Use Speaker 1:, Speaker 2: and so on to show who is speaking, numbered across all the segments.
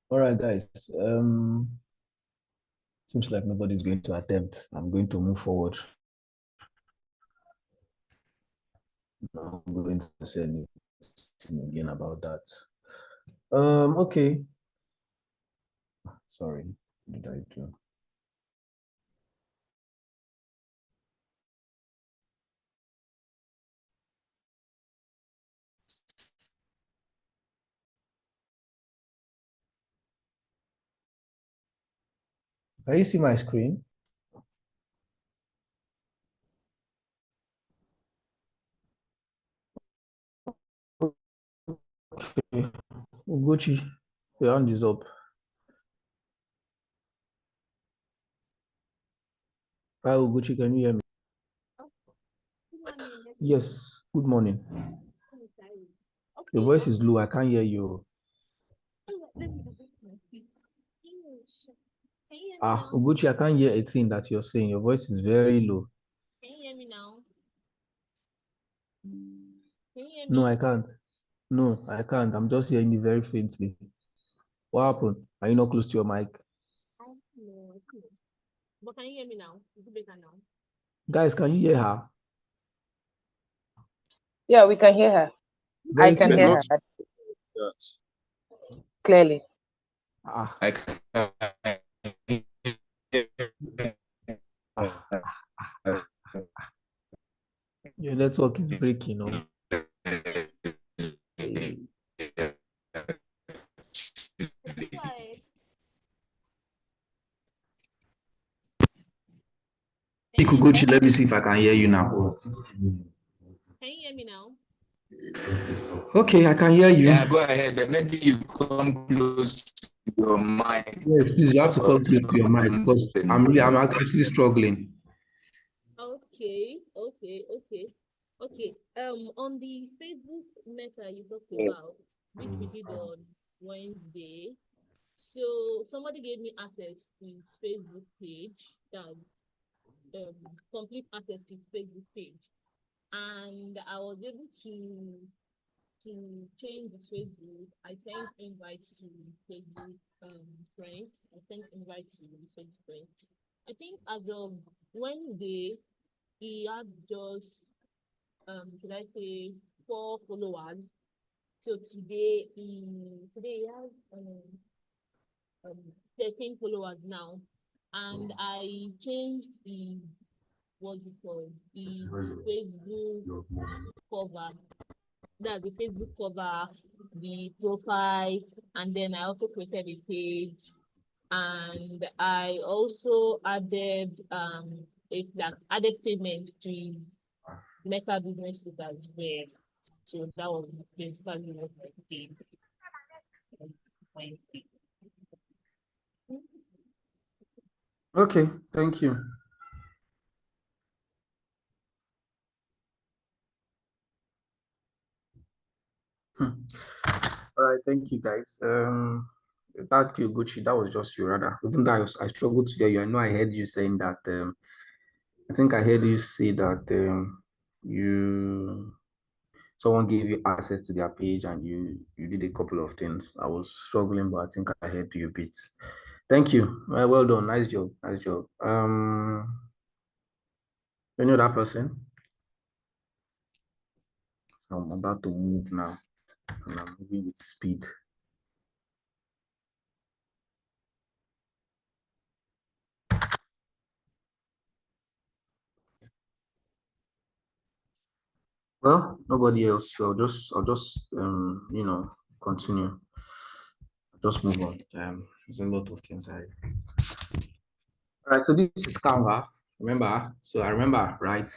Speaker 1: All right, guys. Seems like nobody's going to attempt. I'm going to move forward. I'm going to say anything again about that. Okay. Sorry. What did I do? Can you see my screen? Okay. Ugochi, your hand is up. Hi, Ugochi, can you hear me? Yes, good morning. Your voice is low. I can't hear you. Ugochi, I can't hear a thing that you're saying. Your voice is very low.
Speaker 2: Can you hear me now? Can you hear me?
Speaker 1: No, I can't. No, I can't. I'm just hearing you very faintly. What happened? Are you not close to your mic?
Speaker 2: No, I couldn't. But can you hear me now? Is it better now?
Speaker 1: Guys, can you hear her?
Speaker 3: Yeah, we can hear her.
Speaker 1: Very
Speaker 3: I can hear
Speaker 1: clearly.
Speaker 3: her clearly.
Speaker 1: Ah,
Speaker 4: I can
Speaker 1: your network is breaking. Oh. Hey.
Speaker 2: Why?
Speaker 1: Ikuguchi, let me see if I can hear you now.
Speaker 2: Can you hear me now?
Speaker 1: Okay, I can hear you.
Speaker 4: Yeah, go ahead. But maybe you come close to your mic.
Speaker 1: Yes, please, you have to come close to your mic because I'm actually struggling.
Speaker 2: Okay. On the Facebook Meta you talked about, which we did on Wednesday, so somebody gave me access to his Facebook page, that complete access to his Facebook page, and I was able to change the Facebook. I sent invites to Facebook friends. I sent invites to the Facebook friends. I think as of Wednesday, he had just should I say 4 followers. So today he has 13 followers now, and I changed the what's it called the Facebook cover. That's the Facebook cover, the profile, and then I also created a page, and I also added payment to Meta businesses as well. So that was basically what I did on Wednesday.
Speaker 1: Okay, thank you. All right, thank you, guys. That Gucci, that was just you, rather. Even though I struggled to hear you, I know I heard you saying that. I think I heard you say that you someone gave you access to their page and you did a couple of things. I was struggling, but I think I heard you a bit. Thank you. Well done. Nice job. Nice job. Any other person? So I'm about to move now, and I'm moving with speed. Well, nobody else. So I'll just continue. Just move on. There's a lot of things I. All right. So this is Canva. Remember? So I remember, right?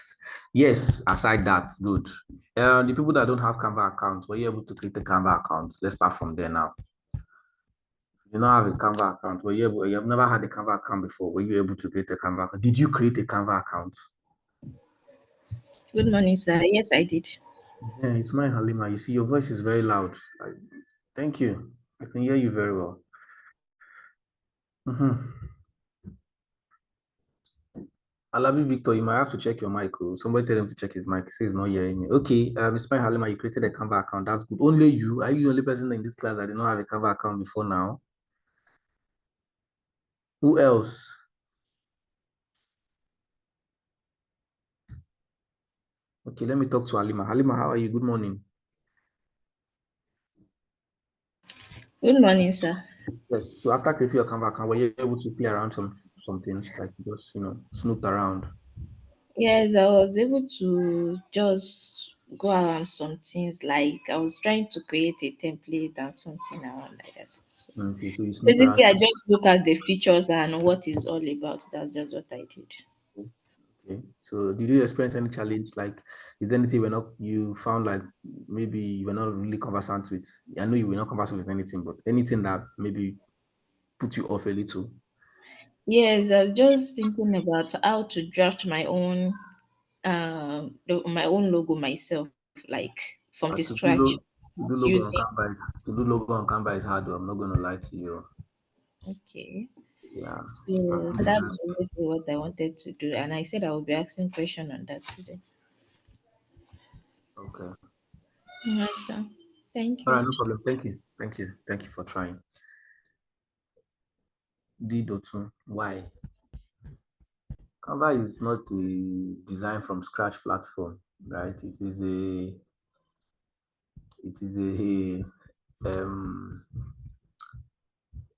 Speaker 1: Yes. Aside that, good. The people that don't have Canva accounts, were you able to create a Canva account? Let's start from there now. You don't have a Canva account. You have never had a Canva account before. Were you able to create a Canva account? Did you create a Canva account?
Speaker 5: Good morning, sir. Yes, I did.
Speaker 1: Yeah, it's my Halima. You see, your voice is very loud. Thank you. I can hear you very well. Alabi Victor, you might have to check your mic. Oh. Somebody tell him to check his mic. He says he's not hearing me. Okay, Ismail Halima, you created a Canva account. That's good. Only you. Are you the only person in this class that did not have a Canva account before now? Who else? Okay, let me talk to Halima. Halima, how are you? Good morning.
Speaker 3: Good morning, sir.
Speaker 1: Yes. So after creating your Canva account, were you able to play around some things like just snoop around?
Speaker 3: Yes, I was able to just go around some things like I was trying to create a template and something around like that. So
Speaker 1: Okay, so you snoop around.
Speaker 3: basically, I just look at the features and what it's all about. That's just what I did.
Speaker 1: Okay. So did you experience any challenge? Like, is there anything you found like maybe you were not really conversant with? I know you were not conversant with anything, but anything that maybe put you off a little?
Speaker 3: Yes, I was just thinking about how to draft my own logo myself, like from the
Speaker 1: To
Speaker 3: scratch
Speaker 1: do logo on
Speaker 3: using.
Speaker 1: Canva, to do logo on Canva is hard. I'm not going to lie to you.
Speaker 3: Okay.
Speaker 1: Yeah.
Speaker 3: So that's basically what I wanted to do, and I said I will be asking question on that today.
Speaker 1: Okay.
Speaker 3: All right, sir. Thank
Speaker 1: All
Speaker 3: you.
Speaker 1: right, no problem. Thank you. Thank you. Thank you for trying. D.2. Why? Canva is not a design from scratch platform, right? Um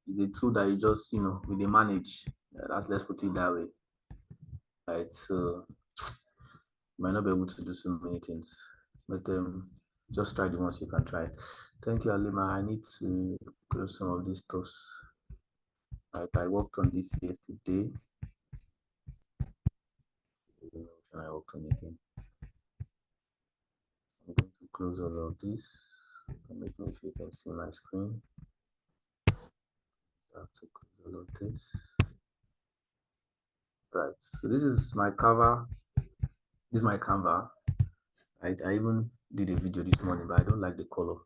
Speaker 1: it's a tool that you just we manage. Let's put it that way, right? So you might not be able to do so many things, but just try the ones you can try. Thank you, Alima. I need to close some of these stuff. Right, I worked on this yesterday. I worked on it again. I'm going to close all of this. Let me if you can see my screen. I have to close all of this. Right, so this is my cover. This is my Canva. Right, I even did a video this morning, but I don't like the color.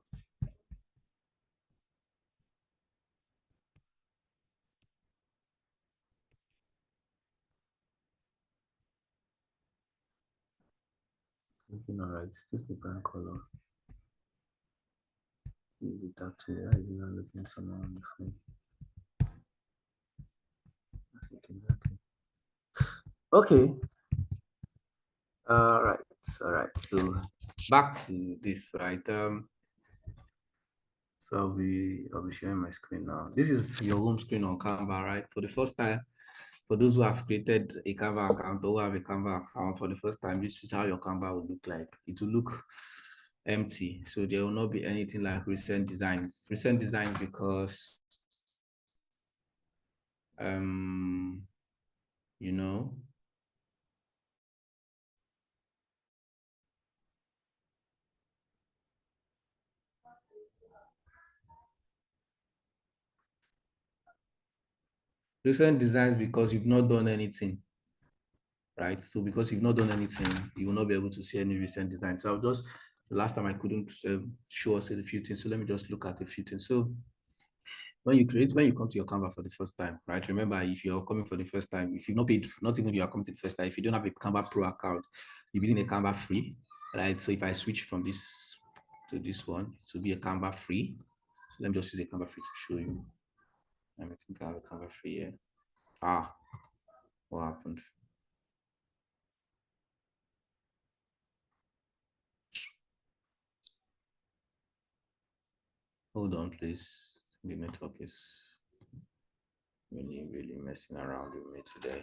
Speaker 1: Looking alright, is this the brand color? Is it actually? I is not looking somewhere on the phone? I think exactly. Okay. All right. So back to this, right? So I'll be sharing my screen now. This is your home screen on Canva, right? For the first time, for those who have created a Canva account or who have a Canva account for the first time, this is how your Canva will look like. It will look empty. So there will not be anything like recent designs. Recent designs because you know, recent designs because you've not done anything, right? So because you've not done anything, you will not be able to see any recent designs. So I'll just, the last time I couldn't show us a few things. So let me just look at a few things. So when you come to your Canva for the first time, right? Remember, if you're coming for the first time, if you've not paid, not even if you are coming to the first time, if you don't have a Canva Pro account, you're using a Canva free, right? So if I switch from this to this one, to be a Canva free. So let me just use a Canva free to show you. I think I have a Canva free here. What happened? Hold on, please. The network is really messing around with me today.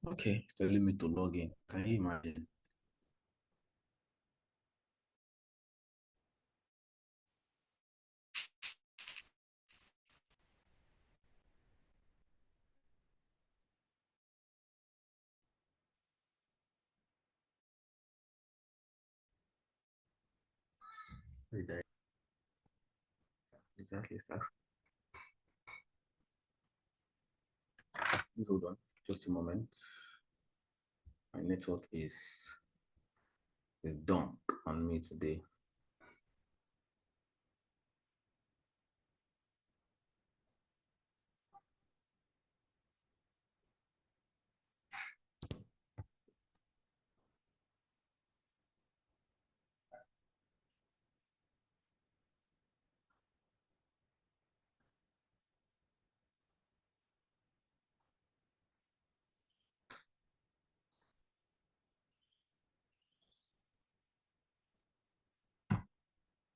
Speaker 1: Okay, it's telling me to log in. Can you imagine? Exactly. Hold on, just a moment. My network is dunk on me today.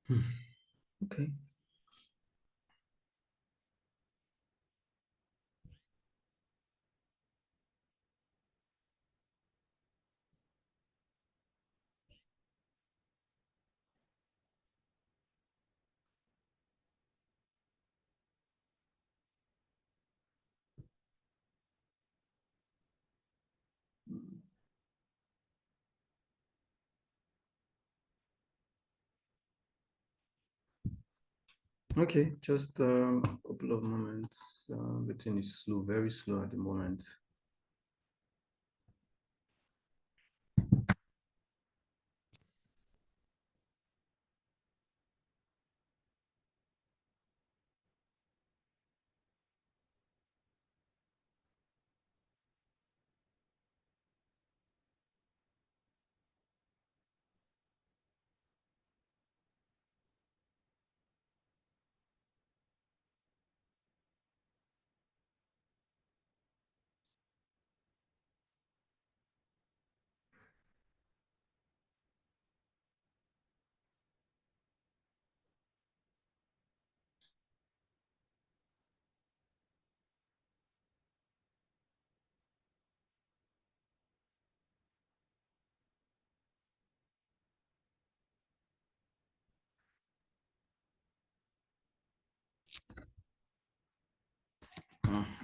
Speaker 1: Okay. Okay, just a couple of moments. Everything is slow, very slow at the moment.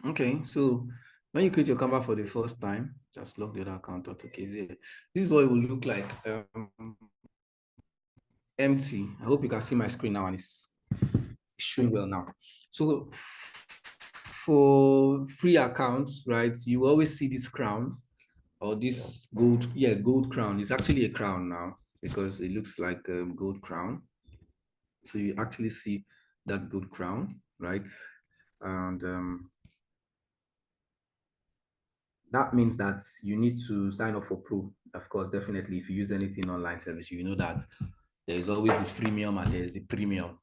Speaker 1: Okay, so when you create your Canva for the first time, just log the other account out. Okay, this is what it will look like. Empty. I hope you can see my screen now and it's showing well now. So for free accounts, right, you always see this crown or this gold, yeah, gold crown. It's actually a crown now because it looks like a gold crown. So you actually see that gold crown, right? And that means that you need to sign up for Pro. Of course, definitely, if you use anything online service, you know that there is always a freemium and there is a premium.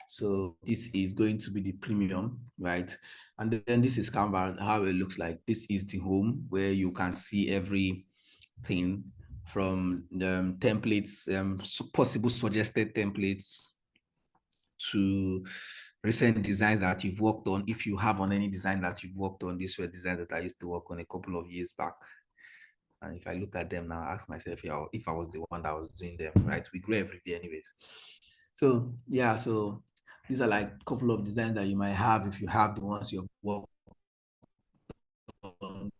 Speaker 1: So this is going to be the premium, right? And then this is Canva, how it looks like. This is the home where you can see everything from the templates, possible suggested templates to recent designs that you've worked on. If you have on any design that you've worked on, these were designs that I used to work on a couple of years back. And if I look at them now, I ask myself, yeah, if I was the one that was doing them, right? We grow every day anyways. So yeah, so these are like a couple of designs that you might have if you have the ones you've worked on.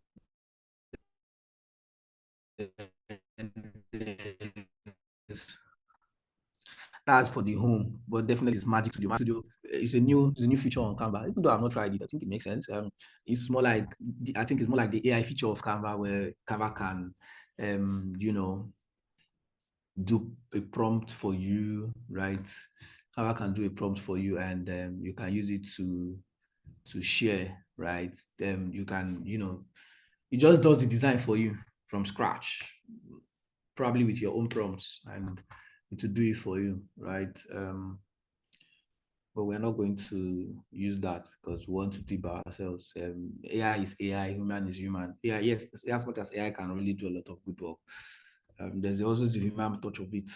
Speaker 1: That's for the home, but definitely it's Magic Studio. Magic Studio is a new feature on Canva. Even though I've not tried it, I think it makes sense. It's more like I think it's more like the AI feature of Canva, where Canva can, do a prompt for you, right? Canva can do a prompt for you, and you can use it to share, right? You can, it just does the design for you from scratch, probably with your own prompts, and it will do it for you, right? But we're not going to use that because we want to do by ourselves. AI is AI, human is human. Yeah, yes, as much as AI can really do a lot of good work, there's also the human touch of it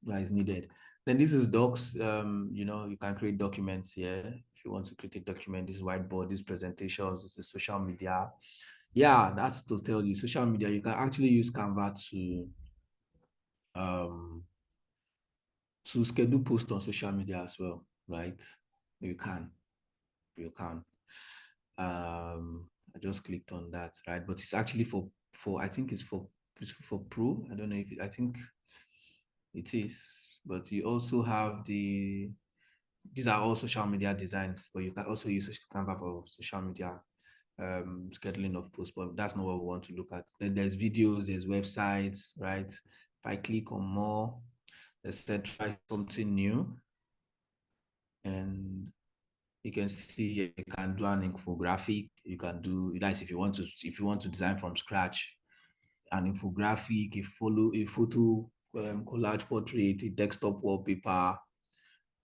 Speaker 1: that is needed. Then this is docs. You can create documents here. If you want to create a document, this whiteboard, these presentations, this is social media. Yeah, that's to tell you, social media, you can actually use Canva um to schedule posts on social media as well, right? You can, you can. I just clicked on that, right? But it's actually for I think it's for Pro. I don't know if I think it is, but you also have these are all social media designs, but you can also use Canva for social media scheduling of posts, but that's not what we want to look at. Then there's videos, there's websites, right? If I click on more, let's say try something new, and you can see you can do an infographic. You can do that if you want to design from scratch, an infographic, a photo collage portrait, a desktop wallpaper,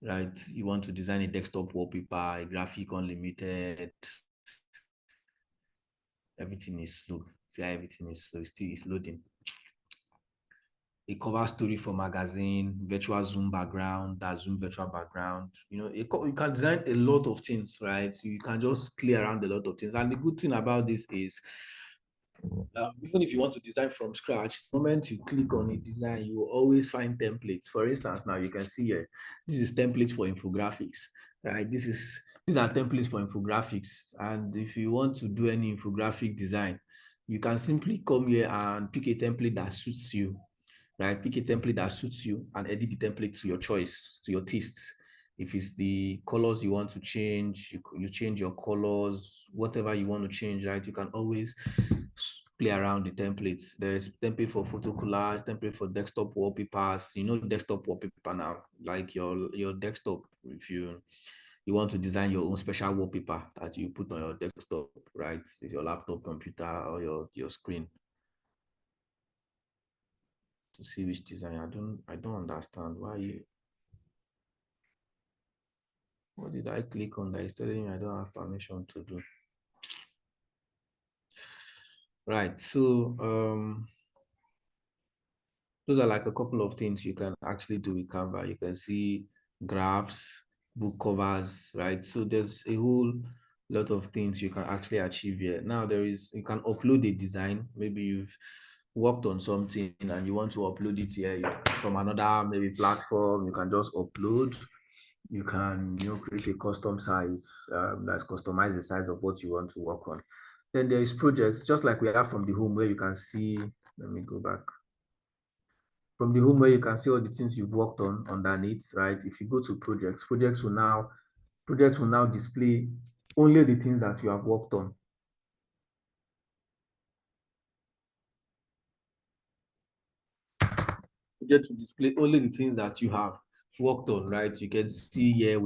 Speaker 1: right? You want to design a desktop wallpaper, a graphic unlimited. Everything is slow. See how everything is slow. It's loading. a cover story for magazine, virtual Zoom background, that Zoom virtual background. You can design a lot of things, right? You can just play around a lot of things. And the good thing about this is, even if you want to design from scratch, the moment you click on a design, you will always find templates. For instance, now you can see here, this is templates for infographics, right? These are templates for infographics. And if you want to do any infographic design, you can simply come here and pick a template that suits you, right? Pick a template that suits you and edit the template to your choice, to your tastes. If it's the colors you want to change, you change your colors, whatever you want to change, right? You can always play around the templates. There's template for photo collage, template for desktop wallpapers. You know desktop wallpaper now, like your desktop. If you want to design your own special wallpaper that you put on your desktop, right? With your laptop, computer, or your screen. To see which design. I don't understand why you. What did I click on that is telling me I don't have permission to do? Right. So those are like a couple of things you can actually do with Canva. You can see graphs, book covers, right? So there's a whole lot of things you can actually achieve here. Now you can upload a design. Maybe you've worked on something and you want to upload it here from another maybe platform. You can just upload. You can create a custom size that's customize the size of what you want to work on. Then there is projects, just like we have from the home, where you can see. Let me go back from the home, where you can see all the things you've worked on underneath, right? If you go to projects, projects will now display only the things that you have worked on. Project will display only the things that you have worked on, right? You can see here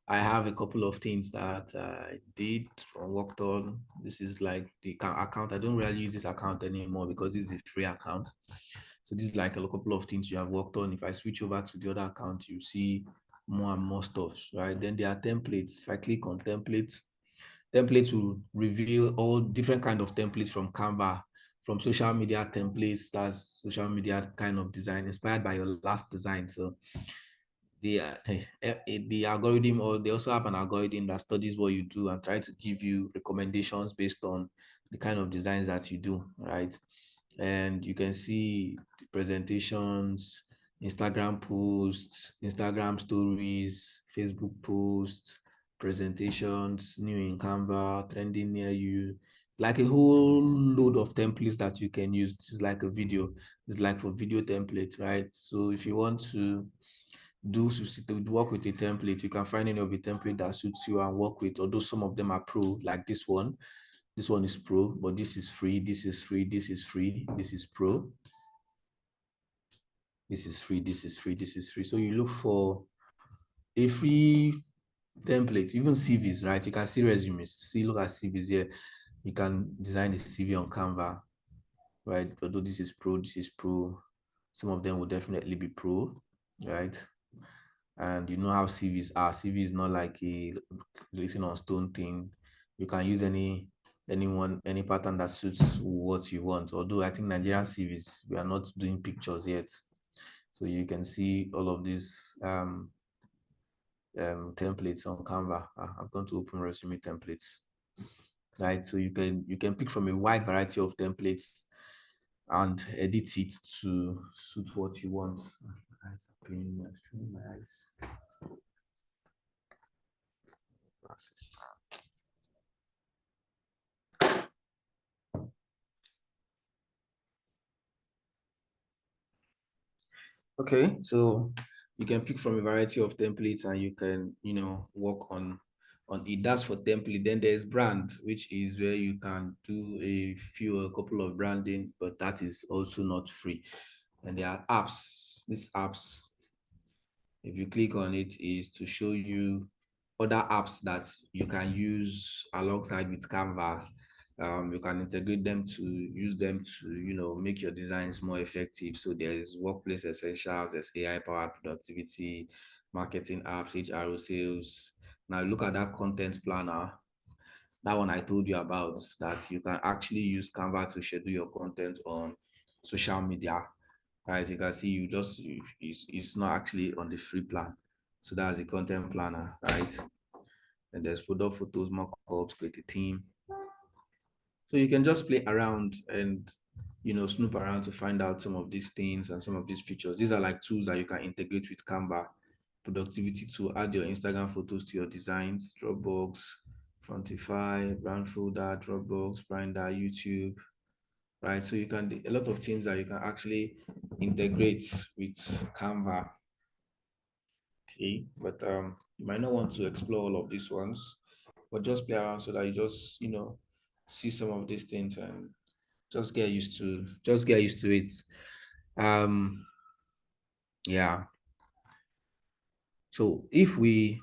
Speaker 1: I have a couple of things that I did or worked on. This is like the account. I don't really use this account anymore because this is a free account. So this is like a couple of things you have worked on. If I switch over to the other account, you see more and more stuff, right? Then there are templates. If I click on templates, templates will reveal all different kind of templates from Canva, from social media templates, that's social media kind of design inspired by your last design. So the algorithm, or they also have an algorithm that studies what you do and try to give you recommendations based on the kind of designs that you do, right? And you can see the presentations, Instagram posts, Instagram stories, Facebook posts, presentations, new in Canva, trending near you, like a whole load of templates that you can use. This is like a video. It's like for video templates, right? So if you want to work with a template, you can find any of the template that suits you and work with. Although some of them are pro, like this one. This one is pro, but this is free. This is free. This is free. This is pro. This is free. This is free. This is free. So you look for a free template, even CVs, right? You can see resumes. See, look at CVs here. You can design a CV on Canva, right? Although this is pro, this is pro. Some of them will definitely be pro, right? And you know how CVs are. CV is not like a listen on stone thing. You can use any pattern that suits what you want. Although I think Nigerian CVs, we are not doing pictures yet. So you can see all of these templates on Canva. I'm going to open resume templates. Right. So you can pick from a wide variety of templates and edit it to suit what you want. My eyes are paining me. I'm straining my eyes. Glasses. Okay, so you can pick from a variety of templates and you can, work on it. That's for template. Then there's brand, which is where you can do a couple of branding, but that is also not free. And there are apps. These apps, if you click on it, is to show you other apps that you can use alongside with Canva. You can integrate them to use them to, make your designs more effective. So there is workplace essentials, there's AI powered productivity, marketing apps, HRO sales. Now look at that content planner. That one I told you about, that you can actually use Canva to schedule your content on social media. right? You can see it's not actually on the free plan. So that's the content planner, right? And there's product photos, mockups, create a team. So you can just play around and snoop around to find out some of these things and some of these features. These are like tools that you can integrate with Canva. Productivity to add your Instagram photos to your designs, Dropbox, Frontify, brand folder, Dropbox, Binder, YouTube, right? So you can do a lot of things that you can actually integrate with Canva. Okay, but you might not want to explore all of these ones, but just play around so that you just see some of these things and just get used to it. Um, yeah. So if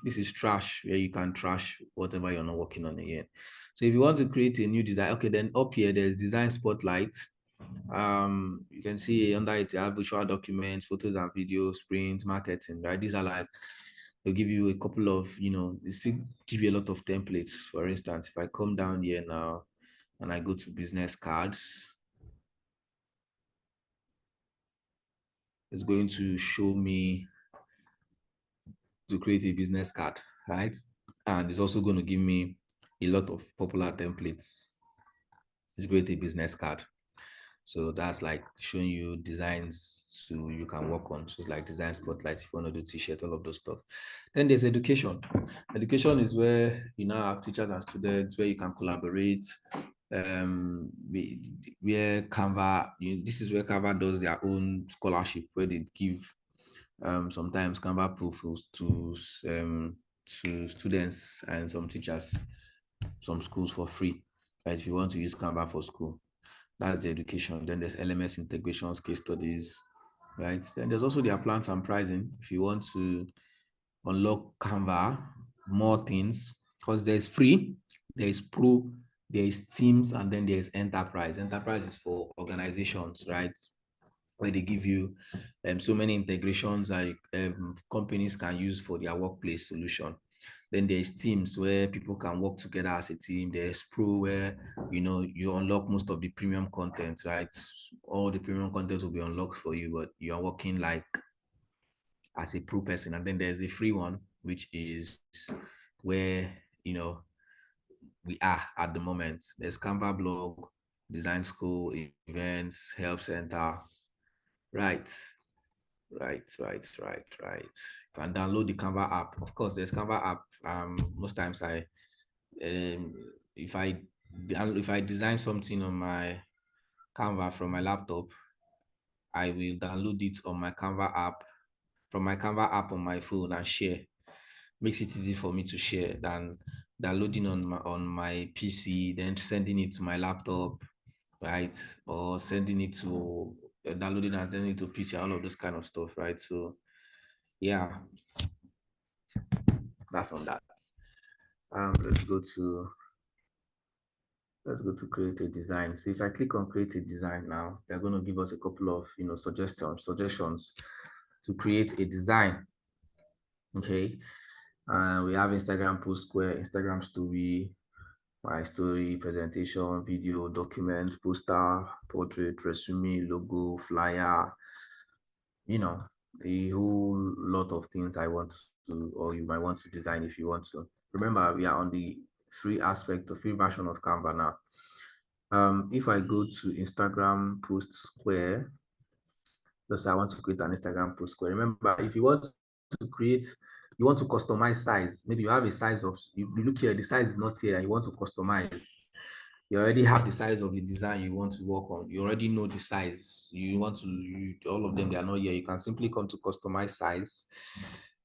Speaker 1: this is trash where you can trash whatever you're not working on again. So if you want to create a new design, okay, then up here there's design spotlight. You can see under it you have visual documents, photos and videos, print, marketing, right? These are like they'll give you a couple of, they still give you a lot of templates. For instance, if I come down here now and I go to business cards, it's going to show me to create a business card, right? And it's also going to give me a lot of popular templates. It's create a business card. So that's like showing you designs to you can work on. So it's like design spotlight if you want to do t-shirt, all of those stuff. Then there's education. Education is where you now have teachers and students where you can collaborate. Where Canva, this is where Canva does their own scholarship where they give sometimes Canva profiles to students and some teachers, some schools for free. Right? If you want to use Canva for school, that's the education. Then there's LMS integrations, case studies, right? Then there's also their plans and pricing. If you want to unlock Canva, more things, because there's free, there is pro, there is teams, and then there's enterprise. Enterprise is for organizations, right? Where they give you so many integrations that companies can use for their workplace solution. Then there's teams where people can work together as a team. There's pro where you unlock most of the premium content, right? All the premium content will be unlocked for you, but you are working like as a pro person. And then there's a free one, which is where we are at the moment. There's Canva blog, design school, events, help center. Right. Right. You can download the Canva app. Of course, there's Canva app. Most times um, if I if I design something on my Canva from my laptop, I will download it on my Canva app from my Canva app on my phone and share. Makes it easy for me to share than downloading on my PC, then sending it to my laptop, right? Or sending it to downloading and sending it to PC, all of those kind of stuff, right? So yeah, that's on that. Let's go to create a design. So if I click on create a design now, they're going to give us a couple of suggestions to create a design. Okay, we have Instagram post square, Instagram story, my story, presentation, video, document, poster, portrait, resume, logo, flyer, a whole lot of things I want to, or you might want to design if you want to. Remember, we are on the free version of Canva now. If I go to Instagram post square, just I want to create an Instagram post square. Remember, if you want to create, you want to customize size. Maybe you have a size of, you look here, the size is not here, and you want to customize. You already have the size of the design you want to work on. You already know the size. You want to, all of them, they are not here. You can simply come to customize size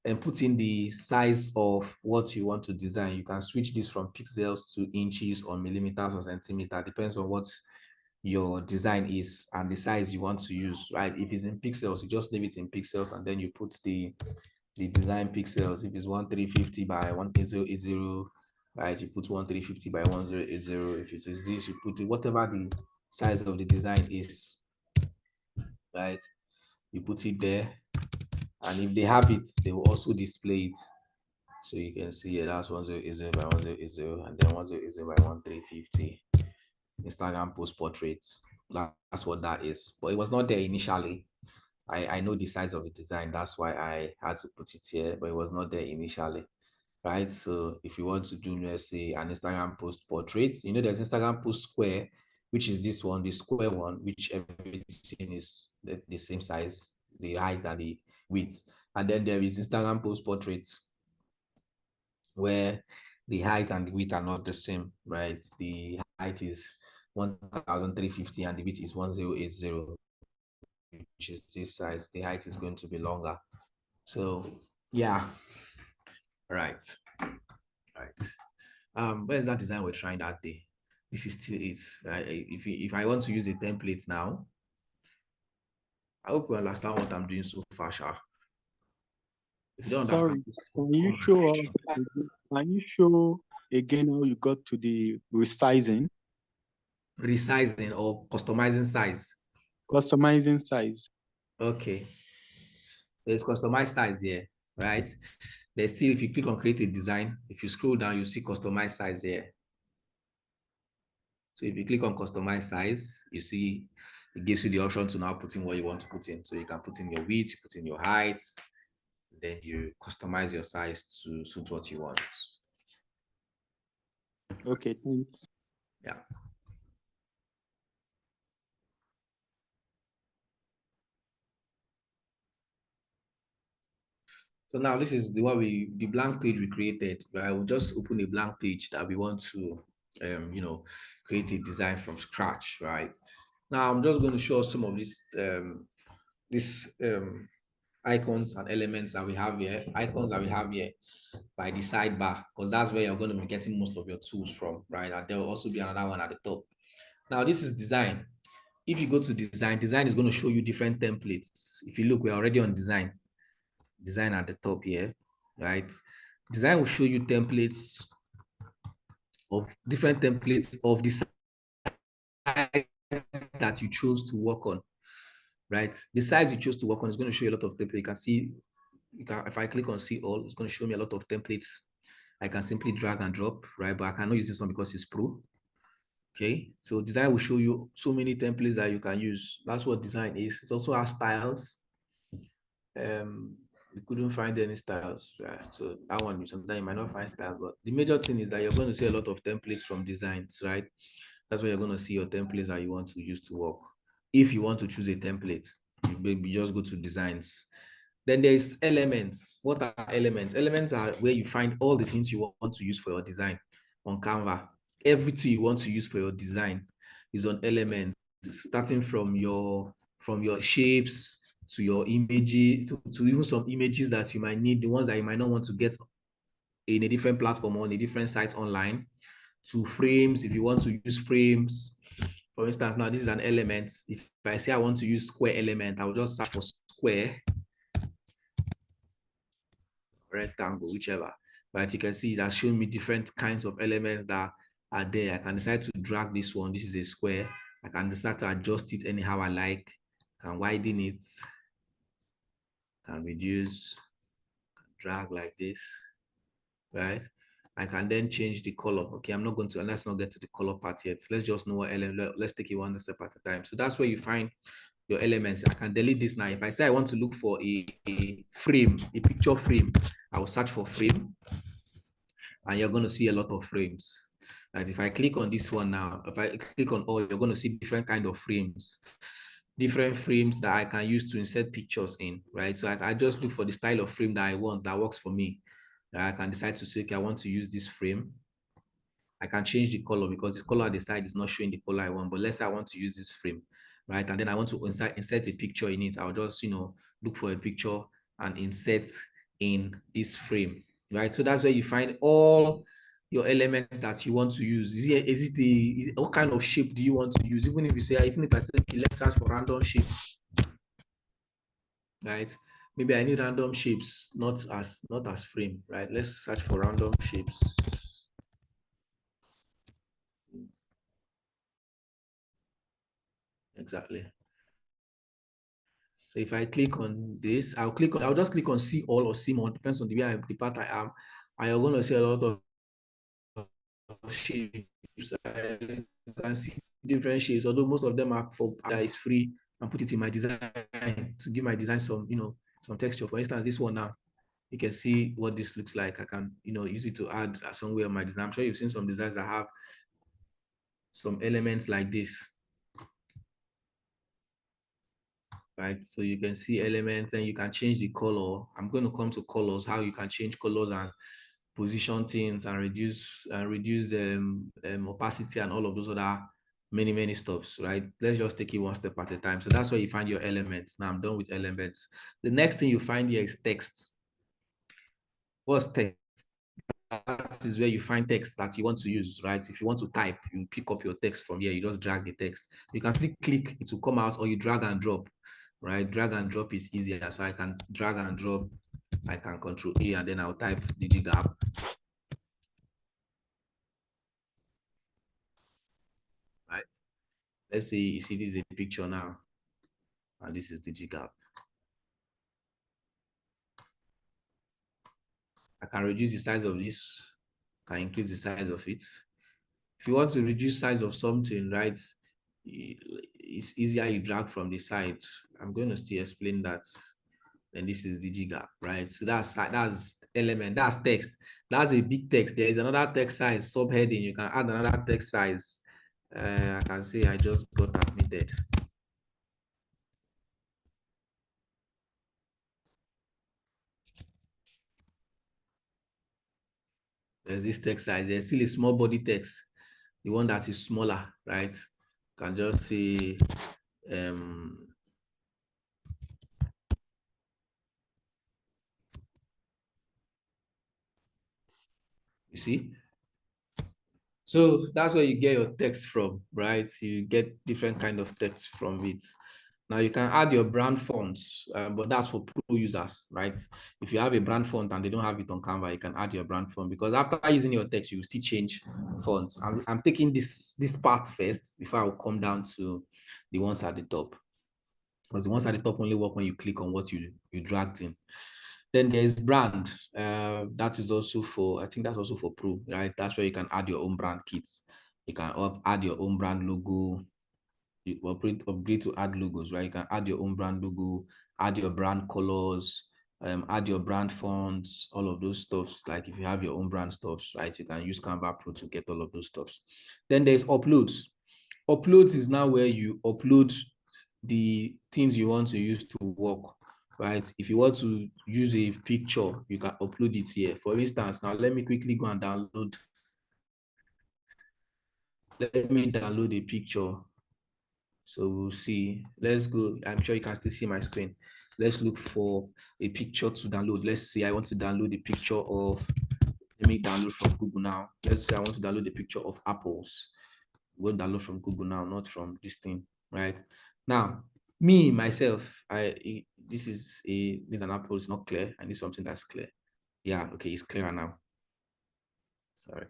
Speaker 1: and put in the size of what you want to design. You can switch this from pixels to inches or millimeters or centimeter. Depends on what your design is and the size you want to use, right? If it's in pixels, you just leave it in pixels and then you put the design pixels. If it's 1350 by 1080, right, you put 1350 by 1080. If it is this, you put it, whatever the size of the design is, right? You put it there, and if they have it, they will also display it. So you can see here that's 1080 by 1080, and then 1080 by 1350. Instagram post portraits. That's what that is. But it was not there initially. I know the size of the design. That's why I had to put it here, but it was not there initially. Right. So if you want to do, let's say, an Instagram post portrait, there's Instagram post square, which is this one, the square one, which everything is the same size, the height and the width. And then there is Instagram post portraits where the height and the width are not the same, right? The height is 1350 and the width is 1080, which is this size. The height is going to be longer. So yeah, right. Where's that design we're trying that day? This is still it. If I want to use a template now, I hope you understand what I'm doing so far, Sha. If you don't
Speaker 5: Sorry,
Speaker 1: understand,
Speaker 5: can you show us? Can you show again how you got to the resizing,
Speaker 1: resizing or customizing size.
Speaker 5: customizing size?
Speaker 1: Okay, there's customized size here, right? There's still, if you click on create a design, if you scroll down, you see customized size here. So if you click on customize size, you see it gives you the option to now put in what you want to put in. So you can put in your width, you put in your height, then you customize your size to suit what you want.
Speaker 5: Okay, thanks.
Speaker 1: Yeah. So now this is the blank page we created. I will just open a blank page that we want to, create a design from scratch, right? Now I'm just going to show some of these icons and elements that we have here, by the sidebar, because that's where you're going to be getting most of your tools from, right? And there will also be another one at the top. Now this is design. If you go to design is going to show you different templates. If you look, we're already on design at the top here, right? Design will show you templates of different templates of the size that you chose to work on, right? The size you chose to work on is going to show you a lot of templates. You can see, if I click on see all, it's going to show me a lot of templates. I can simply drag and drop, right? But I cannot use this one because it's pro. Okay, so design will show you so many templates that you can use. That's what design is. It also has styles. We couldn't find any styles, right? So that one, sometimes you might not find styles, but the major thing is that you're going to see a lot of templates from designs, right? That's where you're going to see your templates that you want to use to work. If you want to choose a template, you just go to designs. Then there's elements. What are elements? Elements are where you find all the things you want to use for your design on Canva. Everything you want to use for your design is on elements, starting from your shapes to your images, to even some images that you might need, the ones that you might not want to get in a different platform or on a different site online, to frames, if you want to use frames. For instance, now this is an element. If I say I want to use square element, I'll just search for square, rectangle, whichever. But you can see it has shown me different kinds of elements that are there. I can decide to drag this one. This is a square. I can decide to adjust it anyhow I like. I can widen it, can reduce, drag like this, right? I can then change the color. Okay, I'm not going to, let's not get to the color part yet. Let's just know what element, let's take it one step at a time. So that's where you find your elements. I can delete this now. If I say I want to look for a frame, a picture frame, I will search for frame, and you're going to see a lot of frames. And if I click on this one now, if I click on all, you're going to see different kind of frames, different frames that I can use to insert pictures in, right? So I just look for the style of frame that I want that works for me. I can decide to say, okay, I want to use this frame. I can change the color because the color at the side is not showing the color I want, but let's say I want to use this frame, right? And then I want to insert a picture in it. I'll just, look for a picture and insert in this frame, right? So that's where you find all your elements that you want to use. What kind of shape do you want to use? Even if I say, okay, let's search for random shapes, right? Maybe I need random shapes, not as frame, right? Let's search for random shapes. Exactly. So if I click on this, I'll just click on see all or see more, depends on the part I am. I am going to see a lot of shapes. I can see different shapes, although most of them are for that is free. and put it in my design to give my design some, some texture. For instance, this one now, you can see what this looks like. I can, use it to add somewhere on my design. I'm sure you've seen some designs that have some elements like this, right? So you can see elements and you can change the color. I'm going to come to colors, how you can change colors and position things and reduce opacity and all of those other many stuffs, right? Let's just take it one step at a time. So that's where you find your elements. Now I'm done with elements. The next thing you find here is text. What's text? That is where you find text that you want to use, right? If you want to type, you pick up your text from here. You just drag the text. You can still click, it will come out, or you drag and drop, right? Drag and drop is easier. So I can drag and drop. I can control A and then I'll type DIGIGAP. Right? Let's say you see this is a picture now, and this is DIGIGAP. I can reduce the size of this, can increase the size of it. If you want to reduce size of something, right, it's easier you drag from the side. I'm going to still explain that. And this is DIGIGAP, right? So that's element, that's text. That's a big text. There is another text size, subheading. You can add another text size. I can say I just got admitted. There's this text size. There's still a small body text, the one that is smaller, right? You can just say you see. So that's where you get your text from, right? You get different kind of text from it. Now you can add your brand fonts, but that's for pro users, right? If you have a brand font and they don't have it on Canva, you can add your brand font, because after using your text, you will still change fonts. I'm taking this part first before I will come down to the ones at the top, because the ones at the top only work when you click on what you dragged in. Then there's brand. That is also for, I think that's also for pro, right? That's where you can add your own brand kits. You can add your own brand logo. You upgrade to add logos, right? You can add your own brand logo, add your brand colors, add your brand fonts, all of those stuffs. Like if you have your own brand stuffs, right? You can use Canva Pro to get all of those stuffs. Then there's uploads. Uploads is now where you upload the things you want to use to work, right? If you want to use a picture, you can upload it here. For instance, now let me quickly go and download. Let me download a picture. So we'll see. Let's go. I'm sure you can still see my screen. Let's look for a picture to download. Let's say I want to download a picture of, let me download from Google now. Let's say I want to download a picture of apples. We'll download from Google now, not from this thing, right? Now, me, myself, this is an apple, it's not clear. I need something that's clear. Yeah, okay, it's clearer now. Sorry.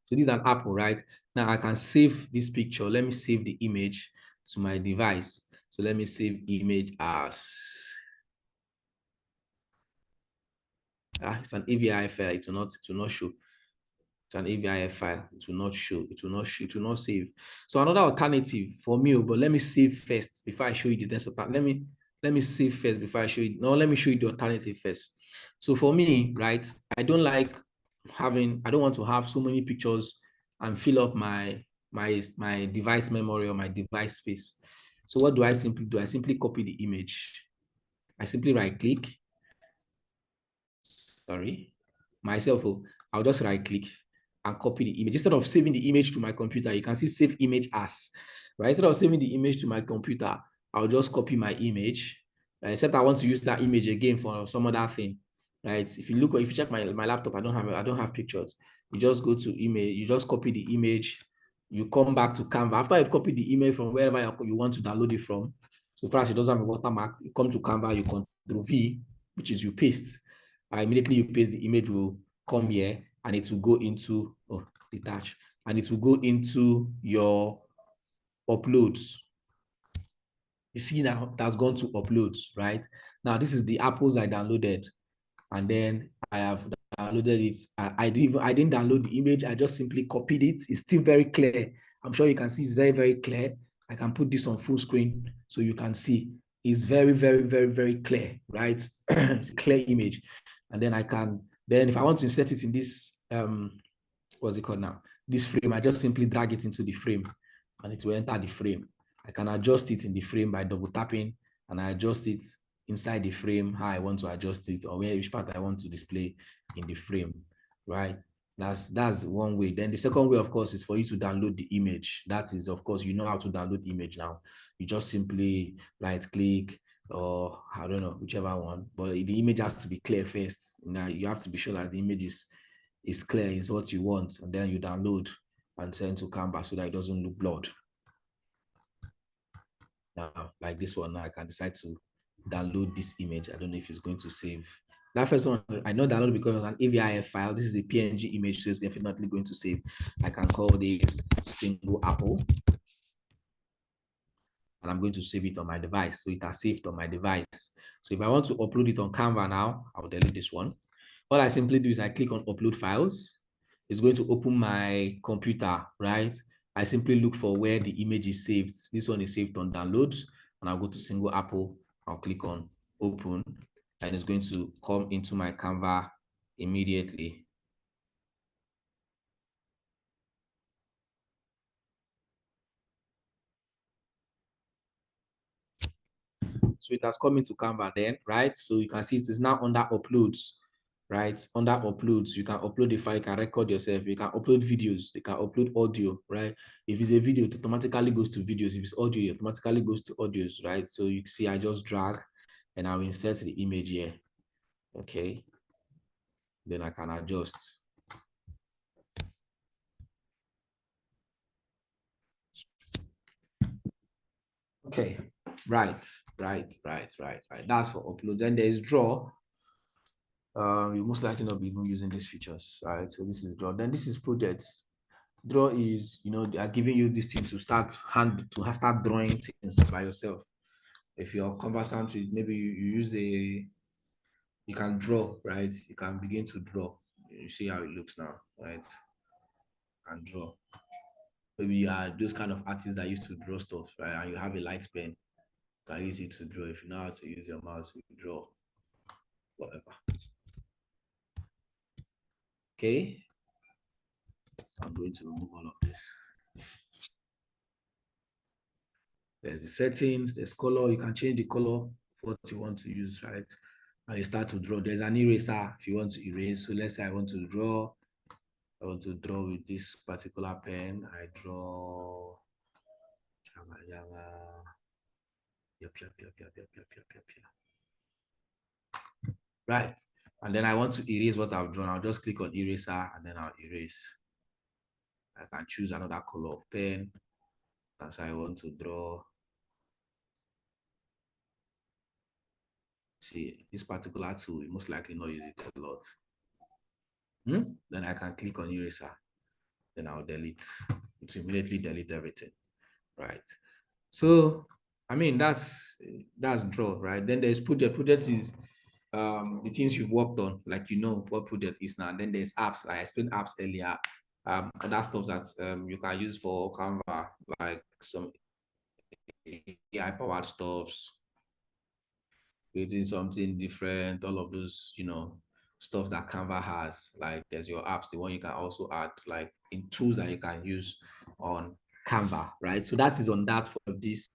Speaker 1: So this is an apple, right? Now I can save this picture. Let me save the image to my device. So let me save image as, it's an AVI file. It will not show. It's an AVI file. It will not show. It will not save. So another alternative for me, but let me save first before I show you the desktop. Let me save first before I show you. No, let me show you the alternative first. So for me, right, I don't want to have so many pictures and fill up my device memory or my device space. So what do? I simply copy the image. I simply right click. Sorry, myself. I'll just right click and copy the image. Instead of saving the image to my computer, you can see save image as, right? Instead of saving the image to my computer, I'll just copy my image, right? Except I want to use that image again for some other thing, right? If you check my laptop, I don't have pictures. You just go to image, you just copy the image, you come back to Canva. After you've copied the image from wherever you want to download it from, so far as it doesn't have a watermark, you come to Canva, you Control V, which is you paste. Immediately you paste, the image will come here and it will go into, detach, and it will go into your uploads. You see now that's gone to uploads, right? Now this is the apples I downloaded, and then I have downloaded it. I didn't download the image. I just simply copied it. It's still very clear. I'm sure you can see it's very, very clear. I can put this on full screen so you can see. It's very, very, very, very clear, right? It's a clear image. And then I can, then if I want to insert it in this, what's it called now? This frame, I just simply drag it into the frame and it will enter the frame. I can adjust it in the frame by double tapping, and I adjust it inside the frame how I want to adjust it, or which part I want to display in the frame, right? That's one way. Then the second way, of course, is for you to download the image. That is, of course, you know how to download image now. You just simply right click, or I don't know, whichever one, but the image has to be clear first. Now you have to be sure that the image is clear, is what you want, and then you download and send to Canva so that it doesn't look blurred. Now, like this one, now I can decide to download this image. I don't know if it's going to save. That first one, I know download because it's an AVIF file. This is a PNG image, so it's definitely going to save. I can call this single apple. And I'm going to save it on my device. So it has saved on my device. So if I want to upload it on Canva now, I'll delete this one. All I simply do is I click on upload files. It's going to open my computer, right? I simply look for where the image is saved. This one is saved on downloads, and I'll go to single apple. I'll click on open, and it's going to come into my Canva immediately. So it has come into Canva then, right? So you can see it is now under uploads, right? Under uploads, you can upload a file, you can record yourself, you can upload videos, you can upload audio, right? If it's a video, it automatically goes to videos. If it's audio, it automatically goes to audios, right? So you see, I just drag and I'll insert the image here. Okay. Then I can adjust. Okay, right. That's for upload. Then there's draw. You most likely not be even using these features, right? So this is draw. Then this is projects. Draw is, they are giving you this thing to start drawing things by yourself. If you're conversant with, maybe you use you can draw, right? You can begin to draw. You see how it looks now, right? And draw. Maybe you are those kind of artists that used to draw stuff, right? And you have a light pen, you can use it to draw. If you know how to use your mouse to draw, whatever. Okay. I'm going to remove all of this. There's the settings, there's color. You can change the color of what you want to use, right? And you start to draw. There's an eraser if you want to erase. So let's say I want to draw. I want to draw with this particular pen. I draw. Right. And then I want to erase what I've drawn. I'll just click on eraser and then I'll erase. I can choose another color of pen. That's how I want to draw. See, this particular tool, you most likely not use it a lot. Then I can click on eraser. Then I'll delete. It will immediately delete everything. Right. So, I mean, that's draw, right? Then there's project. Project is the things you've worked on, like what project is now. And then there's apps. I explained apps earlier. Other stuff that you can use for Canva, like some AI powered stuffs, creating something different, all of those, stuff that Canva has. Like there's your apps, the one you can also add like in tools that you can use on Canva, right? So that is on that for these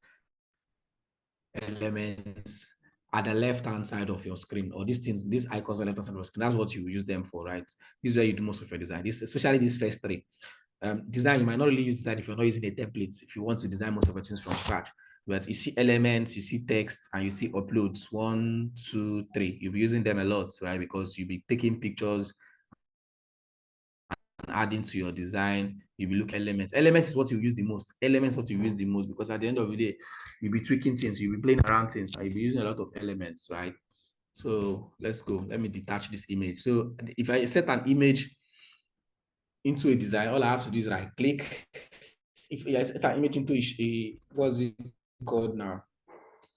Speaker 1: elements at the left-hand side of your screen, or these icons on the left-hand side of your screen. That's what you use them for, right? This is where you do most of your design. Especially these first three. Design, you might not really use design if you're not using a template, if you want to design most of your things from scratch. But you see elements, you see text, and you see uploads. 1, 2, 3. You'll be using them a lot, right? Because you'll be taking pictures and adding to your design. You'll be looking at elements. Elements is what you use the most. Elements what you use the most, because at the end of the day, you'll be tweaking things, you'll be playing around things, and you'll be using a lot of elements, right? So let's go. Let me detach this image. So if I set an image into a design, all I have to do is right click. If I set an image into what's it called now?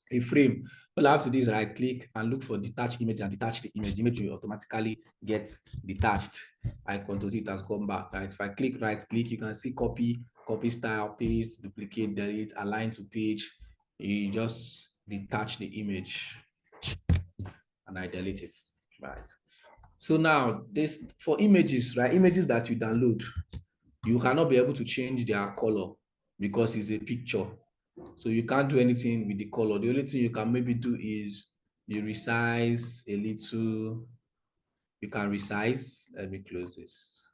Speaker 1: A frame. All I have to do is right click and look for detach image and detach the image. The image will automatically get detached. I control it has come back. Right. If I click right click, you can see copy copy style, paste, duplicate, delete, align to page. You just detach the image and I delete it, right? So now this for images, right? Images that you download, you cannot be able to change their color because it's a picture. So you can't do anything with the color. The only thing you can maybe do is you resize a little. You can resize. Let me close this.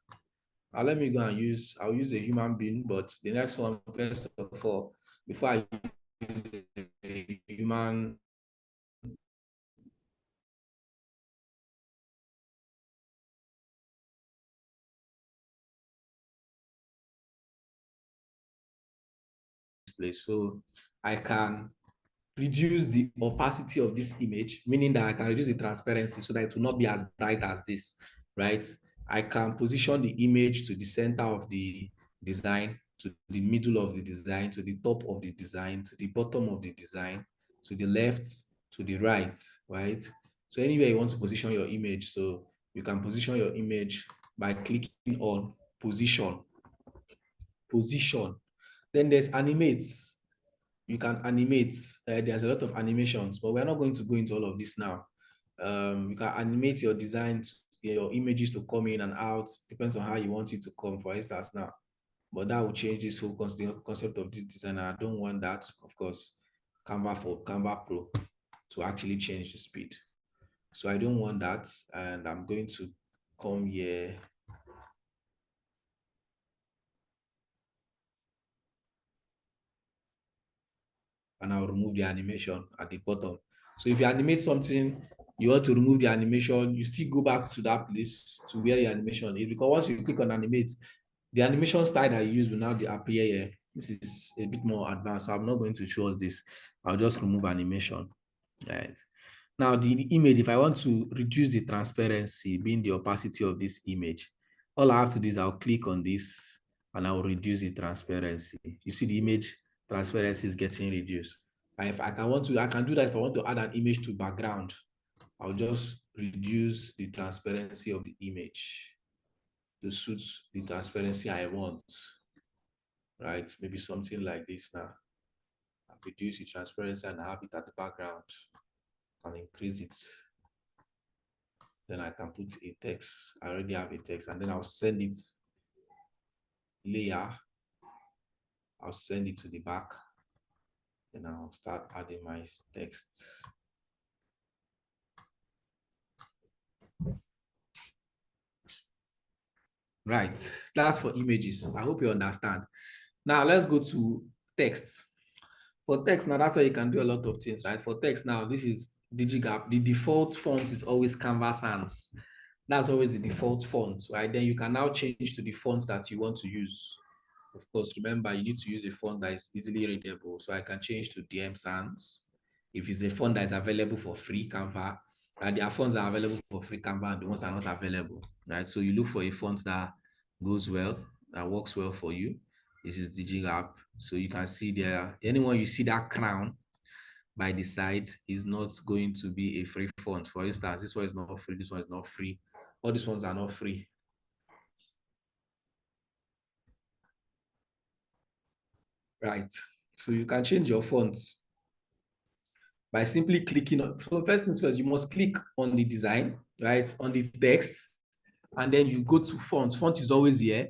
Speaker 1: Now let me go and I'll use a human being, but the next one, first of all, before I use a human place. So I can reduce the opacity of this image, meaning that I can reduce the transparency so that it will not be as bright as this, right? I can position the image to the center of the design, to the middle of the design, to the top of the design, to the bottom of the design, to the left, to the right, right? So anywhere you want to position your image, so you can position your image by clicking on position. Then there's animate. You can animate. There's a lot of animations, but we're not going to go into all of this now. You can animate your design, your images to come in and out. Depends on how you want it to come, for instance, now. But that will change this whole concept of this design. I don't want that, of course, Canva Pro to actually change the speed. So I don't want that, and I'm going to come here. And I'll remove the animation at the bottom. So if you animate something, you want to remove the animation, you still go back to that place to where the animation is, because once you click on animate, the animation style that you use will now appear here. This is a bit more advanced, so I'm not going to show us this. I'll just remove animation. Right. Now the image, if I want to reduce the transparency, being the opacity of this image, all I have to do is I'll click on this and I'll reduce the transparency. You see the image transparency is getting reduced. And if I can do that if I want to add an image to background. I'll just reduce the transparency of the image to suit the transparency I want. Right? Maybe something like this now. I'll reduce the transparency and have it at the background and increase it. Then I can put a text. I already have a text, and then I'll send it layer. I'll send it to the back. Then I'll start adding my text. Right, that's for images. I hope you understand. Now let's go to text. For text, now that's why you can do a lot of things, right? For text now, this is DIGIGAP. The default font is always Canva Sans. That's always the default font, right? Then you can now change to the font that you want to use. Of course, remember, you need to use a font that is easily readable. So I can change to DM Sans. If it's a font that is available for free Canva, there are fonts that are available for free Canva and the ones that are not available, right? So you look for a font that goes well, that works well for you. This is DIGIGAP. So you can see there, anyone you see that crown by the side is not going to be a free font. For instance, this one is not free, this one is not free. All these ones are not free. Right. So you can change your fonts by simply clicking on. So first things first, you must click on the design, right? On the text, and then you go to font. Font is always here.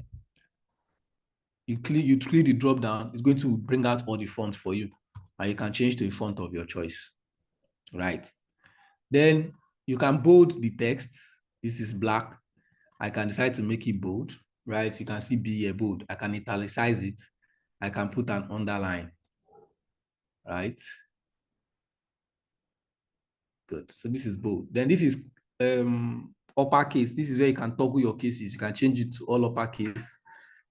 Speaker 1: You click the drop down, it's going to bring out all the fonts for you. And you can change to a font of your choice. Right. Then you can bold the text. This is black. I can decide to make it bold, right? You can see be a bold. I can italicize it. I can put an underline, right? Good. So this is bold. Then this is uppercase. This is where you can toggle your cases. You can change it to all uppercase.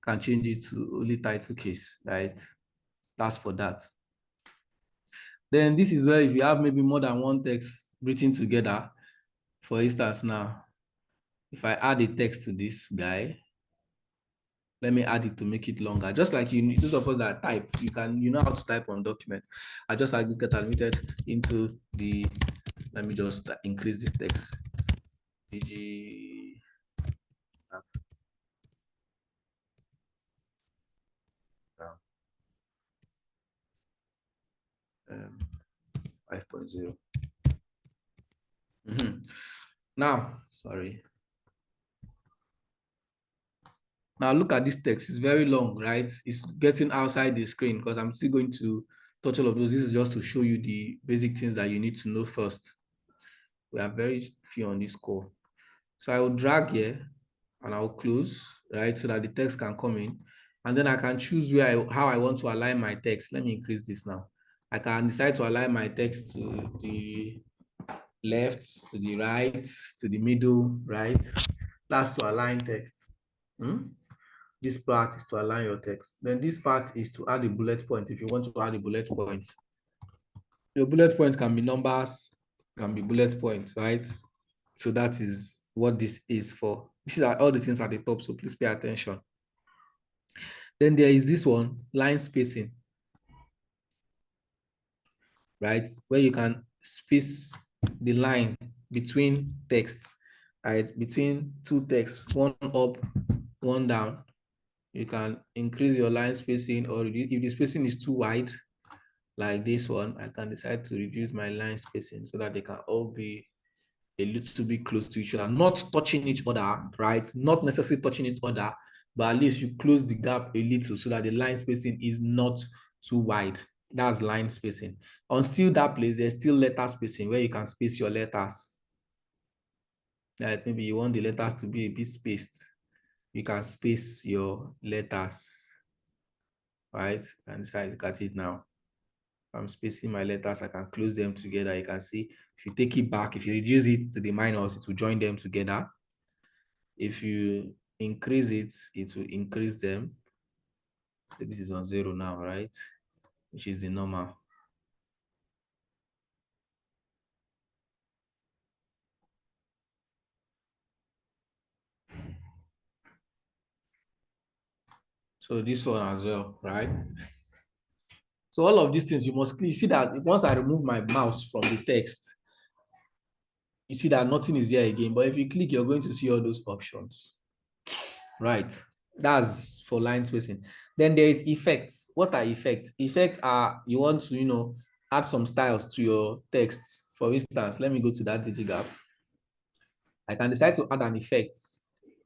Speaker 1: Can change it to only title case, right? That's for that. Then this is where if you have maybe more than one text written together, for instance, now, if I add a text to this guy, let me add it to make it longer. Just like those of us that type, you know how to type on document. I just like to get admitted into the, let me just increase this text. DG 5.0. Now, sorry. Now look at this text. It's very long, right? It's getting outside the screen because I'm still going to touch all of those. This is just to show you the basic things that you need to know first. We are very few on this call. So I will drag here and I'll close, right? So that the text can come in. And then I can choose how I want to align my text. Let me increase this now. I can decide to align my text to the left, to the right, to the middle, right? That's to align text. This part is to align your text. Then this part is to add a bullet point if you want to add a bullet point. Your bullet point can be numbers, can be bullet points, right? So that is what this is for. These are all the things at the top, so please pay attention. Then there is this one, line spacing, right? Where you can space the line between texts, right? Between two texts, one up, one down. You can increase your line spacing, or if the spacing is too wide, like this one, I can decide to reduce my line spacing so that they can all be a little bit close to each other, not touching each other, right? Not necessarily touching each other, but at least you close the gap a little so that the line spacing is not too wide. That's line spacing. On still that place, there's still letter spacing where you can space your letters. Like maybe you want the letters to be a bit spaced. You can space your letters, right? And decide to cut it now. I'm spacing my letters, I can close them together. You can see if you take it back, if you reduce it to the minus, it will join them together. If you increase it, it will increase them. So this is on 0 now, right? Which is the normal. So this one as well, right? So all of these things, you must see that once I remove my mouse from the text, you see that nothing is here again. But if you click, you're going to see all those options, right? That's for line spacing. Then there is effects. What are effects? Effects are you want to, add some styles to your text. For instance, let me go to that DIGIGAP. I can decide to add an effect.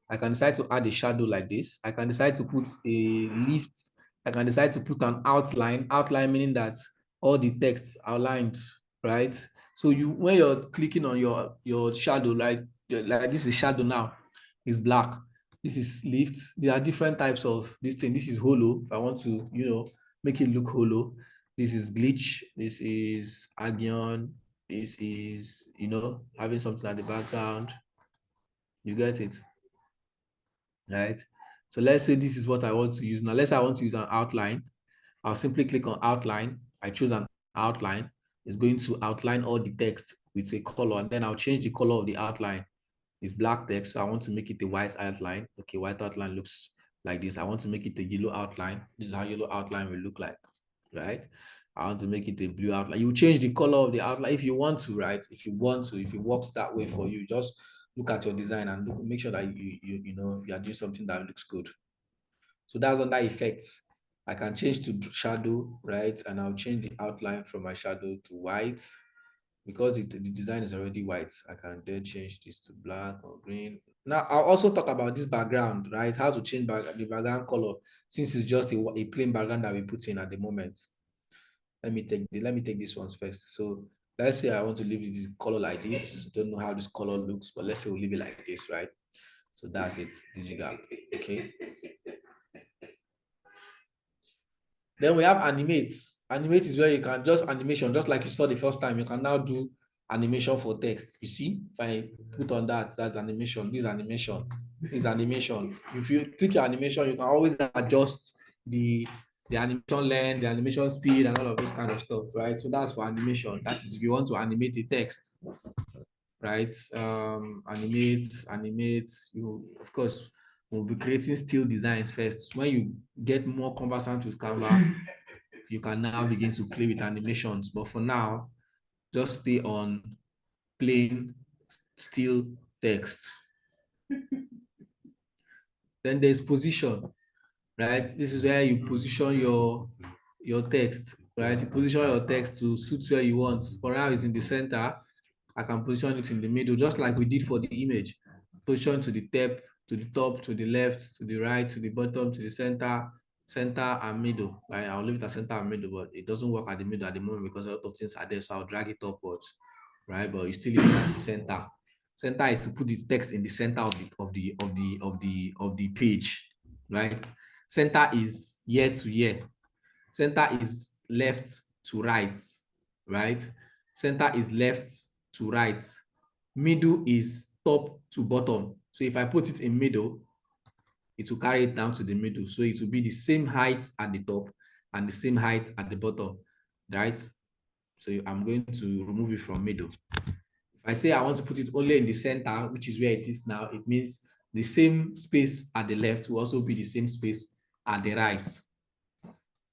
Speaker 1: I can decide to add a shadow like this. I can decide to put a lift. I can decide to put an outline. Outline meaning that all the text outlined, right? So when you're clicking on your shadow, like this is shadow now, it's black. This is lift. There are different types of this thing. This is hollow. If I want to, make it look hollow. This is glitch. This is agion. This is, having something at the background. You get it, right? So let's say this is what I want to use. Now, let's say I want to use an outline. I'll simply click on outline. I choose an outline. It's going to outline all the text with a color, and then I'll change the color of the outline. It's black text, so I want to make it a white outline. Okay, white outline looks like this. I want to make it a yellow outline. This is how yellow outline will look like, right? I want to make it a blue outline. You change the color of the outline if you want to, right? If you want to, if it works that way for you, just look at your design and make sure that you are doing something that looks good. So that's under effects. I can change to shadow, right? And I'll change the outline from my shadow to white. Because the design is already white, I can then change this to black or green. Now, I'll also talk about this background, right? How to change the background color, since it's just a plain background that we put in at the moment. Let me take this ones first. So let's say I want to leave this color like this. Don't know how this color looks, but let's say we'll leave it like this, right? So that's it, DIGIGAP. Okay. Then we have animate. Animate is where you can just animation, just like you saw the first time. You can now do animation for text. You see, if I put on that's animation. This animation. This animation. If you click your animation, you can always adjust the animation length, the animation speed, and all of those kind of stuff, right? So that's for animation. That is if you want to animate a text, right? Animate. You, of course, will be creating still designs first. When you get more conversant with Canva, you can now begin to play with animations. But for now, just stay on plain still text. Then there's position, right? This is where you position your text. right? You position your text to suit where you want. For now, it's in the center. I can position it in the middle, just like we did for the image. Position to the top, to the left, to the right, to the bottom, to the center, center and middle. Right? I'll leave it at center and middle, but it doesn't work at the middle at the moment because a lot of things are there. So I'll drag it upwards, right? But you still leave it at the center. Center is to put the text in the center of the page, right? Center is year to year. Center is left to right, right? Center is left to right. Middle is top to bottom. So if I put it in middle, it will carry it down to the middle. So it will be the same height at the top and the same height at the bottom, right? So I'm going to remove it from middle. If I say I want to put it only in the center, which is where it is now, it means the same space at the left will also be the same space at the right.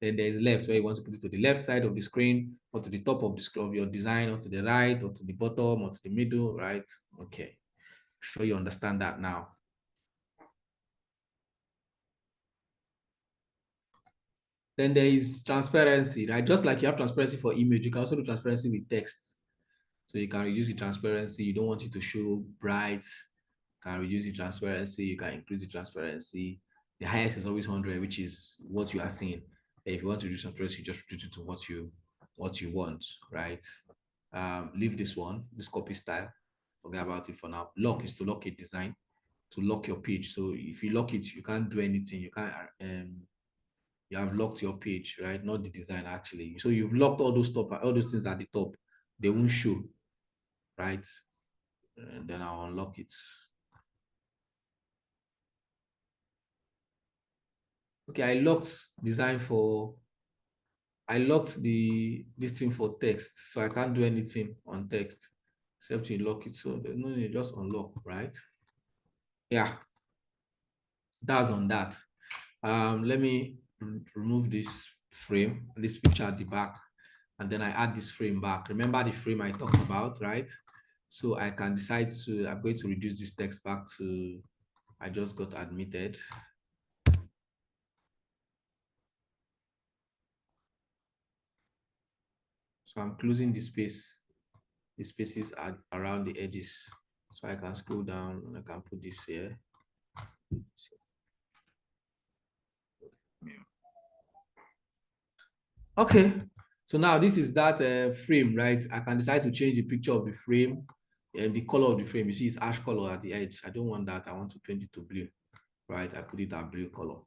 Speaker 1: Then there is left, where you want to put it to the left side of the screen, or to the top of the screen of your design, or to the right, or to the bottom, or to the middle, right? Okay, sure you understand that now. Then there is transparency, right? Just like you have transparency for image, you can also do transparency with text. So you can reduce the transparency. You don't want it to show bright. You can reduce the transparency. You can increase the transparency. The highest is always 100, which is what you are seeing. And if you want to reduce transparency, you just reduce it to what you want, right? Leave this one, this copy style. Forget about it for now. Lock is to lock a design, to lock your page. So if you lock it, you can't do anything. You can't. You have locked your page, right? Not the design actually. So you've locked all those things at the top. They won't show, right? And then I'll unlock it. Okay, I locked this thing for text, so I can't do anything on text except you lock it. So there's no need, just unlock, right? Yeah, that's on that. Let me remove this frame, this picture at the back, and then I add this frame back. Remember the frame I talked about, right? So I can decide to, I'm going to reduce this text back to, I just got admitted. So I'm closing the spaces are around the edges. So I can scroll down and I can put this here. Okay, so now this is that frame, right? I can decide to change the picture of the frame and the color of the frame. You see it's ash color at the edge. I don't want that. I want to change it to blue, right? I put it at blue color.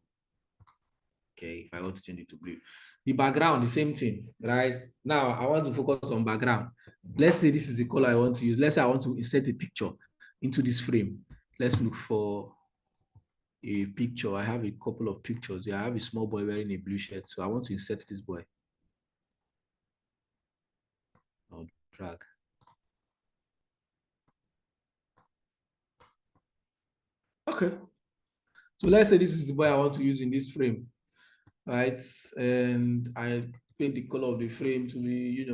Speaker 1: Okay, if I want to change it to blue. The background, the same thing, right? Now I want to focus on background. Let's say this is the color I want to use. Let's say I want to insert a picture into this frame. Let's look for a picture. I have a couple of pictures. Yeah, I have a small boy wearing a blue shirt. So I want to insert this boy. I'll drag. Okay. So let's say this is the boy I want to use in this frame, right? And I paint the color of the frame to be,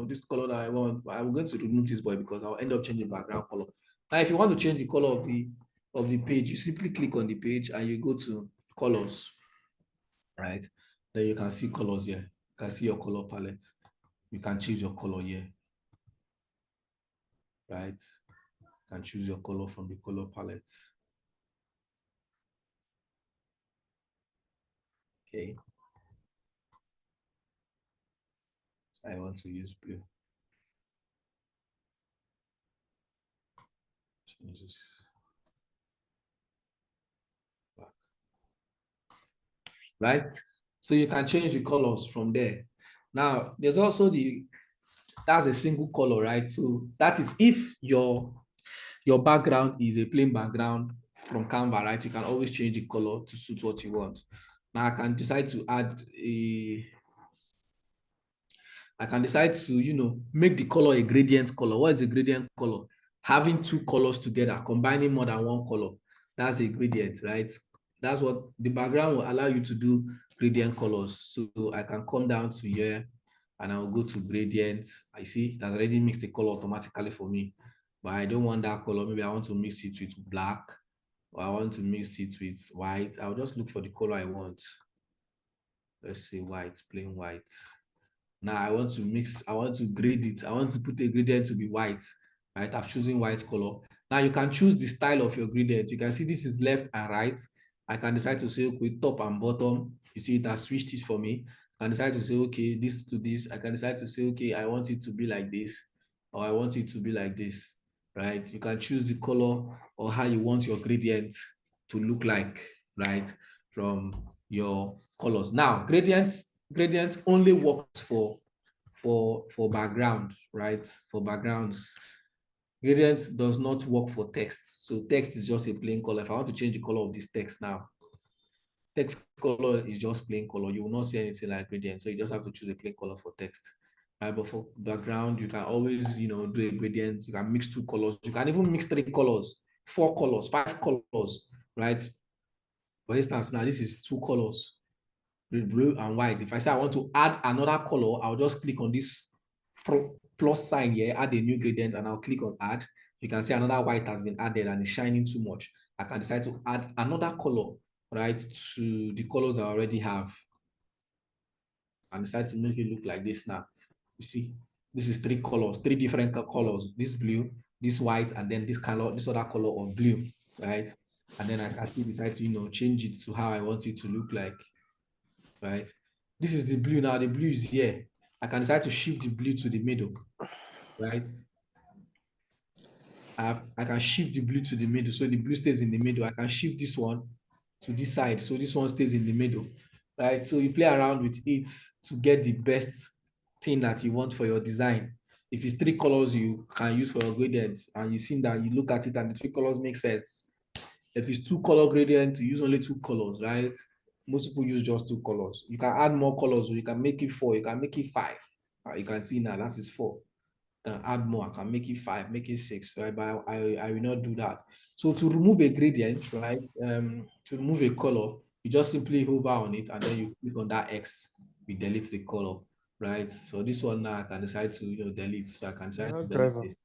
Speaker 1: this color that I want. I'm going to remove this boy because I'll end up changing background color. Now, if you want to change the color of the page, you simply click on the page and you go to colors, right? Then you can see colors here. You can see your color palette. You can choose your color here, right? You can choose your color from the color palette. Okay. I want to use blue. Change this back. Right? So you can change the colors from there. Now, there's also that's a single color, right? So that is if your background is a plain background from Canva, right? You can always change the color to suit what you want. Now I can decide to make the color a gradient color. What is a gradient color? Having two colors together, combining more than one color. That's a gradient, right? That's what the background will allow you to do, gradient colors. So I can come down to here and I'll go to gradient. I see it has already mixed the color automatically for me, but I don't want that color. Maybe I want to mix it with black, or I want to mix it with white. I'll just look for the color I want. Let's say white, plain white. Now I want to grade it. I want to put a gradient to be white, right? I've chosen white color. Now you can choose the style of your gradient. You can see this is left and right. I can decide to say, okay, top and bottom. You see it has switched it for me. I can decide to say, okay, this to this. I can decide to say, okay, I want it to be like this, or I want it to be like this, right? You can choose the color or how you want your gradient to look like, right? From your colors. Now, gradient only works for background, right? For backgrounds. Gradient does not work for text. So text is just a plain color. If I want to change the color of this text now, text color is just plain color. You will not see anything like gradient. So you just have to choose a plain color for text. Right? But for background, you can always, do a gradient. You can mix two colors. You can even mix three colors, four colors, five colors, right? For instance, now this is two colors, blue and white. If I say I want to add another color, I'll just click on this plus sign here, add a new gradient, and I'll click on add. You can see another white has been added and it's shining too much. I can decide to add another color, right, to the colors I already have. And decide to make it look like this now. You see, this is three colors, three different colors. This blue, this white, and then this color, this other color of blue, right? And then I can still decide to, change it to how I want it to look like, right? This is the blue now. The blue is here. I can decide to shift the blue to the middle, right? I can shift the blue to the middle, so the blue stays in the middle. I can shift this one to this side, so this one stays in the middle, right? So you play around with it to get the best thing that you want for your design. If it's three colors you can use for your gradients, and you see that you look at it and the three colors make sense. If it's two color gradient, you use only two colors, right? Most people use just two colors. You can add more colors, or you can make it four, you can make it five. You can see now that is four. Add more, I can make it five, make it six, right? But I will not do that. So to remove a gradient, right? To remove a color, you just simply hover on it and then you click on that X, you delete the color, right? So this one now I can decide to delete. So I can decide to delete this.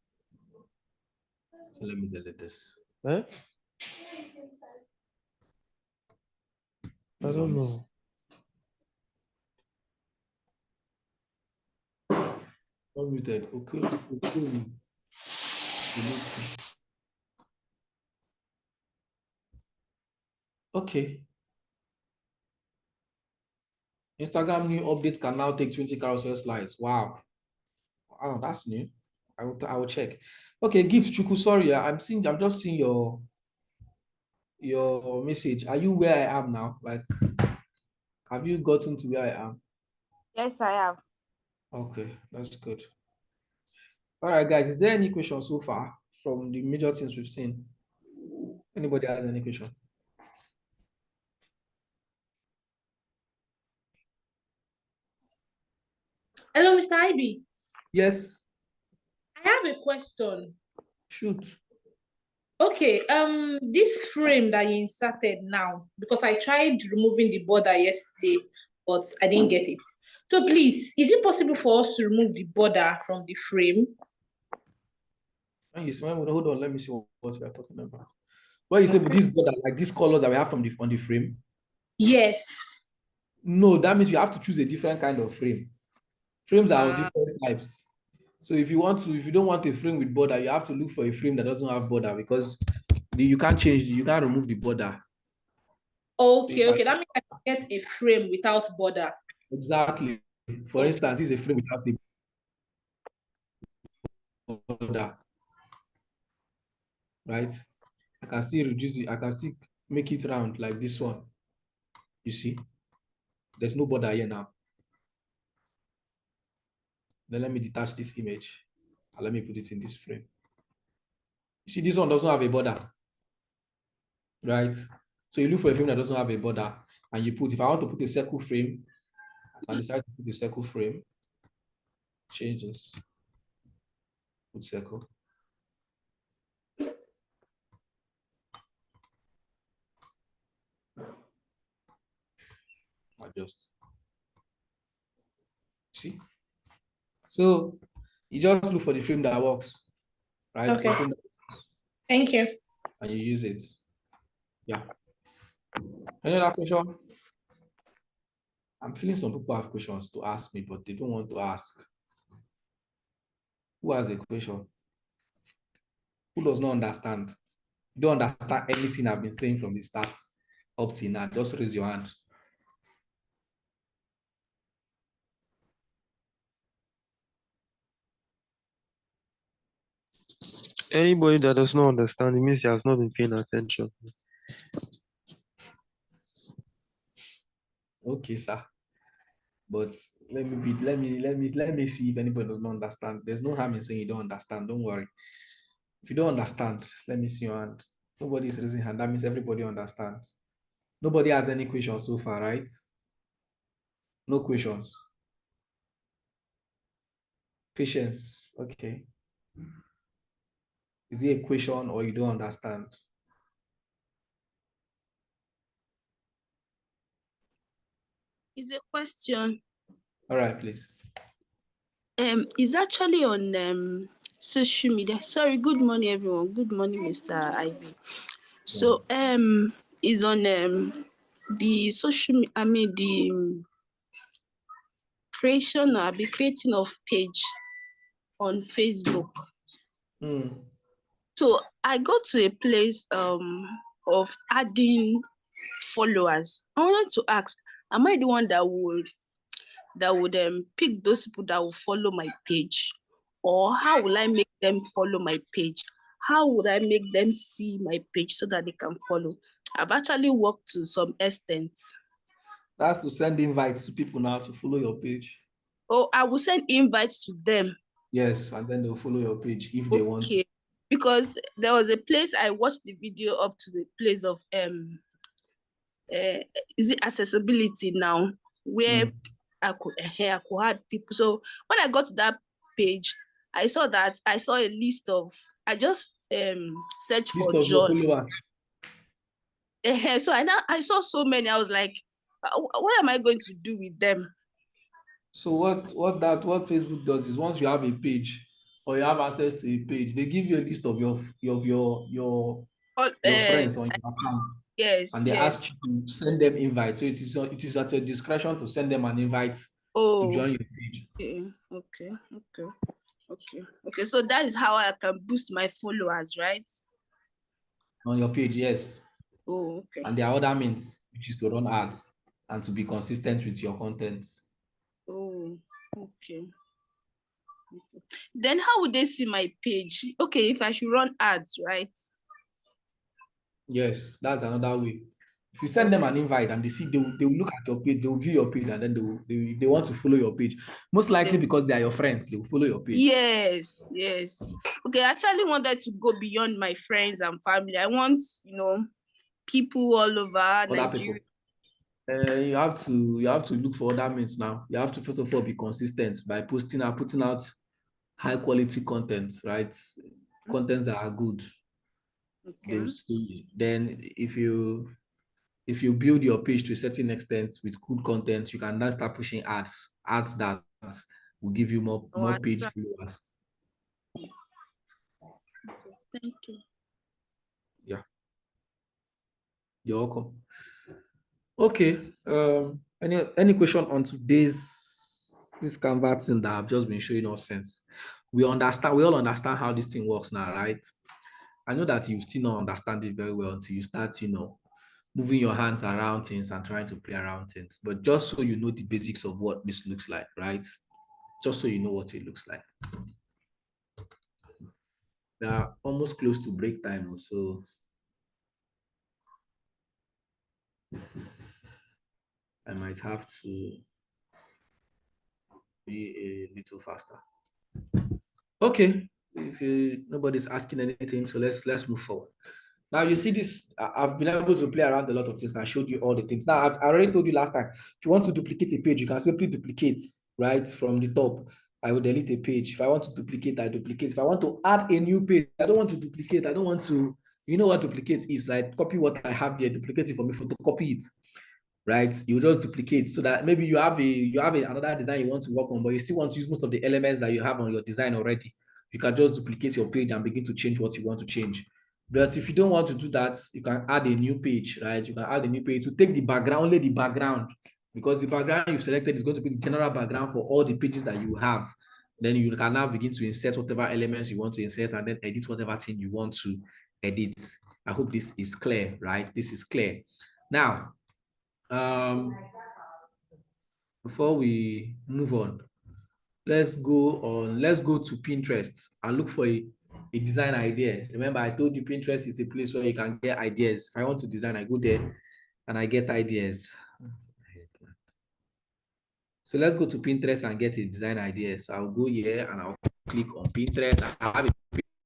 Speaker 1: So let me delete this.
Speaker 6: Eh? I don't know.
Speaker 1: Unmuted. Okay. Okay. Instagram new update can now take 20 carousel slides. Wow. Oh, that's new. I will check. Okay, Gift Chuku, sorry, I'm just seeing your message. Are you where I am now? Like, have you gotten to where I am?
Speaker 7: Yes, I have.
Speaker 1: Okay, that's good. All right, guys, is there any question so far from the major things we've seen? Anybody has any question?
Speaker 8: Hello, Mr. Ivy.
Speaker 1: Yes.
Speaker 8: I have a question.
Speaker 1: Shoot.
Speaker 8: Okay, this frame that you inserted now, because I tried removing the border yesterday, but I didn't get it. So please, is it possible for us to remove the border from the frame?
Speaker 1: Hold on, let me see what we are talking about. What you say with this border, like this color that we have on the frame?
Speaker 8: Yes.
Speaker 1: No, that means you have to choose a different kind of frame. Frames are of different types. So if you don't want a frame with border, you have to look for a frame that doesn't have border, because you can't remove the border.
Speaker 8: Okay, so that means I can get a frame without border.
Speaker 1: Exactly. For instance, this is a frame without the border. Right? I can still reduce it, I can still make it round like this one. You see? There's no border here now. Then let me detach this image and let me put it in this frame. You see, this one doesn't have a border, right? So you look for a frame that doesn't have a border, and you put, if I want to put a circle frame, I can decide to put a circle frame, change this, put circle. Adjust. See? So you just look for the frame that works, right?
Speaker 8: Okay. Thank you.
Speaker 1: And you use it. Yeah. Any other question? I'm feeling some people have questions to ask me, but they don't want to ask. Who has a question? Who does not understand? You don't understand anything I've been saying from the start up to now. Just raise your hand.
Speaker 6: Anybody that does not understand, it means he has not been paying attention.
Speaker 1: Okay, sir. But let me see if anybody does not understand. There's no harm in saying you don't understand. Don't worry. If you don't understand, let me see your hand. Nobody is raising hand. That means everybody understands. Nobody has any questions so far, right? No questions. Patience. Okay. Is it a question or you don't understand?
Speaker 7: It's a question.
Speaker 1: All right, please.
Speaker 7: It's actually on social media. Sorry, good morning everyone. Good morning, Mr. Ivy. So it's on the social I mean the creation or the creating of page on Facebook. So I go to a place of adding followers. I wanted to ask, am I the one that would pick those people that will follow my page? Or how will I make them follow my page? How would I make them see my page so that they can follow? I've actually worked to some extent.
Speaker 1: That's to send invites to people now to follow your page.
Speaker 7: Oh, I will send invites to them.
Speaker 1: Yes, and then they'll follow your page if they want.
Speaker 7: Okay. Because there was a place I watched the video up to the place of is it accessibility now, where I could add people. So when I got to that page, I saw a list of, I just searched for John. So I saw so many. I was like, what am I going to do with them?
Speaker 1: So what Facebook does is once you have a page or you have access to a page, they give you a list of your friends on your account.
Speaker 7: Yes.
Speaker 1: And they ask you to send them invites. So it is at your discretion to send them an invite to join your page.
Speaker 7: Okay. So that is how I can boost my followers, right?
Speaker 1: On your page, yes.
Speaker 7: Oh, okay.
Speaker 1: And there are other means, which is to run ads and to be consistent with your content.
Speaker 7: Oh, okay. Then how would they see my page? Okay, if I should run ads, right?
Speaker 1: Yes, that's another way. If you send them an invite and they see, they will look at your page, they will view your page, and then they want to follow your page. Most likely because they are your friends, they will follow your page.
Speaker 7: Yes. Okay, I actually wanted to go beyond my friends and family. I want, people all over Nigeria.
Speaker 1: You have to look for other means now. You have to first of all be consistent by putting out high quality content, right? Content that are good.
Speaker 7: Okay.
Speaker 1: Then if you build your page to a certain extent with good content, you can then start pushing ads that will give you more page followers.
Speaker 7: Thank you.
Speaker 1: Yeah, you're welcome. Okay. Any question on this Canva thing that I've just been showing us since? We all understand how this thing works now, right? I know that you still not understand it very well until you start, moving your hands around things and trying to play around things. But just so you know the basics of what this looks like, right? Just so you know what it looks like. We are almost close to break time, so I might have to be a little faster. Okay, if nobody's asking anything, so let's move forward. Now you see this, I've been able to play around a lot of things. I showed you all the things. Now I already told you last time, if you want to duplicate a page, you can simply duplicate right from the top. I will delete a page. If I want to duplicate, I duplicate. If I want to add a new page, I don't want to duplicate. I don't want to, you know what duplicate is, like copy what I have here, duplicate it for me, photocopy it, right? You just duplicate so that maybe you have another design you want to work on, but you still want to use most of the elements that you have on your design already. You can just duplicate your page and begin to change what you want to change. But if you don't want to do that, you can add a new page, right? You can add a new page to take the background, only the background, because the background you've selected is going to be the general background for all the pages that you have. Then you can now begin to insert whatever elements you want to insert and then edit whatever thing you want to edit. I hope this is clear, right? This is clear. Now, before we move on, let's go to Pinterest and look for a design idea. Remember, I told you Pinterest is a place where you can get ideas. If I want to design, I go there and I get ideas. So let's go to Pinterest and get a design idea. So I'll go here and I'll click on Pinterest. I have a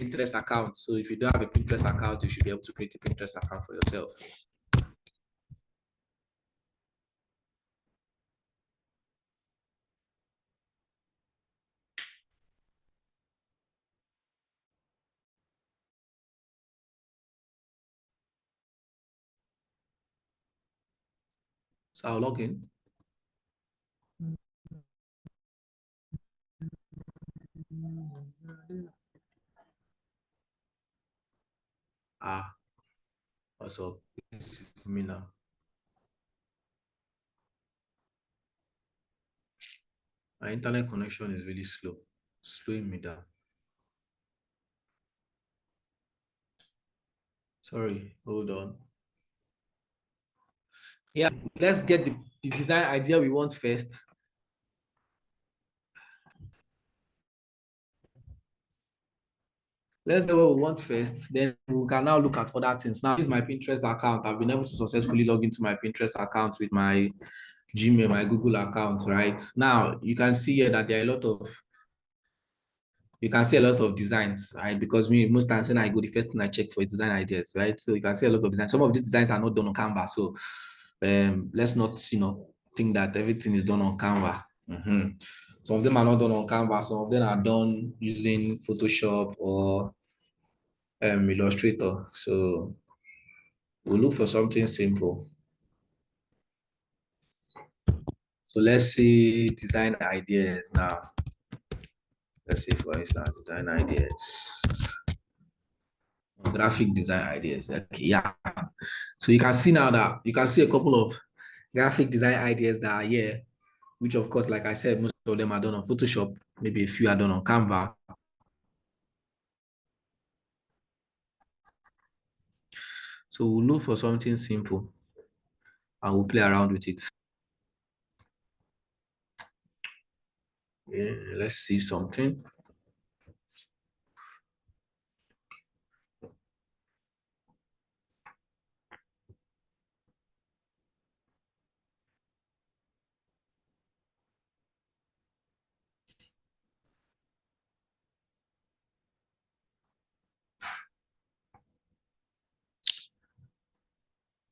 Speaker 1: Pinterest account. So if you don't have a Pinterest account, you should be able to create a Pinterest account for yourself. So I'll log in. Also, this is me now. My internet connection is really slow, slowing me down. Sorry, hold on. Yeah, let's get the design idea we want first. Let's know what we want first, then we can now look at other things. Now, this is my Pinterest account. I've been able to successfully log into my Pinterest account with my Gmail, my Google account, right? Now, you can see here that there are a lot of designs, right? Because most times when I go, the first thing I check for is design ideas, right? So you can see a lot of designs. Some of these designs are not done on Canva. So let's not, think that everything is done on Canva. Some of them are not done on Canva. Some of them are done using Photoshop or Illustrator. So we'll look for something simple. So let's see design ideas now. Let's see, for instance, design ideas. Graphic design ideas. Okay, yeah. So you can see now that you can see a couple of graphic design ideas that are here, which of course, like I said, most of them are done on Photoshop. Maybe a few are done on Canva. So we'll look for something simple and we'll play around with it. Yeah, let's see something.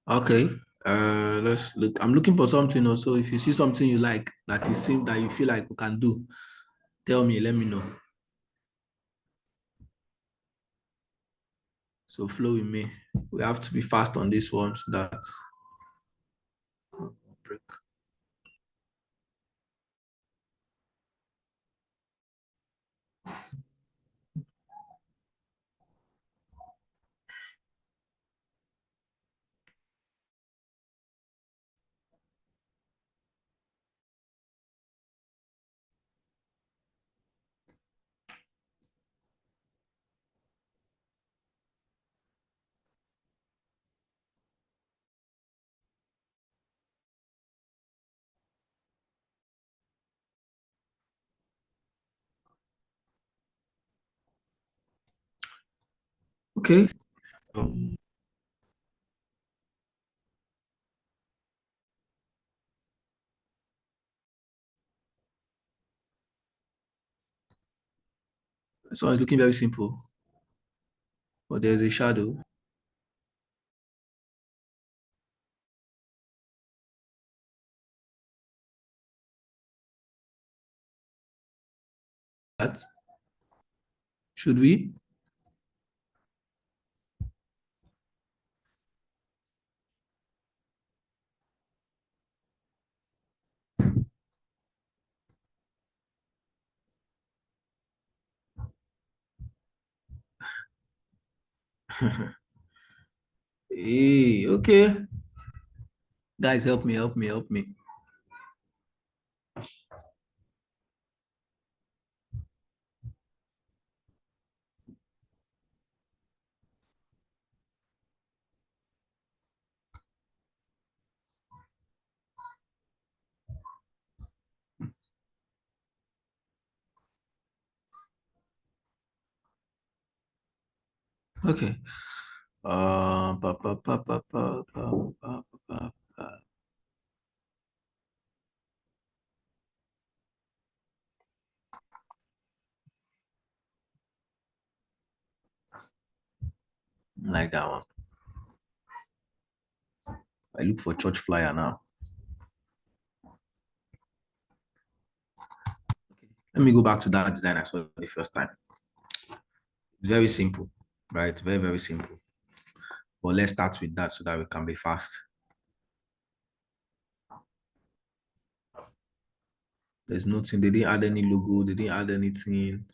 Speaker 1: Okay. Let's look. I'm looking for something also. If you see something you like that is same that you feel like we can do, tell me, let me know. So flow with me. We have to be fast on this one so that break. Okay. So it's looking very simple, but there's a shadow. That should we? Hey, okay. Guys, help me, help me, help me. Okay. Pa, pa, pa, pa, pa, pa, pa, pa, pa. Like that one. I look for church flyer now. Okay. Let me go back to that design I saw the first time. It's very simple, right? Very, very simple. But let's start with that so that we can be fast. There's nothing, they didn't add any logo, they didn't add anything.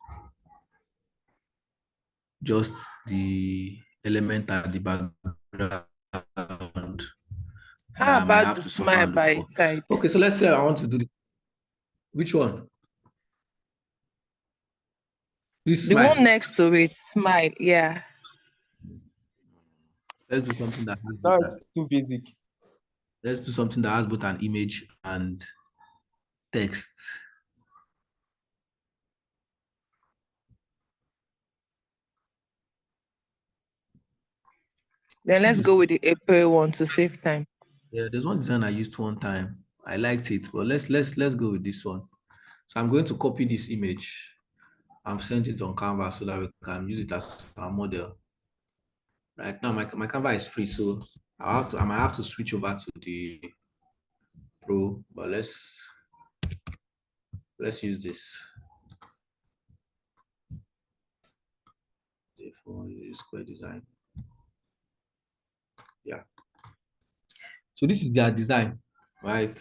Speaker 1: Just the element at the background that
Speaker 9: How
Speaker 1: I might
Speaker 9: about
Speaker 1: have
Speaker 9: the
Speaker 1: to suffer
Speaker 9: smile
Speaker 1: and look
Speaker 9: by
Speaker 1: for.
Speaker 9: its side?
Speaker 1: Okay, so let's say I want to do which one? This
Speaker 9: The one
Speaker 1: smile.
Speaker 9: next to it, smile. Yeah.
Speaker 1: Let's do something that has
Speaker 6: That's too basic.
Speaker 1: let's do something that has both an image and text.
Speaker 9: Then let's go with the April one to save time.
Speaker 1: Yeah, there's one design I used one time. I liked it, but let's go with this one. So I'm going to copy this image. I'm sending it on Canva so that we can use it as our model. Right now, my Canva is free, so I might have to switch over to the Pro, but let's use this. For square design. Yeah. So this is their design, right?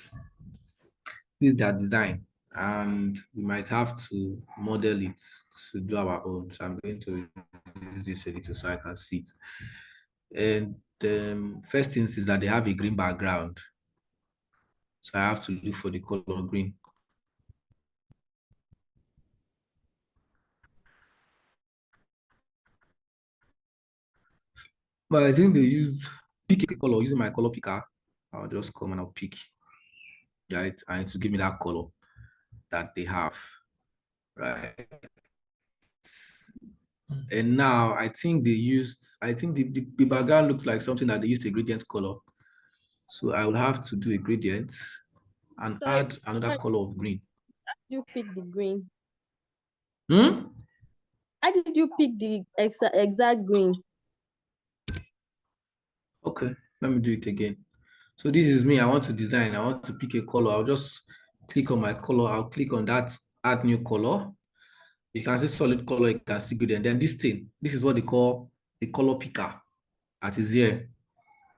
Speaker 1: This is their design, and we might have to model it to do our own. So I'm going to use this editor so I can see it. And the first thing is that they have a green background. So I have to look for the color green. But I think they use pick a color using my color picker. I'll just come and I'll pick, right? And to give me that color that they have, right? And now I think the background looks like something that they used a gradient color. So I will have to do a gradient and
Speaker 10: Sorry,
Speaker 1: add another color of green.
Speaker 10: you pick the green?
Speaker 1: Hmm?
Speaker 10: How did you pick the exact green?
Speaker 1: Okay, let me do it again. So this is me. I want to design. I want to pick a color. I'll just click on my color. I'll click on that add new color. You can see solid color. You can see gradient. Then this thing, this is what they call a color picker. That is here.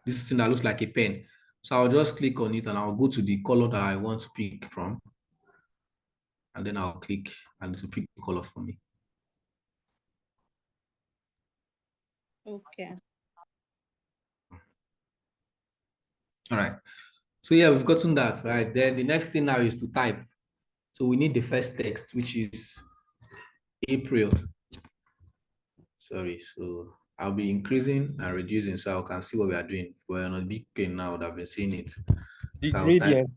Speaker 1: This thing that looks like a pen. So I'll just click on it and I'll go to the color that I want to pick from. And then I'll click and it will pick the color for me.
Speaker 10: Okay.
Speaker 1: All right. So yeah, we've gotten that, right? Then the next thing now is to type. So we need the first text, which is April. Sorry, so I'll be increasing and reducing so I can see what we are doing. We're on a big pen now that I've been seeing it.
Speaker 6: The
Speaker 1: So I'll type
Speaker 6: gradient.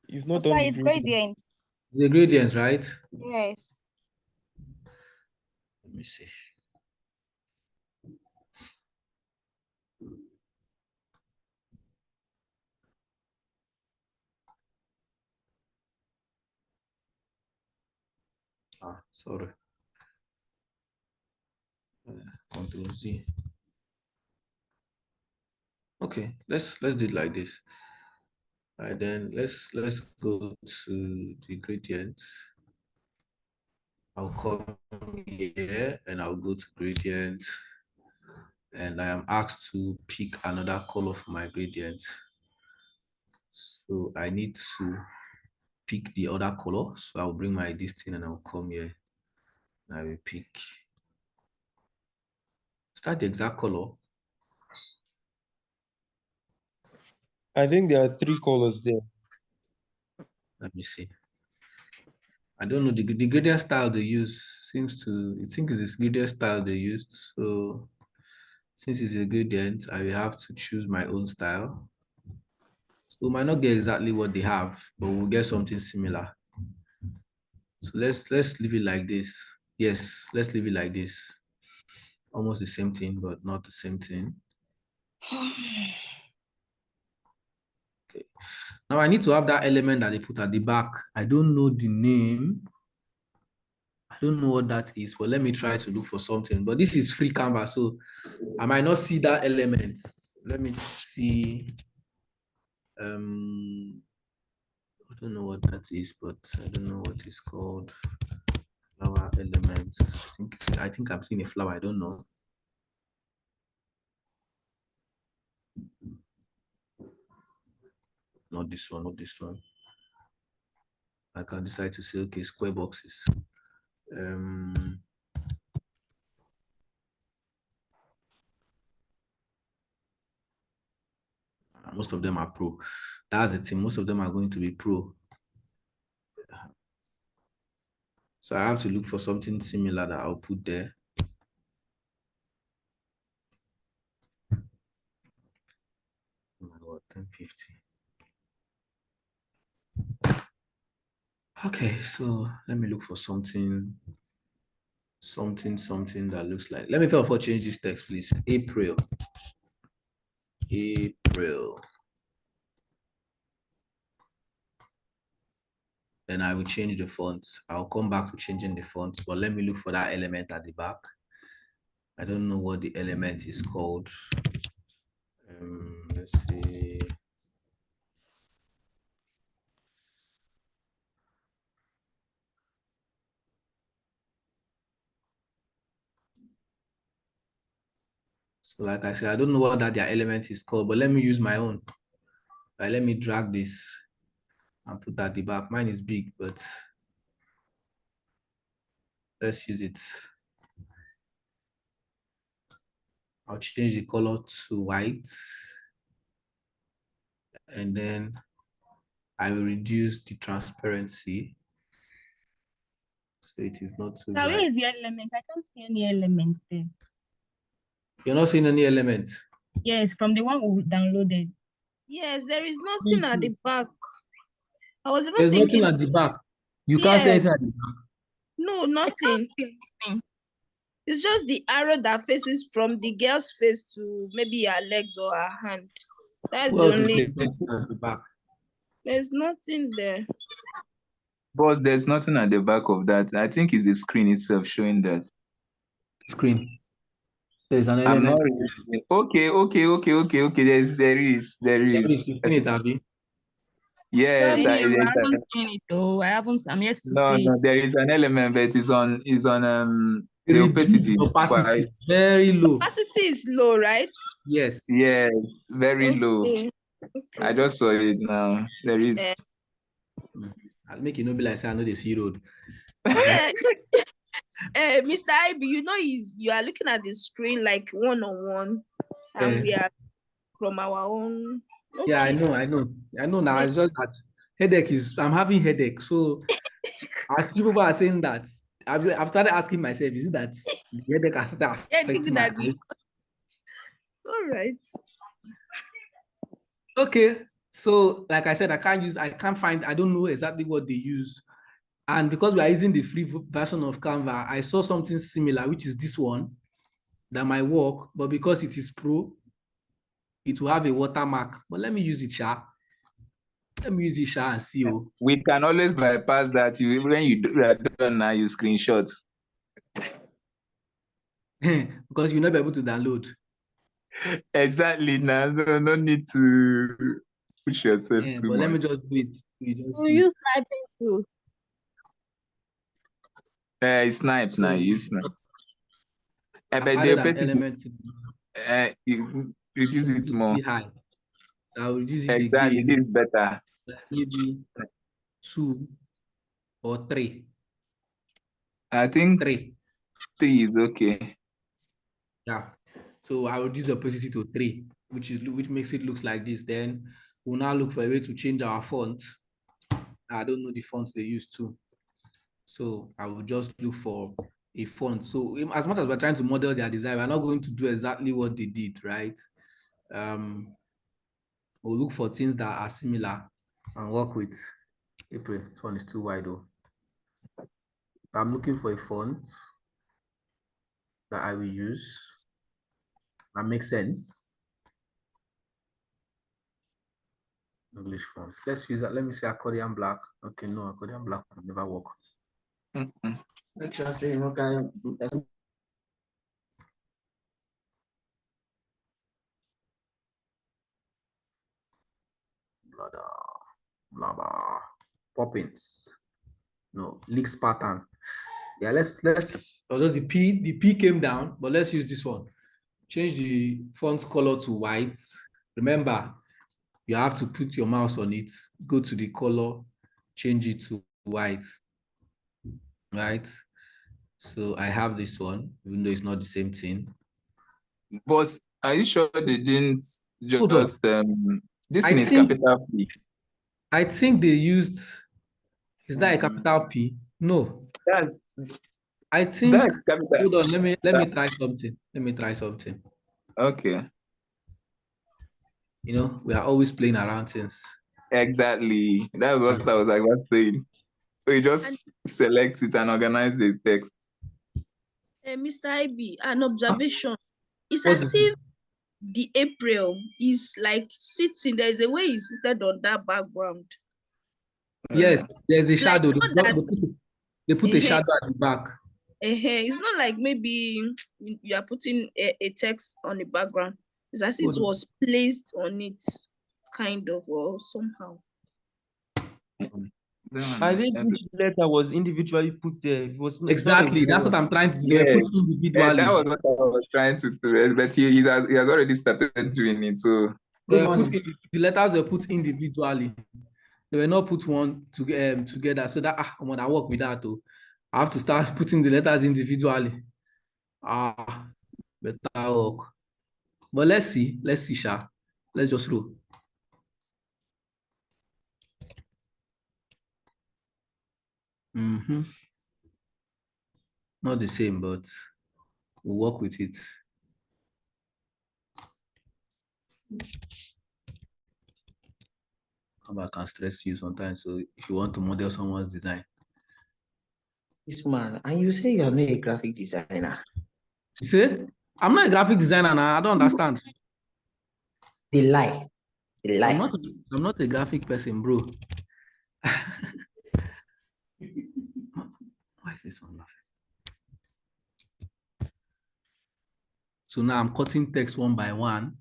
Speaker 6: You've not done
Speaker 11: Sorry,
Speaker 6: the
Speaker 11: it's
Speaker 6: gradient.
Speaker 11: gradient.
Speaker 1: the gradients, right?
Speaker 11: Yes.
Speaker 1: Let me see. Sorry. Control Z. Okay, let's do it like this. All right, then let's go to the gradient. I'll come here and I'll go to gradient, and I am asked to pick another color for my gradient. So I need to pick the other color. So I'll bring my this thing and I'll come here. And I will pick. Start the exact color.
Speaker 6: I think there are 3 colors there.
Speaker 1: Let me see. I don't know the gradient style they use seems to it's this gradient style they used. So since it's a gradient, I will have to choose my own style. So we might not get exactly what they have, but we'll get something similar. So let's leave it like this. Yes, let's leave it like this. almost the same thing, but not the same thing. Okay. Now I need to have that element that they put at the back. I don't know the name. I don't know what that is, but let me try to look for something. But this is free canvas, so I might not see that element. Let me see. I don't know what that is, but I don't know what it's called. Flower elements. I think I'm seeing a flower. I don't know. Not this one. Not this one. I can decide to say, okay, square boxes. Most of them are pro. That's the thing. Most of them are going to be pro. So I have to look for something similar that I'll put there. Oh my God, 1050. Okay, so let me look for something that looks like. Let me first of all change this text, please. April. Then I will change the font. I'll come back to changing the font, but let me look for that element at the back. I don't know what the element is called. Let's see. So like I said, I don't know what that their element is called, but let me use my own. Right, let me drag this and put that at the back. Mine is big, but let's use it. I'll change the color to white. And then I will reduce the transparency. So it is not too
Speaker 10: Now,
Speaker 1: bright.
Speaker 10: where is the element? I can't see any element there.
Speaker 1: You're not seeing any element?
Speaker 10: Yes, from the one we downloaded.
Speaker 7: Yes, there is nothing at the back. I was even
Speaker 1: There's
Speaker 7: thinking.
Speaker 1: nothing at the back. You can't see
Speaker 7: Yes.
Speaker 1: anything at the back.
Speaker 7: No, nothing. It's just the arrow that faces from the girl's face to maybe her legs or her hand. That's
Speaker 1: Who
Speaker 7: the
Speaker 1: else is
Speaker 7: only.
Speaker 1: seeing something at the back?
Speaker 7: There's nothing there.
Speaker 4: Boss, there's nothing at the back of that. I think it's the screen itself showing that.
Speaker 1: Screen. There's an
Speaker 4: I'm
Speaker 1: element.
Speaker 4: not really... Okay. There is.
Speaker 1: You've seen it, have you?
Speaker 4: Yes,
Speaker 10: Sorry, I haven't seen it though. I'm yet to see
Speaker 4: no,
Speaker 10: it.
Speaker 4: there is an element, but it's on the opacity.
Speaker 1: Opacity very low.
Speaker 7: Opacity is low, right?
Speaker 1: Yes.
Speaker 4: Yes, very low.
Speaker 7: Okay.
Speaker 4: I just saw it now. There is.
Speaker 1: I'll make it no be like say I know the sea road.
Speaker 7: Mr. IB, you are looking at the screen like one-on-one, and we are from our own. Okay.
Speaker 1: Yeah, I know now. It's just that I'm having headache. So as people are saying that, I've started asking myself, is it that the headache has started affecting my eyes?
Speaker 7: All right.
Speaker 1: Okay. So like I said, I can't find, I don't know exactly what they use. And because we are using the free version of Canva, I saw something similar, which is this one that might work, but because it is pro, it will have a watermark. But let me use it, Sha. Let me use it, Sha, and see.
Speaker 4: We can always bypass that. When you are done now, you screenshot.
Speaker 1: Because you'll not be able to download.
Speaker 4: Exactly. Now, no need to push yourself too
Speaker 1: but
Speaker 4: much.
Speaker 1: let me just do it.
Speaker 10: You use sniping too.
Speaker 4: It's snipe now. You snipe. But
Speaker 1: the element.
Speaker 4: You reduce it more.
Speaker 1: High. I'll reduce it
Speaker 4: exactly.
Speaker 1: again.
Speaker 4: This is better.
Speaker 1: Maybe 2 or 3.
Speaker 4: I think
Speaker 1: 3.
Speaker 4: 3 is okay.
Speaker 1: Yeah. So I will reduce the opacity to 3, which makes it look like this. Then we'll now look for a way to change our font. I don't know the fonts they use too. So I will just look for a font. So as much as we're trying to model their design, we're not going to do exactly what they did, right? We'll look for things that are similar and work with. April, this one is too wide though. I'm looking for a font. that I will use. That makes sense. English fonts. Let's use that. Let me say accordion black. Okay, no, accordion black will never work.
Speaker 11: Make sure say you can.
Speaker 1: Blah blah. Poppins. No, leaks pattern. Yeah, let's although the P came down, but let's use this one. Change the font color to white. Remember, you have to put your mouse on it, go to the color, change it to white. Right? So I have this one, even though it's not the same thing.
Speaker 4: Boss, are you sure they didn't
Speaker 1: Hold on.
Speaker 4: just this thing is capital P?
Speaker 1: I think they used, is that a capital P? No. I think, hold on, let me try something. Let me try something.
Speaker 4: Okay.
Speaker 1: You know, we are always playing around things.
Speaker 4: Exactly. That's what I was like, what's saying? So you just select it and organize the text.
Speaker 7: Mr. IB, an observation. It's
Speaker 1: What
Speaker 7: as
Speaker 1: is
Speaker 7: if the April is like sitting. There's a way he's seated on that background.
Speaker 1: Yes, there's a shadow.
Speaker 7: Like,
Speaker 1: they put a shadow at the back.
Speaker 7: It's not like maybe you are putting a text on the background. It's as if it was placed on it, kind of, or somehow.
Speaker 6: I think each letter was individually put there. It was
Speaker 1: exactly. That's what I'm trying to do.
Speaker 4: Yeah.
Speaker 1: Put individually.
Speaker 4: That was what I was trying to do, but he has already started doing it. So
Speaker 1: the letters were put individually. They were not put one together. So that I'm gonna work with that too. I have to start putting the letters individually. Better work. But let's see, Sha. Let's just roll. Not the same, but we'll work with it. I can stress you sometimes. So if you want to model someone's design.
Speaker 11: This man, and you say you're not a graphic designer.
Speaker 1: You say? I'm not a graphic designer now. I don't understand.
Speaker 11: They lie. They lie.
Speaker 1: I'm not a graphic person, bro. Why is this one laughing? So now I'm cutting text one by one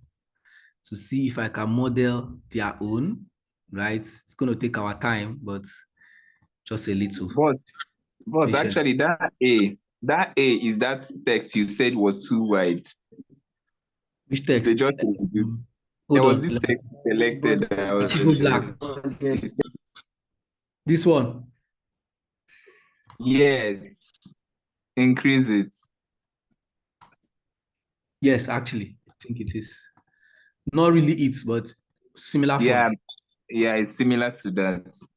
Speaker 1: to see if I can model their own, right? It's going to take our time, but just a little.
Speaker 4: But actually that A is that text you said was too wide.
Speaker 1: Which text?
Speaker 4: They just there was this text selected.
Speaker 1: Black. This one.
Speaker 4: Yes. Increase it.
Speaker 1: Yes, actually, I think it is. Not really it, but similar font.
Speaker 4: Yeah, it's similar to that.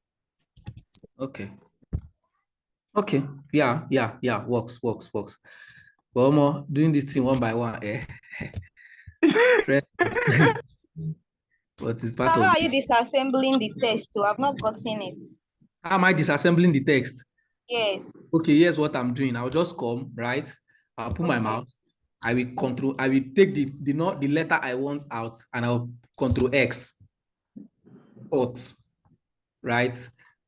Speaker 1: Okay. Yeah, works. But more doing this thing one by one, But it's part
Speaker 12: how
Speaker 1: of.
Speaker 12: Are you disassembling the text too? I've not gotten it.
Speaker 1: How am I disassembling the text?
Speaker 12: Yes.
Speaker 1: Okay, here's what I'm doing. I'll just come, right? I'll put my mouse. I will take the letter I want out and I'll Control X. Cut. Right?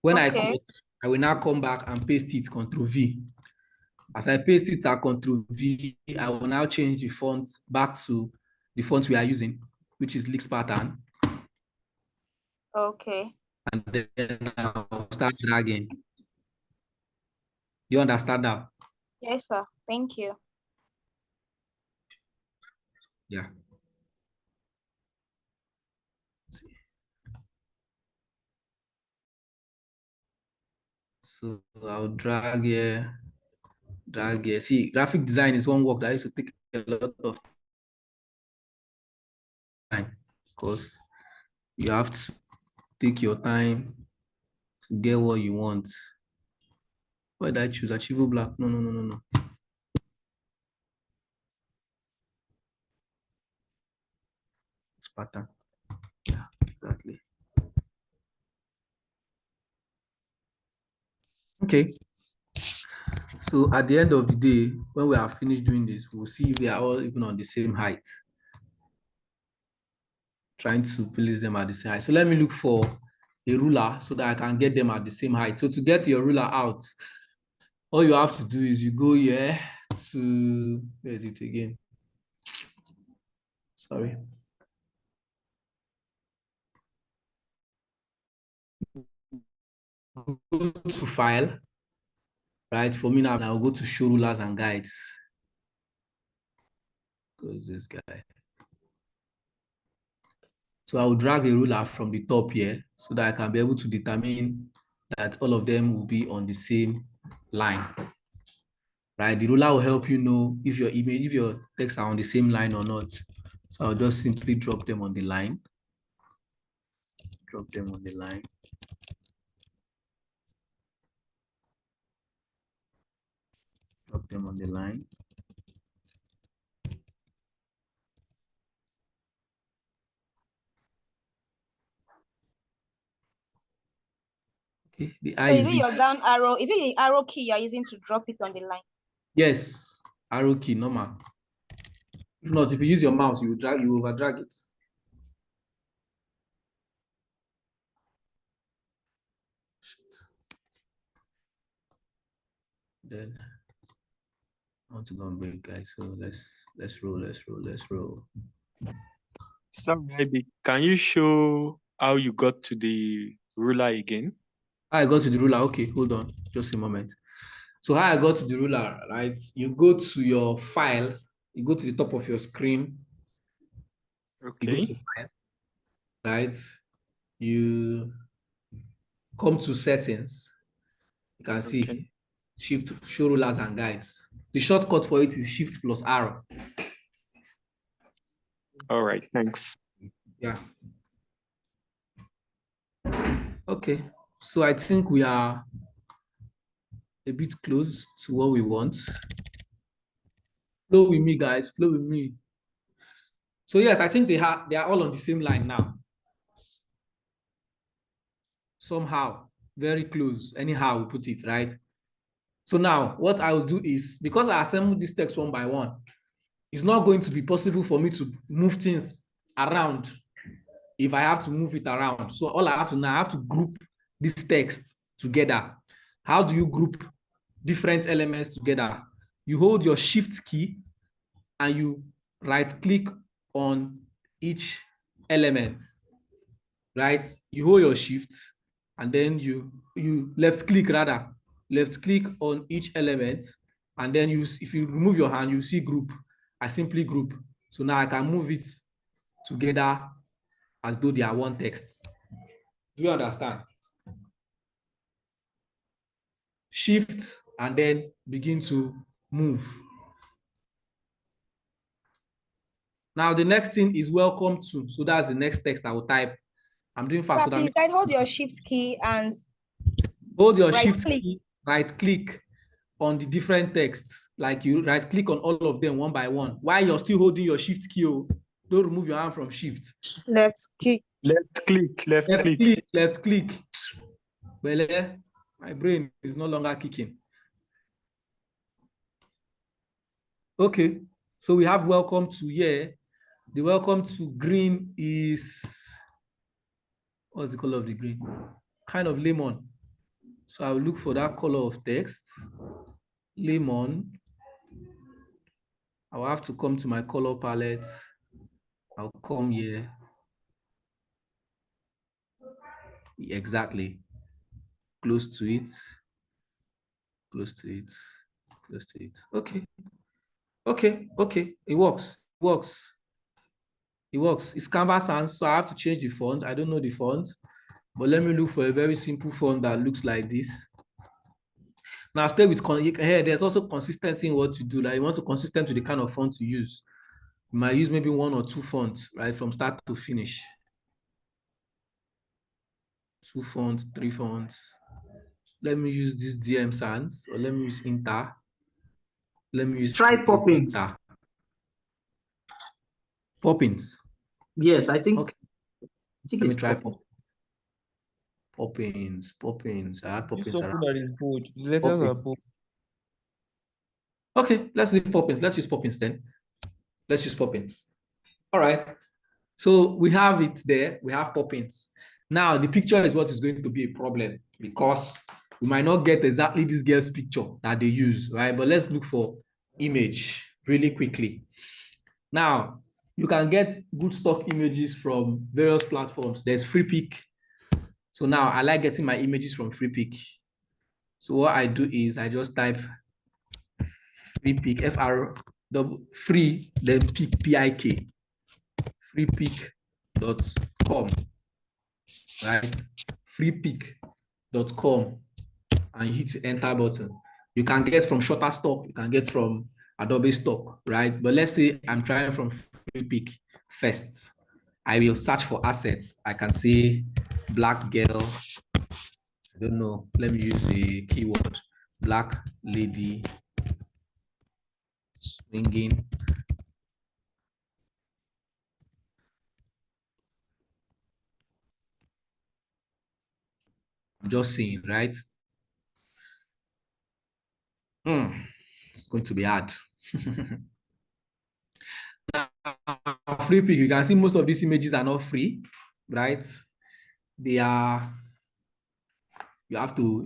Speaker 1: When I cut, I will now come back and paste it, Control V. As I paste it at Control V, I will now change the font back to the font we are using, which is Leaks pattern.
Speaker 12: Okay.
Speaker 1: And then I'll start dragging. You understand that?
Speaker 12: Yes, sir. Thank you.
Speaker 1: Yeah. So I'll drag here. See, graphic design is one work that used to take a lot of time because you have to take your time to get what you want. Why did I choose Achievable Black? No. It's pattern. Yeah, exactly. Okay. So at the end of the day, when we are finished doing this, we'll see if they are all even on the same height. Trying to place them at the same height. So let me look for a ruler so that I can get them at the same height. So to get your ruler out, all you have to do is you go here to, where is it again? Sorry. Go to file, right? For me now, I'll go to show rulers and guides. Goes this guy. So I will drag a ruler from the top here so that I can be able to determine that all of them will be on the same line. Right? The ruler will help you know if your image, if your text are on the same line or not. So I'll just simply drop them on the line. Drop them on the line. Drop them on the line. Okay, the eye
Speaker 12: So
Speaker 1: is
Speaker 12: is it your down arrow? Is it the arrow key you're using to drop it on the line?
Speaker 1: yes, arrow key, normal. If not, if you use your mouse, you over drag it. Then I want to go and break, guys. So let's roll.
Speaker 5: Sorry, can you show how you got to the ruler again?
Speaker 1: I got to the ruler. Okay, hold on, just a moment. So how I got to the ruler, right? You go to your file, you go to the top of your screen.
Speaker 5: Okay.
Speaker 1: You go to file, right? You come to settings. You can see shift, show rulers and guides. The shortcut for it is shift plus arrow.
Speaker 5: All right, thanks.
Speaker 1: Yeah. Okay, so I think we are a bit close to what we want. Flow with me, guys, flow with me. So yes, I think they are all on the same line now. Somehow, very close, anyhow we put it, right? So now what I will do is, because I assemble this text one by one, it's not going to be possible for me to move things around if I have to move it around. So all I have to now, I have to group this text together. How do you group different elements together? You hold your shift key and you right click on each element, right? You hold your shift and then you left click on each element, and then if you remove your hand, you see group. I simply group. So now I can move it together as though they are one text. Do you understand? Shift and then begin to move. Now the next thing is welcome to. So that's the next text I will type. I'm doing fast.
Speaker 12: Sir, please, hold your shift key and
Speaker 1: hold your shift key, right click on the different texts. Like you right click on all of them one by one. While you're still holding your shift key, don't remove your hand from shift.
Speaker 12: Left click.
Speaker 1: Left click. Well, my brain is no longer kicking. Okay, so we have welcome to here. The welcome to green is, what's the color of the green? Kind of lemon. So I'll look for that color of text. Lemon. I'll have to come to my color palette. I'll come here. Exactly. Close to it. Close to it. Close to it. Okay. Okay. It works. It works. It's Canvas Sans, so I have to change the font. I don't know the font, but let me look for a very simple font that looks like this. Now stay with here. There's also consistency in what you do. Like you want to consistent to the kind of font you use. You might use maybe 1 or 2 fonts, right, from start to finish. 2 fonts, 3 fonts. Let me use this DM Sans, or let me use Inter. Let me use
Speaker 11: try Poppins.
Speaker 1: Poppins.
Speaker 11: Yes, I think.
Speaker 1: Okay. Let me try Poppins. I had Poppins
Speaker 6: something
Speaker 1: around.
Speaker 6: that is bold. The letters are bold.
Speaker 1: Okay, let's leave Poppins. Let's use Poppins then. Let's use Poppins. All right. So we have it there. We have Poppins. Now the picture is what is going to be a problem because we might not get exactly this girl's picture that they use, right? But let's look for image really quickly. Now you can get good stock images from various platforms. There's FreePic. So now I like getting my images from FreePic. So what I do is I just type FreePic, free, then pick, P-I-K, freepic.com, right? freepic.com, and you hit the enter button. You can get from Shutterstock, you can get from Adobe Stock, right? But let's say I'm trying from FreePic first. I will search for assets. I can say black girl. I don't know. Let me use a keyword. Black lady swinging. I'm just saying, right? It's going to be hard. Now, FreePic, you can see most of these images are not free, right? They are, you have to,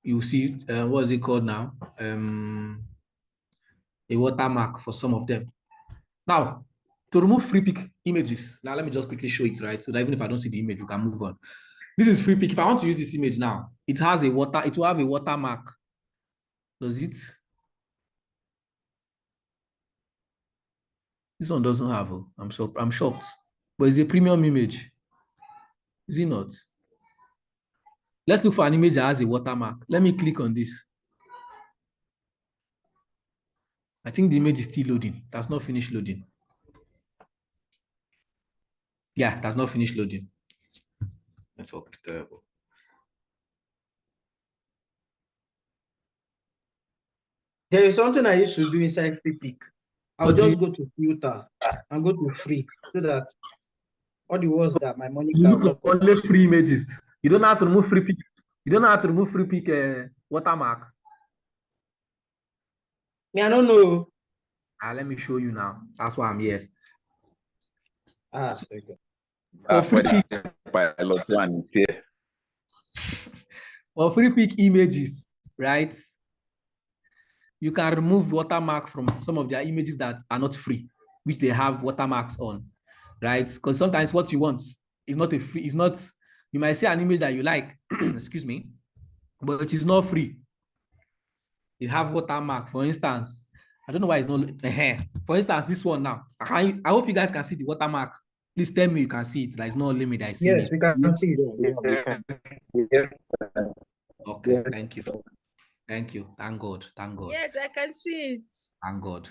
Speaker 1: you see, what is it called now? A watermark for some of them. Now, to remove FreePic images, now let me just quickly show it, right? So that even if I don't see the image, you can move on. This is FreePic. If I want to use this image now, it will have a watermark. Does it? This one doesn't have. I'm shocked. But it's a premium image. Is it not? Let's look for an image that has a watermark. Let me click on this. I think the image is still loading. It has not finished loading. Yeah, it has not finished loading. Network is terrible.
Speaker 11: There is something I used to do inside FreePic. I'll just go to filter and go to free so that all the words that my money
Speaker 1: You
Speaker 11: can
Speaker 1: look
Speaker 11: work
Speaker 1: for
Speaker 11: on.
Speaker 1: only free images. You don't have to remove FreePic. You don't have to remove FreePic watermark.
Speaker 11: Me, I don't know.
Speaker 1: Let me show you now. That's why I'm here.
Speaker 11: Okay.
Speaker 1: For FreePic,
Speaker 4: pilot one is here.
Speaker 1: For FreePic images, right? You can remove watermark from some of their images that are not free, which they have watermarks on, right? Because sometimes what you want is not you might see an image that you like, excuse me, but it is not free. You have watermark, for instance. I don't know why it's not. For instance, this one now. I hope you guys can see the watermark. Please tell me you can see it. There's no limit. I see
Speaker 11: Yes,
Speaker 1: it.
Speaker 11: we can see
Speaker 6: Yeah,
Speaker 11: it.
Speaker 1: Okay,
Speaker 11: Yes.
Speaker 1: thank you. Thank you. Thank God. Thank God.
Speaker 7: Yes, I can see it.
Speaker 1: Thank God.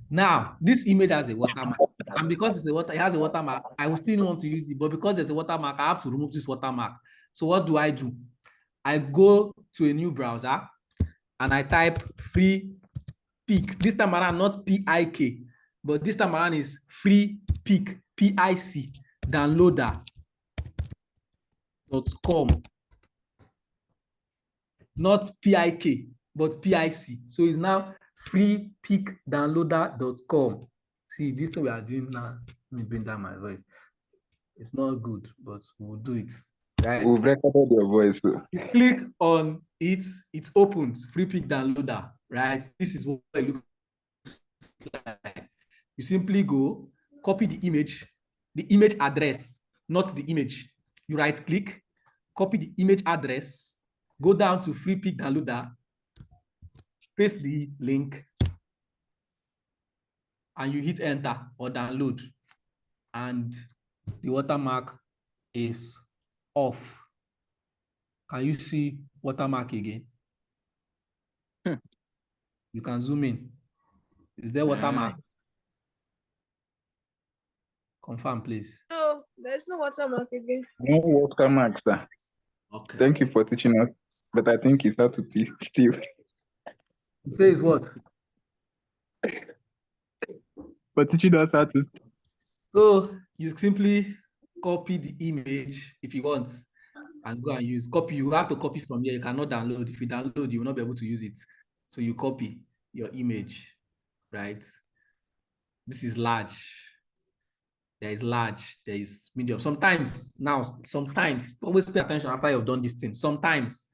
Speaker 1: Now, this image has a watermark. And because it has a watermark, I will still want to use it. But because there's a watermark, I have to remove this watermark. So what do? I go to a new browser and I type FreePic. This time around, not PIK, but this time around is FreePic, PIC, downloader.com. Not PIK, but PIC. So it's now freepicdownloader.com. See, this thing we are doing now. Let me bring down my voice. It's not good, but we'll do it. Right?
Speaker 4: We've recorded your voice. So.
Speaker 1: You click on it, it opens FreePic Downloader, right? This is what it looks like. You simply go, copy the image address, not the image. You right click, copy the image address, go down to FreePic Downloader, paste the link, and you hit enter or download, and the watermark is off. Can you see watermark again? You can zoom in. Is there watermark? Confirm, please.
Speaker 7: No, there's no watermark again.
Speaker 4: No watermark, sir.
Speaker 1: Okay.
Speaker 4: Thank you for teaching us. But I think it's how to steal.
Speaker 1: It says what?
Speaker 4: For teaching us how to.
Speaker 1: So you simply copy the image if you want and go and use. Copy, you have to copy from here. You cannot download. If you download, you will not be able to use it. So you copy your image, right? This is large. There is large, there is medium. Sometimes, always pay attention after you've done this thing. Sometimes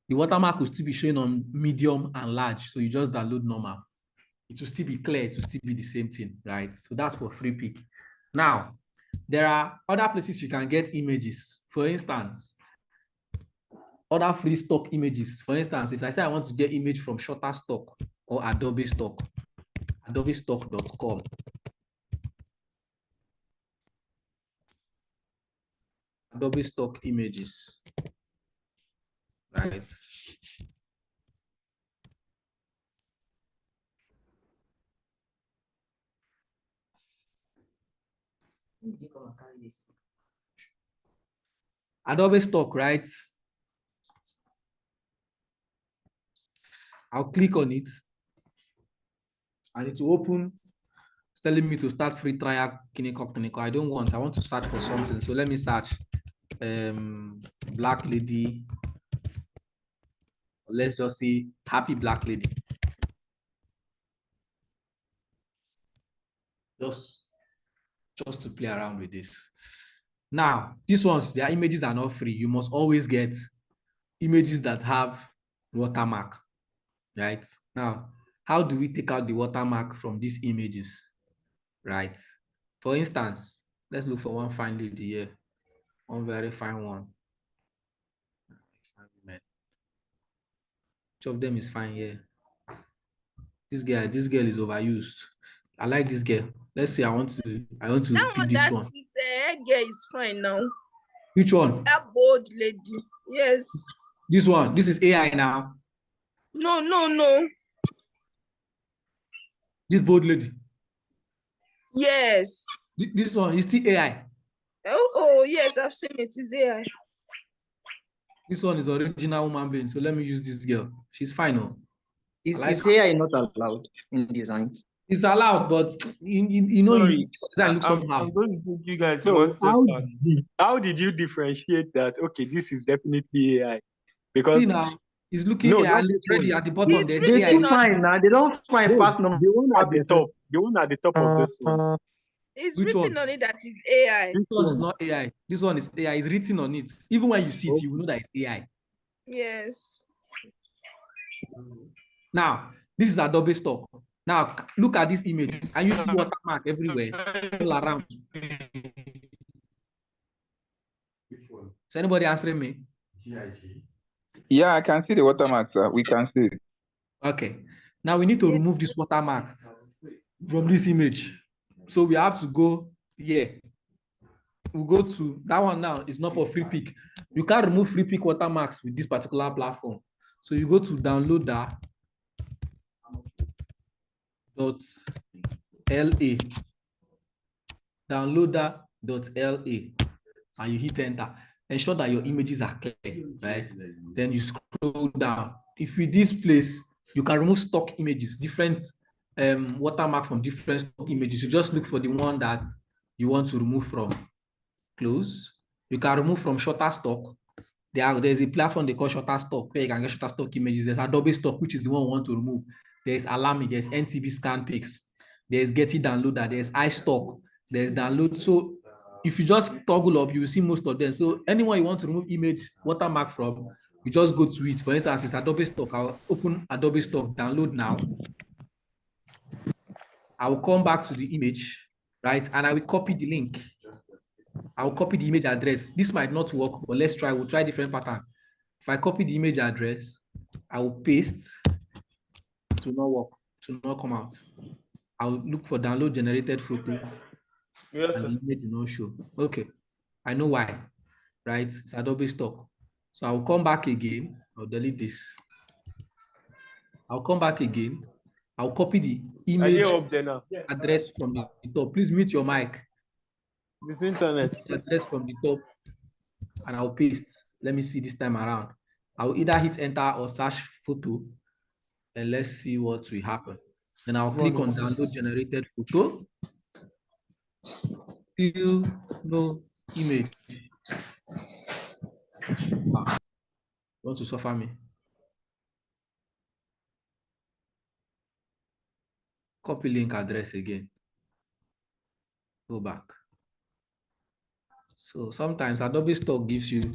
Speaker 1: the watermark will still be showing on medium and large. So you just download normal. It will still be clear, it will still be the same thing, right? So that's for free pick. Now, there are other places you can get images. For instance, other free stock images. For instance, if I say I want to get image from Shutterstock or Adobe Stock, adobestock.com. Adobe Stock images, right? Adobe Stock, right? I'll click on it and it will open. It's telling me to start free trial clinical. I don't want. I want to search for something. So let me search black lady. Let's just say happy black lady. Just to play around with this. Now, these ones, their images are not free. You must always get images that have watermark, right? Now, how do we take out the watermark from these images, right? For instance, let's look for one fine lady here, one very fine one. Each of them is fine here. This girl is overused. I like this girl. Let's say I want to pick this one.
Speaker 7: That girl is fine now.
Speaker 1: Which one?
Speaker 7: That bold lady. Yes.
Speaker 1: This one. This is AI now.
Speaker 7: No.
Speaker 1: This bold lady.
Speaker 7: Yes.
Speaker 1: This one is still AI.
Speaker 7: Oh, yes, I've seen it. It's AI.
Speaker 1: This one is original human being. So let me use this girl. She's fine. Oh.
Speaker 11: Is AI not allowed in designs?
Speaker 1: It's allowed, but you know, design looks somehow.
Speaker 5: I'm going to give you guys one step back. How did you differentiate that? Okay, this is definitely AI. Because
Speaker 1: see now, it's looking already at the bottom.
Speaker 11: They still fine now. They don't find pass number.
Speaker 5: The one at the top. The one at the top of this one.
Speaker 7: It's
Speaker 1: Which
Speaker 7: written
Speaker 1: one?
Speaker 7: on it that is AI.
Speaker 1: This one is not AI. This one is AI. It's written on it. Even when you see it, you will know that it's AI.
Speaker 7: Yes.
Speaker 1: Now, this is Adobe Stock. Now, look at this image. And you see watermark everywhere, all around. Is anybody answering me?
Speaker 4: Yeah, I can see the watermark, sir. We can see it.
Speaker 1: Okay. Now we need to remove this watermark from this image. So we have to go here. We'll go to that one now. It's not for free pick. You can't remove free pick watermarks with this particular platform. So you go to downloader.la. Downloader.la, and you hit enter. Ensure that your images are clear, right? Then you scroll down. If with this place, you can remove stock images, different watermark from different stock images. You just look for the one that you want to remove from. Close. You can remove from Shutterstock. There's a platform they call Shutterstock where you can get Shutterstock images. There's Adobe Stock, which is the one we want to remove. There's Alamy, there's NTV Scan Pics, there's Getty Downloader, there's iStock, there's Download. So if you just toggle up, you will see most of them. So anyone you want to remove image watermark from, you just go to it. For instance, it's Adobe Stock. I'll open Adobe Stock, download now. I will come back to the image, right? And I will copy the link. I'll copy the image address. This might not work, but let's try. We'll try different pattern. If I copy the image address, I will paste. It will not work. It will not come out. I'll look for download generated photo. Yes, and the image will not show. Okay, I know why. Right? It's Adobe Stock. So I'll come back again. I'll delete this. I'll come back again. I'll copy the image address from the top. Please mute your mic.
Speaker 5: This internet.
Speaker 1: Address from the top, and I'll paste. Let me see this time around. I'll either hit enter or search photo, and let's see what will happen. Then I'll click on download generated photo. Still no image. Wow. Want to suffer me? Copy link address again. Go back. So sometimes Adobe Stock gives you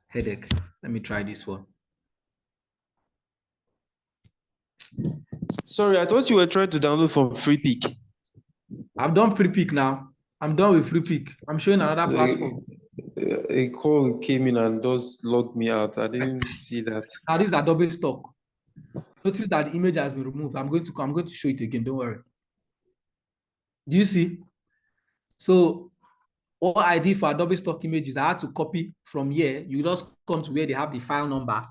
Speaker 1: headache. Let me try this one.
Speaker 6: Sorry, I thought you were trying to download from FreePick.
Speaker 1: I've done FreePick now. I'm done with FreePick. I'm showing another platform.
Speaker 6: A call came in and just logged me out. I didn't see that.
Speaker 1: Now this is Adobe Stock. Notice that the image has been removed. I'm going to show it again. Don't worry. Do you see? So what I did for Adobe Stock images, I had to copy from here. You just come to where they have the file number.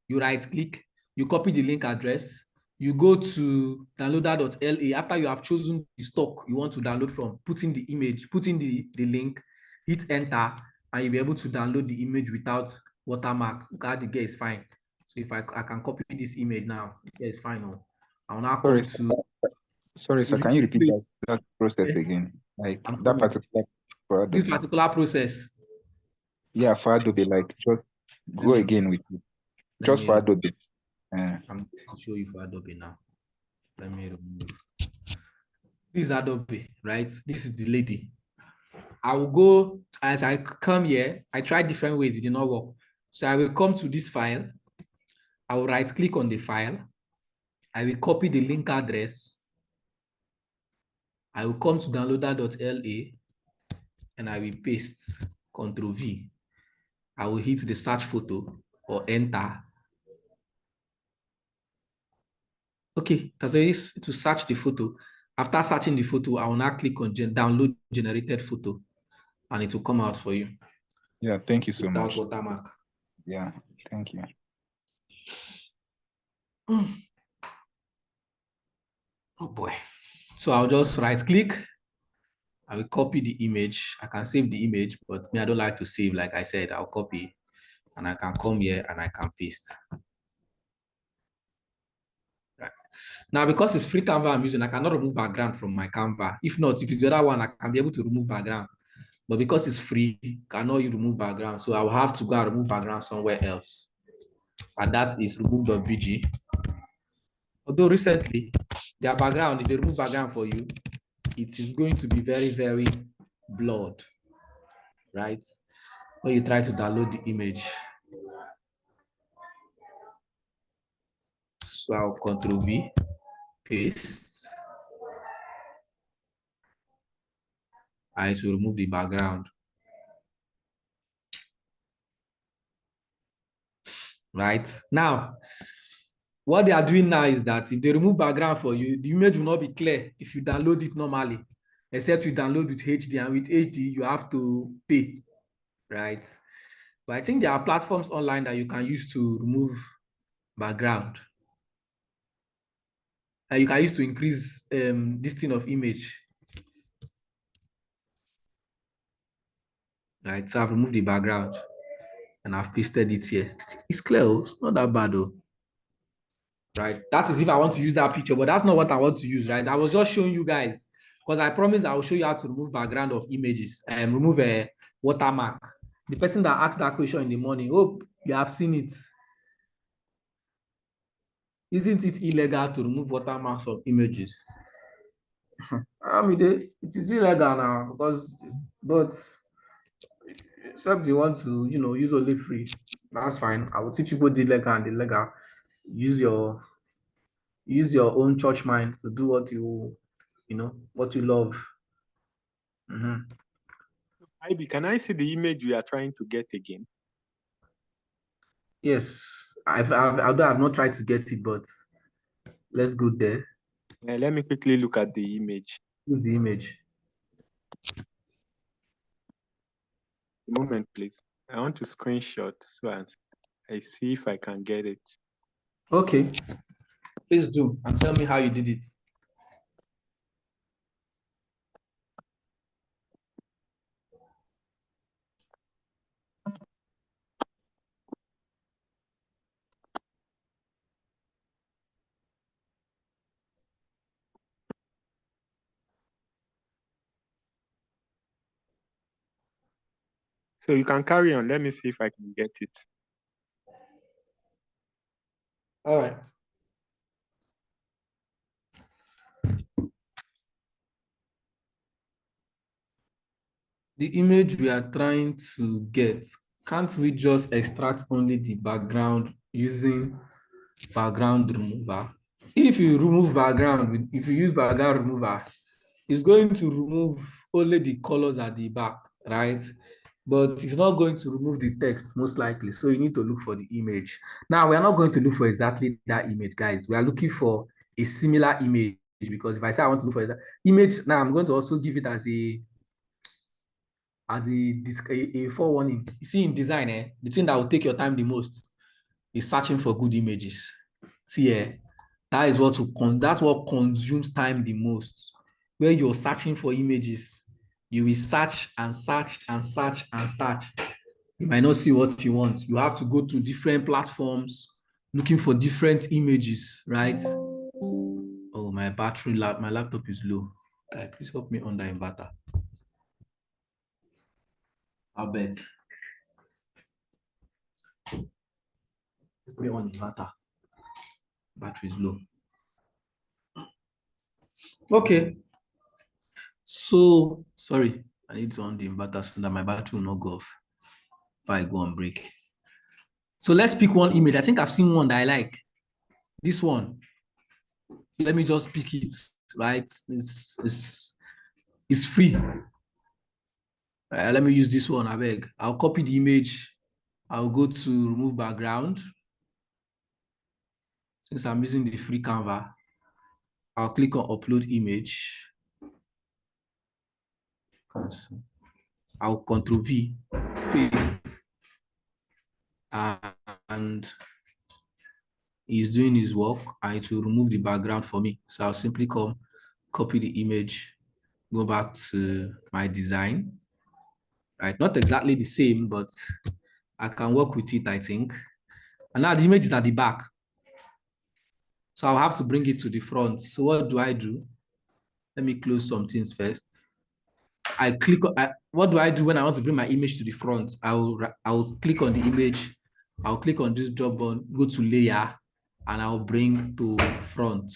Speaker 1: You right click, you copy the link address, you go to downloader.la. After you have chosen the stock you want to download from, put in the image, put in the link, hit enter, and you'll be able to download the image without watermark. Look at the gear is fine. So if I can copy this image now, yeah, it's fine. No, I'll now come
Speaker 4: Sorry, sir. Can you repeat that process again? Like that particular for Adobe.
Speaker 1: This particular process.
Speaker 4: Yeah, for Adobe, like just go again with it. Just for Adobe.
Speaker 1: I'm going to show you for Adobe now. Let me remove. This is Adobe, right? This is the lady. I will go, as I come here, I tried different ways, it did not work. So I will come to this file. I will right click on the file. I will copy the link address. I will come to downloader.la and I will paste Ctrl V. I will hit the search photo or enter. Okay, that's it to search the photo. After searching the photo, I will now click on download generated photo and it will come out for you.
Speaker 4: Yeah, thank you so much.
Speaker 1: Without watermark.
Speaker 4: Yeah, thank you.
Speaker 1: Oh boy. So I'll just right click. I will copy the image. I can save the image, but me, I don't like to save. Like I said, I'll copy and I can come here and I can paste. Right. Now, because it's free Canva I'm using, I cannot remove background from my Canva. If not, if it's the other one, I can be able to remove background. But because it's free, cannot you remove background. So I will have to go and remove background somewhere else. And that is remove.bg. Although recently, their background, if they remove background for you, it is going to be very, very blurred, right? When you try to download the image. So I'll Ctrl V, paste. I will remove the background. Right now, what they are doing now is that if they remove background for you, the image will not be clear if you download it normally, except you download with HD, and with HD you have to pay, right? But I think there are platforms online that you can use to remove background. And you can use to increase distance of image. Right, so I've removed the background and I've pasted it here. It's clear, it's not that bad though. Right, that is if I want to use that picture, but that's not what I want to use, right? I was just showing you guys because I promised I will show you how to remove background of images and remove a watermark. The person that asked that question in the morning, hope you have seen it. Isn't it illegal to remove watermarks of images? I mean, it is illegal now because, but except you want to, use only free, that's fine. I will teach you both the legal and the legal. Use your own church mind to do what what you love.
Speaker 5: Ivy, can I see the image we are trying to get again?
Speaker 1: Yes, I've not tried to get it, but let's go there.
Speaker 5: Let me quickly look at the image.
Speaker 1: Use the image.
Speaker 5: A moment, please. I want to screenshot so I see if I can get it.
Speaker 1: Okay, please do, and tell me how you did it.
Speaker 5: So you can carry on. Let me see if I can get it.
Speaker 1: All right. the image we are trying to get, can't we just extract only the background using background remover? If you remove background, if you use background remover, it's going to remove only the colors at the back, right? But it's not going to remove the text most likely. So you need to look for the image. Now, we are not going to look for exactly that image, guys. We are looking for a similar image, because if I say I want to look for that image, now I'm going to also give it as a forewarning. You see, in design, the thing that will take your time the most is searching for good images. See, that's what consumes time the most. Where you're searching for images, you will search and search and search and search. You might not see what you want. You have to go to different platforms looking for different images, right? Oh, my laptop is low. Guys, please help me on the inverter. I bet. Put me on inverter. Battery is low. Okay. So, sorry, I need to on the inverter so that my battery will not go off if I go on break. So let's pick one image. I think I've seen one that I like. This one. Let me just pick it, right? It's free. Let me use this one, I beg. I'll copy the image. I'll go to remove background. Since I'm using the free Canva, I'll click on upload image. I'll Control V, paste, and he's doing his work, and it will remove the background for me. So I'll simply copy the image, go back to my design, right? Not exactly the same, but I can work with it, I think. And now the image is at the back. So I'll have to bring it to the front. So what do I do? Let me close some things first. What do I do when I want to bring my image to the front? I'll click on the image. I'll click on this drop down, go to layer, and I'll bring to front.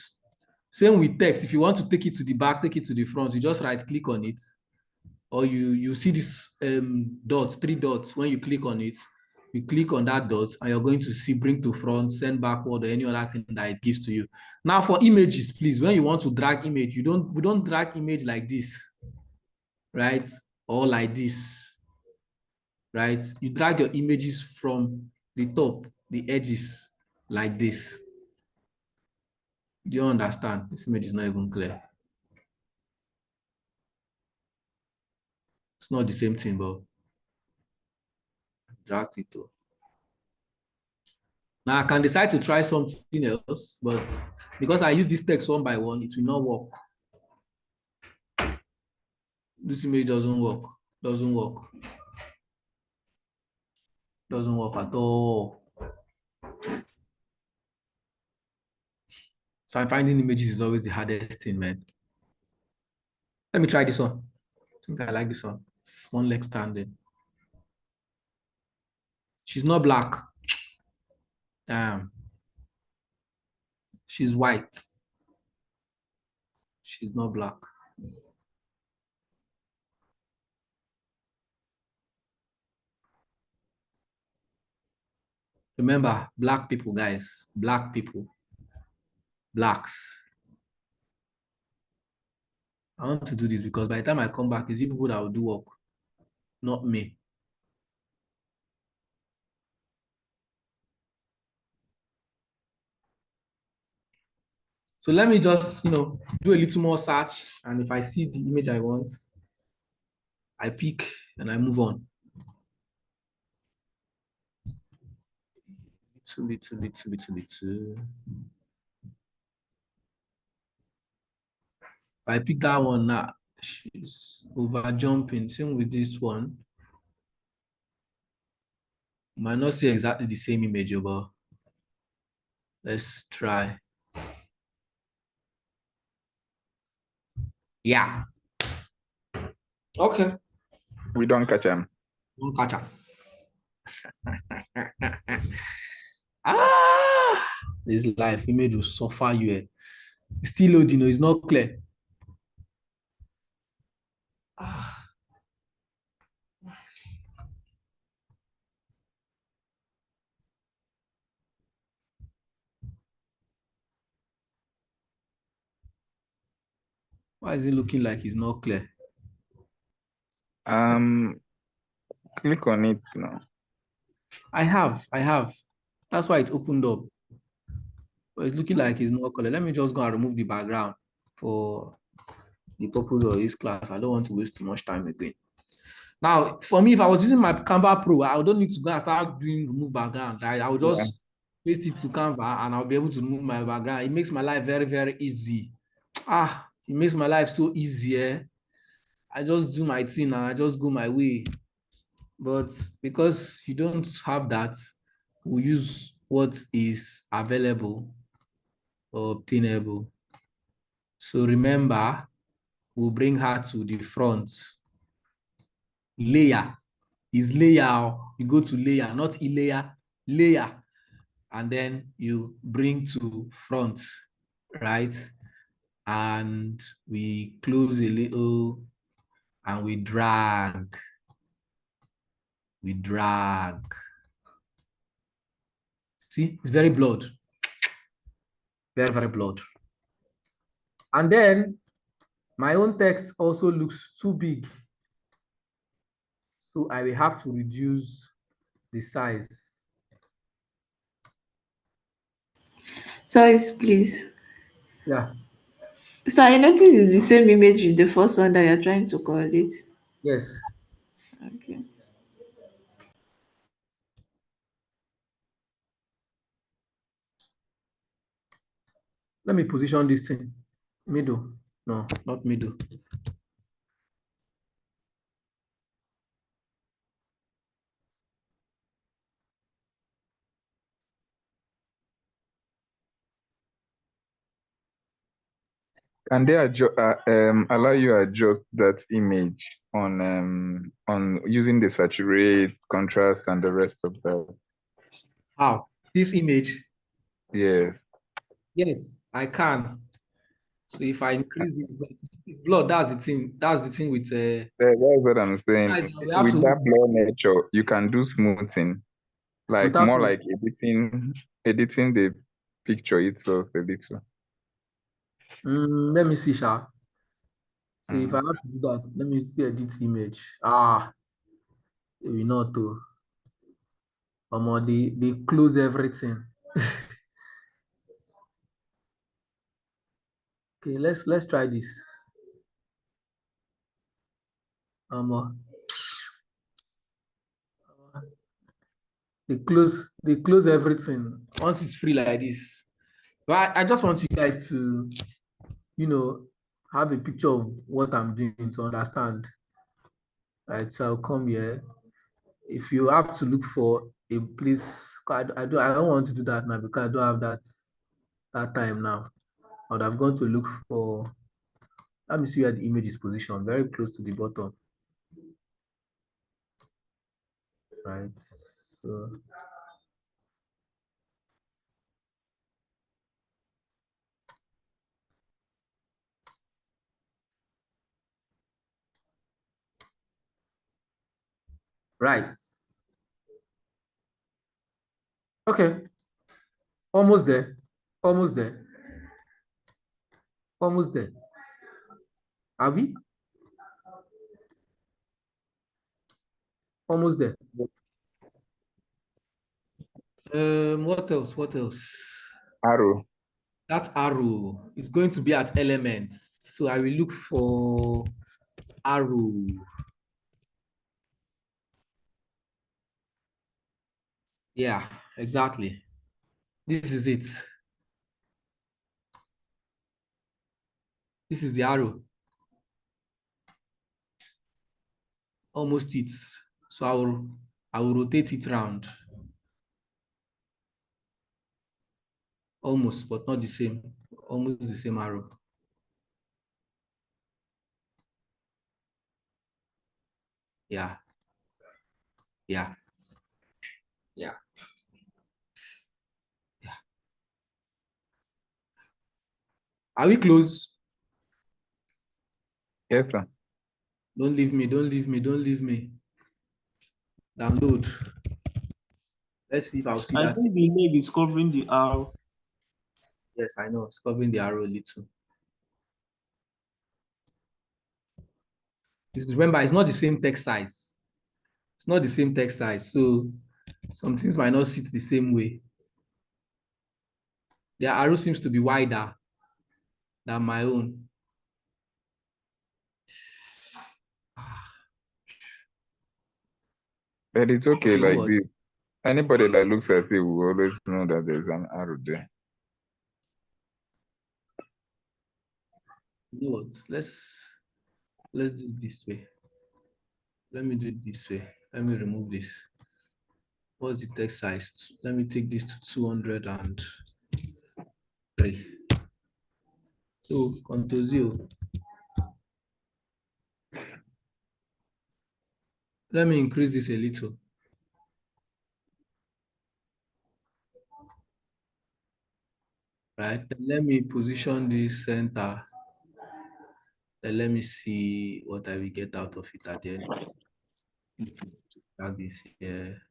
Speaker 1: Same with text. If you want to take it to the back, take it to the front, you just right click on it. Or you see this dots, 3 dots. When you click on it, you click on that dot and you're going to see bring to front, send backward, or any other thing that it gives to you. Now for images, please, when you want to drag image, we don't drag image like this, right? Or like this, right? You drag your images from the top, the edges, like this. Do you understand? This image is not even clear. It's not the same thing, but drag it to. Now I can decide to try something else, but because I use this text one by one, it will not work. This image doesn't work. Doesn't work. Doesn't work at all. So I'm finding images is always the hardest thing, man. Let me try this one. I think I like this one. It's one leg standing. She's not black. Damn. She's white. She's not black. Remember, black people, guys. Black people. Blacks. I want to do this because by the time I come back, it's you people that will do work, not me. So let me just, do a little more search. And if I see the image I want, I pick and I move on. Little. If I pick that one now, she's over jumping. Same with this one. Might not see exactly the same image, but let's try. Yeah. Okay.
Speaker 4: We don't catch him.
Speaker 1: Don't catch him. This life image will suffer you. It's still loading, it's not clear. Why is it looking like it's not clear?
Speaker 4: Click on it now.
Speaker 1: I have. That's why it opened up. But it's looking like it's not clear. Let me just go and remove the background for the purpose of this class. I don't want to waste too much time again. Now, for me, if I was using my Canva Pro, I don't need to go and start doing remove background, right? I will just paste it to Canva and I'll be able to remove my background. It makes my life very, very easy. It makes my life so easy. I just do my thing and I just go my way. But because you don't have that, we use what is available or obtainable. So remember, we'll bring her to the front. Layer is layer. You go to layer, not layer, layer. And then you bring to front, right? And we close a little and we drag. We drag. See, it's very blurred. Very, very blurred. And then my own text also looks too big. So I will have to reduce the size.
Speaker 3: Sorry, please.
Speaker 1: Yeah.
Speaker 3: So I noticed it's the same image with the first one that you're trying to correlate.
Speaker 1: Yes.
Speaker 3: Okay.
Speaker 1: Let me position this thing. Middle. No, not middle.
Speaker 4: Can they allow you to adjust that image on using the saturate, contrast, and the rest of that?
Speaker 1: How? This image?
Speaker 4: Yes.
Speaker 1: Yes, I can. So if I increase it, but it's blurred. That's the thing. That's the thing with
Speaker 4: That's what I'm saying.
Speaker 1: we have
Speaker 4: With
Speaker 1: to
Speaker 4: that blur nature, you can do smoothing, like
Speaker 1: without
Speaker 4: more like editing the picture itself a little.
Speaker 1: let me see, Sha. So if I have to do that, let me see edit image. Maybe not to. They close everything. Okay, let's try this. They close everything once it's free like this. But I just want you guys to, have a picture of what I'm doing to understand. Right, so I'll come here. If you have to look for a place, I don't want to do that now because I don't have that time now. I would have gone to look for. Let me see where the image is positioned, very close to the bottom. Right. So right. Okay. Almost there. Almost there. Almost there. Are we? Almost there. What else? What else?
Speaker 4: Arrow.
Speaker 1: That arrow is going to be at elements. So I will look for arrow. Yeah, exactly. This is it. This is the arrow. Almost it. So I will rotate it round. Almost, but not the same. Almost the same arrow. Yeah. Yeah. Yeah. Yeah. Are we close?
Speaker 4: Yes, sir.
Speaker 1: Don't leave me. Don't leave me. Don't leave me. Download. Let's see if I'll see
Speaker 13: I
Speaker 1: that.
Speaker 13: think the image is covering the arrow.
Speaker 1: Yes, I know. It's covering the arrow a little. Remember, it's not the same text size. It's not the same text size. So some things might not sit the same way. The arrow seems to be wider than my own.
Speaker 4: But it's okay,
Speaker 1: You know
Speaker 4: like
Speaker 1: what?
Speaker 4: this. Anybody that looks at it will always know that there's an arrow there.
Speaker 1: You know what? Let's do it this way. Let me do it this way. Let me remove this. What's the text size? Let me take this to 203. So Ctrl 0. Let me increase this a little. Right. Then let me position this center. Then let me see what I will get out of it at the end. Like this here.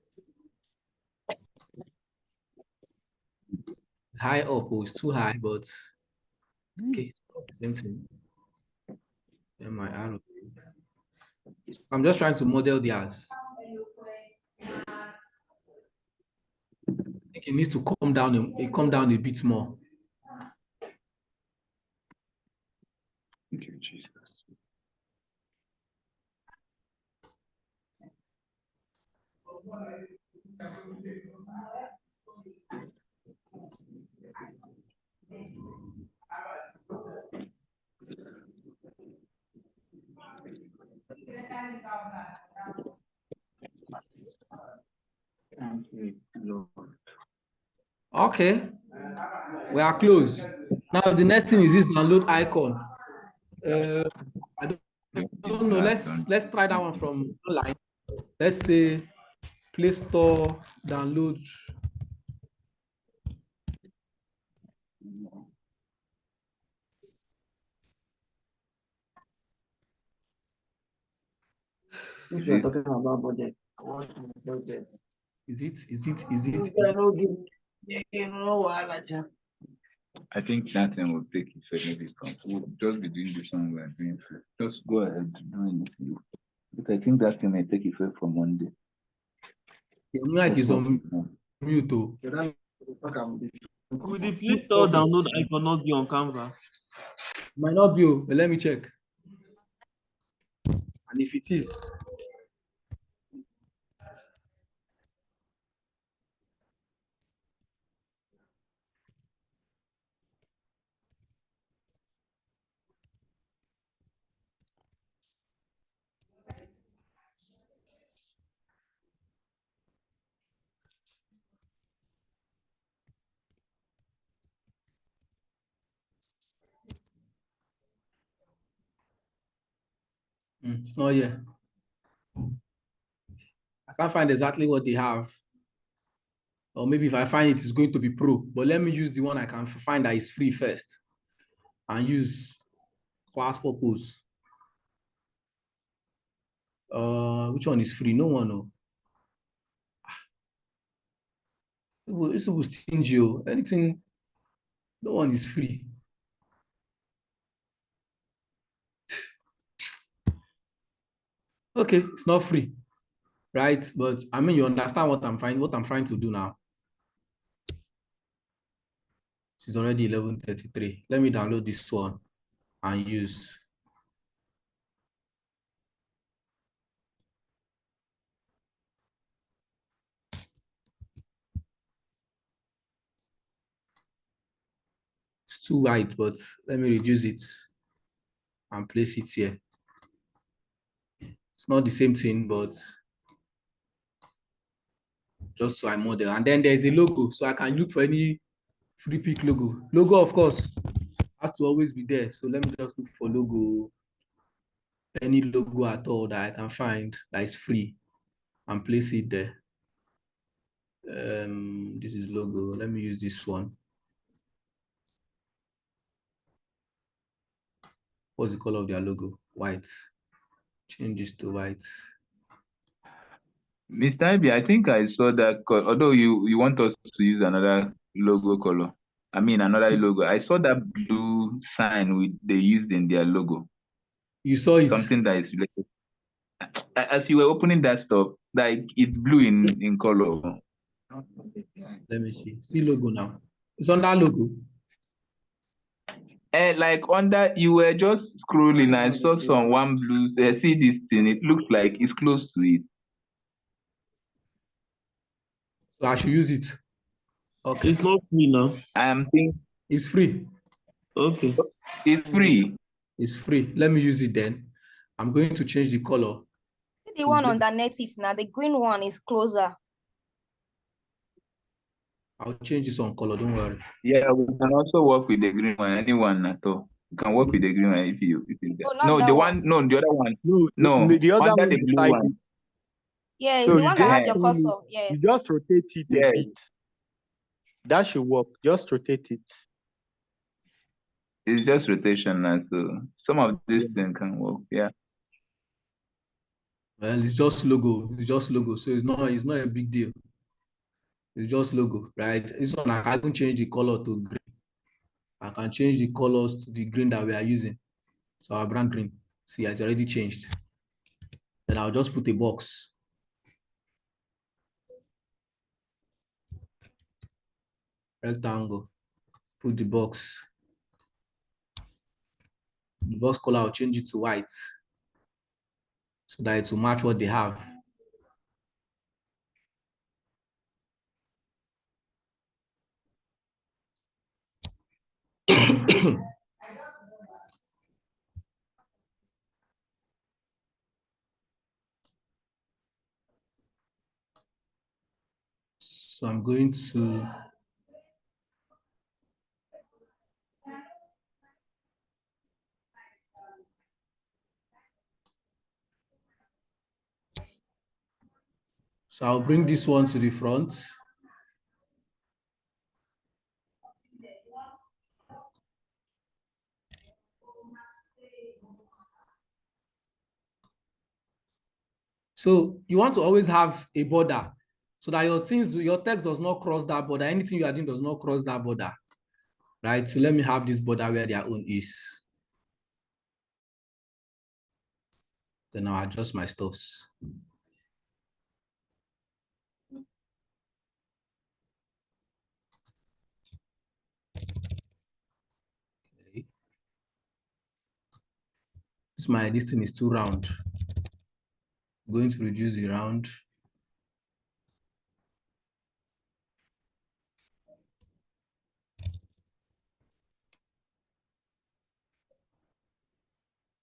Speaker 1: It's high up, oh, it's too high, but okay, it's not the same thing. Then my arrow. I'm just trying to model theirs. I think it needs to come down a bit more.
Speaker 4: Thank you, Jesus.
Speaker 1: Okay, we are close. Now the next thing is this download icon. I don't know. Let's try that one from online. Let's say Play Store download.
Speaker 11: If you're talking about budget,
Speaker 1: Is it?
Speaker 4: I think nothing will take effect maybe we'll just be doing this one we're doing. Just go ahead doing it. But I think that thing may take effect from Monday.
Speaker 1: The mic is on mute.
Speaker 13: Could the Play Store download icon not be on Canva?
Speaker 1: Might not be, but let me check. And if it is, it's not here. I can't find exactly what they have. Or maybe if I find it, it's going to be pro. But let me use the one I can find that is free first. And use class purpose. Which one is free? No one know. This was stingy. Anything, no one is free. Okay, it's not free, right? But I mean, you understand what I'm trying to do now. It's already 11:33. Let me download this one and use. It's too wide, but let me reduce it and place it here. It's not the same thing, but just so I model. And then there's a logo, so I can look for any free pick logo. Logo, of course, has to always be there. So let me just look for logo, any logo at all that I can find that is free, and place it there. This is logo. Let me use this one. What's the color of their logo? White. Change this to white.
Speaker 4: Mr. Ivy, I think I saw that, although you want us to use another logo color. I mean, another logo. I saw that blue sign they used in their logo.
Speaker 1: You saw it.
Speaker 4: Something that is related. As you were opening that stuff, like it's blue in color.
Speaker 1: Let me see. See logo now. It's on that logo.
Speaker 4: And like under, you were just scrolling. I saw some one blue. See this thing. It looks like it's close to it.
Speaker 1: So I should use it. Okay.
Speaker 13: It's not free now.
Speaker 4: I am thinking
Speaker 1: it's free.
Speaker 13: Okay.
Speaker 4: It's free.
Speaker 1: It's free. Let me use it then. I'm going to change the color.
Speaker 12: The one underneath it now, the green one is closer.
Speaker 1: I'll change this on color, don't worry.
Speaker 4: Yeah, we can also work with the green one. Anyone at all. You can work with the green one if you
Speaker 12: no,
Speaker 4: the one, no, the other one. No,
Speaker 5: the other
Speaker 4: under
Speaker 5: one
Speaker 4: the blue
Speaker 5: beside
Speaker 4: one.
Speaker 5: it.
Speaker 12: Yeah, it's
Speaker 5: So
Speaker 12: the
Speaker 5: you
Speaker 12: one that has
Speaker 5: just
Speaker 12: your cursor. Yeah.
Speaker 5: You just rotate it a bit. That should work. Just rotate it.
Speaker 4: It's just rotation now, so some of these things can work. Yeah.
Speaker 1: Well, it's just logo. It's just logo. So it's not a big deal. It's just logo, right? This one I can change the color to green. I can change the colors to the green that we are using. So our brand green. See, it's already changed. Then I'll just put a box. Rectangle. Put the box. The box color, I'll change it to white so that it will match what they have. So I'm going to I'll bring this one to the front. So you want to always have a border so that your text does not cross that border. Anything you are doing does not cross that border, right? So let me have this border where their own is. Then I'll adjust my stuffs. Okay. This thing is too round. I'm going to reduce the round.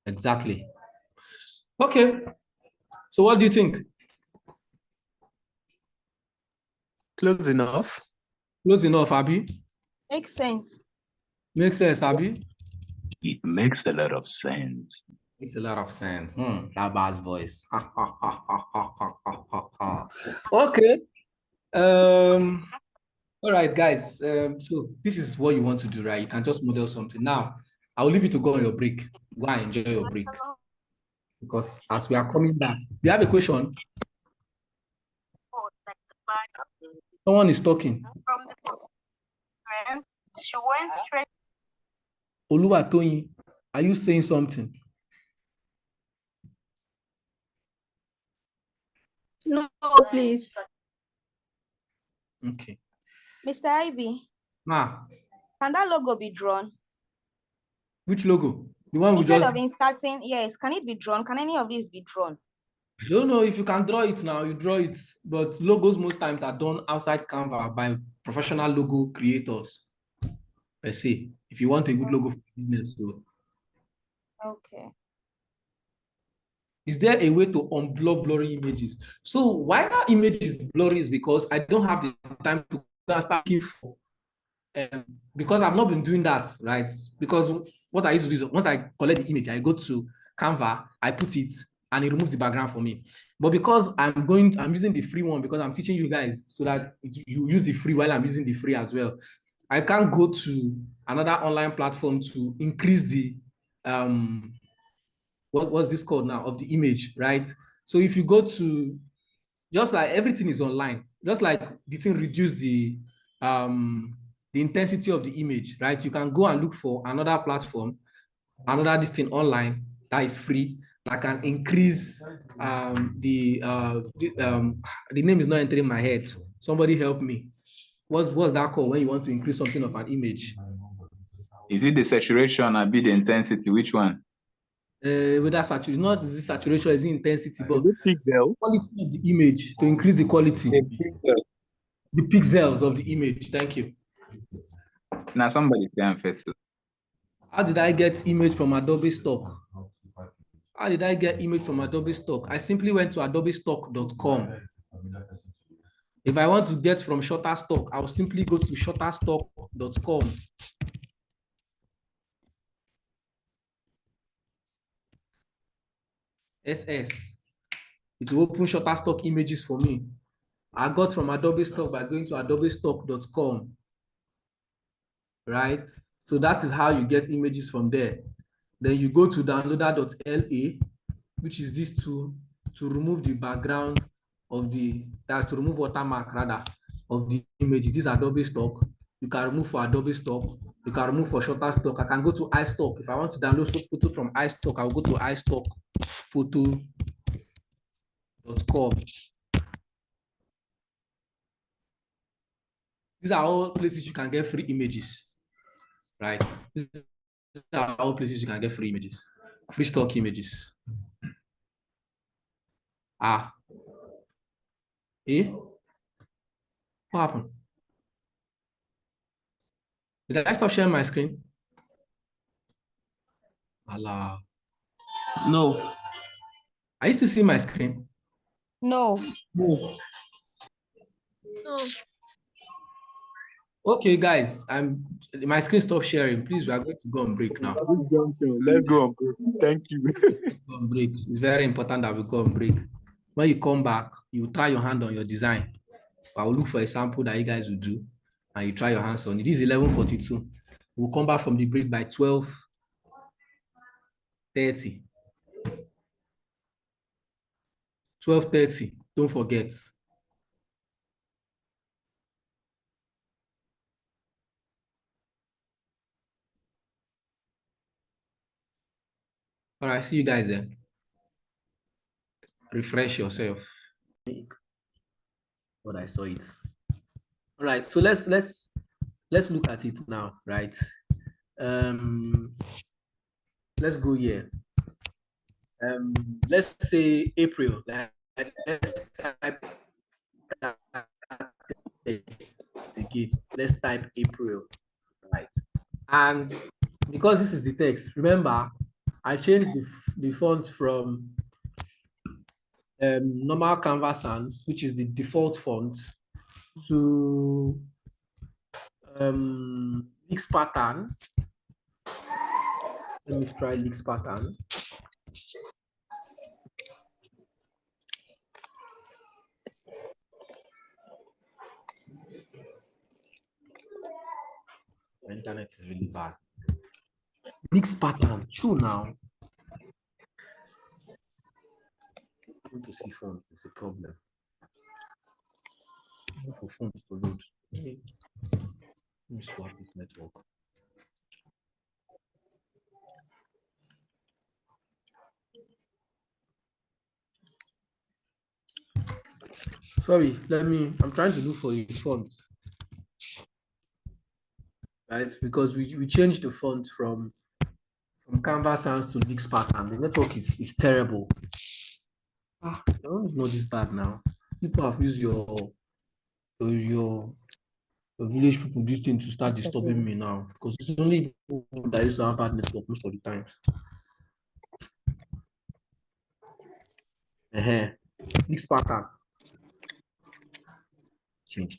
Speaker 1: Exactly. Okay. So what do you think?
Speaker 5: Close enough.
Speaker 1: Close enough, Abby?
Speaker 12: Makes sense.
Speaker 1: Makes sense, Abby?
Speaker 4: It makes a lot of sense.
Speaker 1: Makes a lot of sense. That bass voice. Okay. All right, guys. So this is what you want to do, right? You can just model something. Now, I'll leave you to go on your break. Go and enjoy your break. Because as we are coming back, do you have a question? Someone is talking.
Speaker 14: She went straight.
Speaker 1: Oluwatoyin, are you saying something?
Speaker 10: No, please.
Speaker 1: Okay.
Speaker 12: Mr. Ivy,
Speaker 1: Ma,
Speaker 12: can that logo be drawn?
Speaker 1: which logo? The one we
Speaker 12: Instead
Speaker 1: just...
Speaker 12: of inserting, yes, can it be drawn? Can any of these be drawn?
Speaker 1: I don't know if you can draw it now, you draw it. But logos most times are done outside Canva by professional logo creators, per se. If you want a good logo for business, so.
Speaker 12: Okay.
Speaker 1: Is there a way to unblur blurry images? So why that image is blurry is because I don't have the time to start looking for, because I've not been doing that, right? Because what I used to do is once I collect the image, I go to Canva, I put it, and it removes the background for me. But because I'm using the free one because I'm teaching you guys so that you use the free while I'm using the free as well. I can't go to another online platform to increase the what's this called now of the image, right? So if you go to, just like everything is online, just like the thing reduce the intensity of the image, right? You can go and look for another platform, another this thing online, that is free that can increase the name is not entering my head. Somebody help me. What's that called when you want to increase something of an image?
Speaker 4: Is it the saturation or be the intensity? Which one?
Speaker 1: With that saturation, not is it saturation, is it intensity, but
Speaker 5: the pixel?
Speaker 1: Quality of the image to increase the quality. The pixels of the image. Thank you.
Speaker 4: Now somebody can first.
Speaker 1: How did I get image from Adobe Stock? How did I get image from Adobe Stock? I simply went to adobestock.com. If I want to get from Shutterstock, I'll simply go to shutterstock.com. SS. It will open Shutterstock images for me. I got from Adobe Stock by going to adobestock.com. Right? So that is how you get images from there. Then you go to downloader.la, which is this tool to remove the background of that's to remove watermark rather of the images. This is Adobe Stock. You can remove for Adobe Stock. You can remove for Shutterstock. I can go to iStock. If I want to download photo from iStock, I'll go to iStockphoto.com. These are all places you can get free images, right? These are all places you can get free images, free stock images. What happened? Did I stop sharing my screen? Allah.
Speaker 13: No.
Speaker 1: I used to see my screen.
Speaker 12: No.
Speaker 13: No.
Speaker 1: Okay, guys, my screen stopped sharing. Please, we are going to go on break now.
Speaker 5: Let's go on break. Thank you.
Speaker 1: Go on break. It's very important that we go on break. When you come back, you try your hand on your design. I will look for a sample that you guys will do, and you try your hands on it. It is 11:42. We'll come back from the break by 12:30. 12:30. Don't forget. All right, see you guys then. Refresh yourself. But I saw it. All right, so let's look at it now, right? Let's go here. Let's say April. Let's type April, right? And because this is the text, remember, I changed the font from normal Canvas Sans, which is the default font, to Leaks pattern. Let me try Leaks pattern. The internet is really bad. Leaks pattern, true now. I want to see font, it's a problem. For fonts to load. Let me swap this network. Sorry, I'm trying to look for a font. Right, because we changed the font from Canvas Sans to Leaks pattern. The network is terrible. I don't know this bad now. People have used your village people this thing to start disturbing me now, because it's only people that used to have bad network most of the times. Leaks pattern. Change.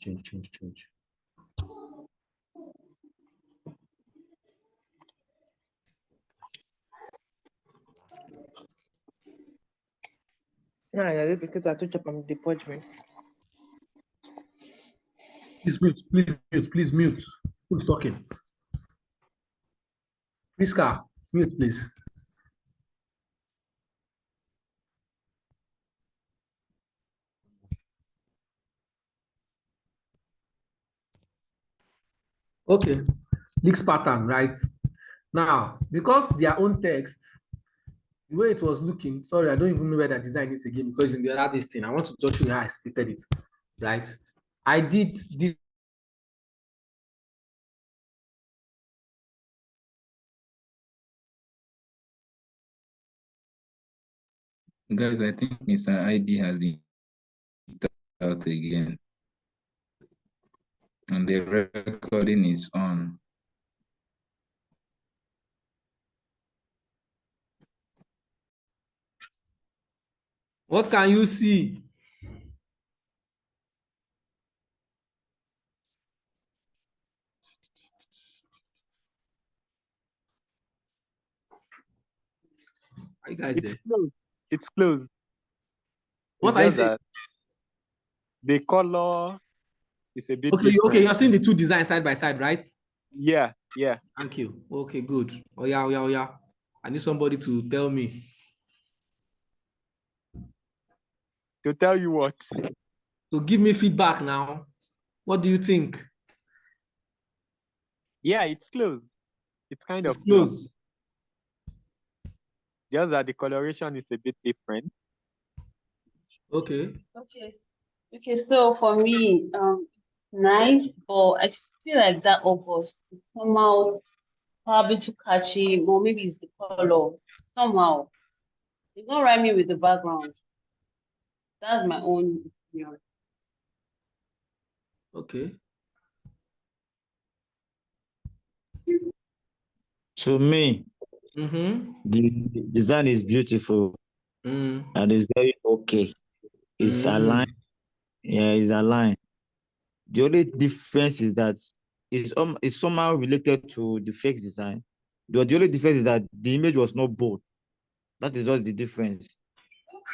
Speaker 9: No, yeah, because I took up on the parchment.
Speaker 1: Please mute. Who's talking? Priska, mute, please. Okay, Leaks pattern, right? Now, because their own text The way it was looking, sorry, I don't even know where the design is again because in the other this thing, I want to just show you how I splitted it. Right? I did this.
Speaker 14: Guys, I think Mr. ID has been kicked out again. And the recording is on.
Speaker 1: What can you see? Are you guys
Speaker 5: It's
Speaker 1: there?
Speaker 5: closed. It's closed.
Speaker 1: What
Speaker 5: It's
Speaker 1: I
Speaker 5: just
Speaker 1: say?
Speaker 5: that the color is a bit
Speaker 1: Okay, okay,
Speaker 5: different.
Speaker 1: you're seeing the two designs side by side, right?
Speaker 5: Yeah, yeah.
Speaker 1: Thank you. Okay, good. Oh yeah, oh yeah, oh yeah. I need somebody to tell me.
Speaker 5: To tell you what?
Speaker 1: So give me feedback now. What do you think?
Speaker 5: Yeah, it's closed. It's kind
Speaker 1: It's
Speaker 5: of close.
Speaker 1: close.
Speaker 5: Just that the coloration is a bit different.
Speaker 1: Okay.
Speaker 10: Okay. Okay, so for me, nice, but I feel like that August is somehow probably too catchy, or maybe it's the color. Somehow. It's not rhyming with the background. That's my own opinion.
Speaker 1: Okay.
Speaker 15: To me, the design is beautiful and it's very okay. It's aligned. Yeah, it's aligned. The only difference is that it's somehow related to the fake design. The only difference is that the image was not bold. That is just the difference.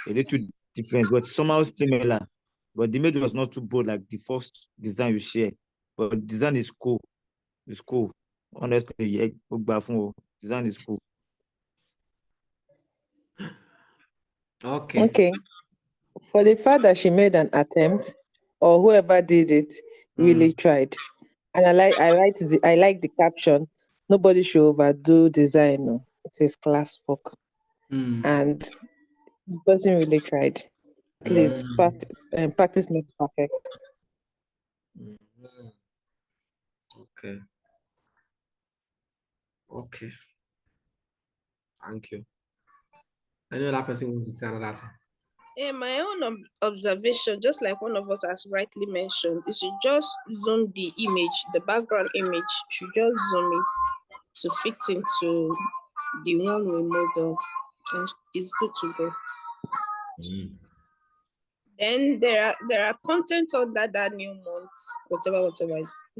Speaker 15: A little different, but somehow similar. But the image was not too bold like the first design you share. But the design is cool. It's cool. Honestly, yeah, design is cool.
Speaker 1: Okay.
Speaker 9: Okay. For the fact that she made an attempt, or whoever did it really tried. And I like the caption. Nobody should overdo design. No. It is class work. And the person really tried. At least perfect, practice makes perfect.
Speaker 1: Okay. Okay. Thank you. I know that person wants to say another thing.
Speaker 7: In my own observation, just like one of us has rightly mentioned, is you just zoom the image, the background image, you just zoom it to fit into the one we model, and it's good to go. Then there are content under that new month, whatever it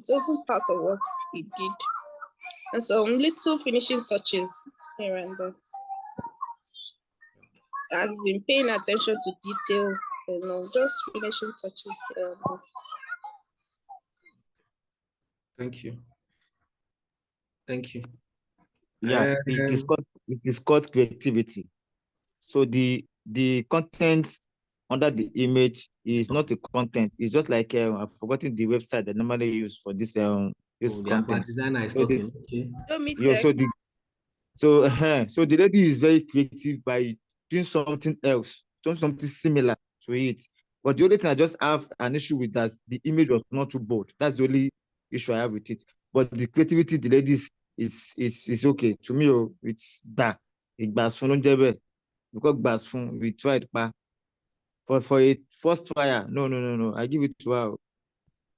Speaker 7: wasn't part of what it did, and some little finishing touches here and there. As in paying attention to details, just finishing touches here and there.
Speaker 1: Thank you. Thank you.
Speaker 15: Yeah, it is called creativity. So the content under the image is not the content. It's just like I've forgotten the website that normally use for this this
Speaker 1: The
Speaker 15: content.
Speaker 1: designer is
Speaker 15: So
Speaker 1: talking. Okay.
Speaker 15: So the lady is very creative by doing something else, doing something similar to it. But the only thing I just have an issue with that the image was not too bold. That's the only issue I have with it. But the creativity the lady is okay. To me, it's bad. Because we tried for a first fire. No. I give it to her.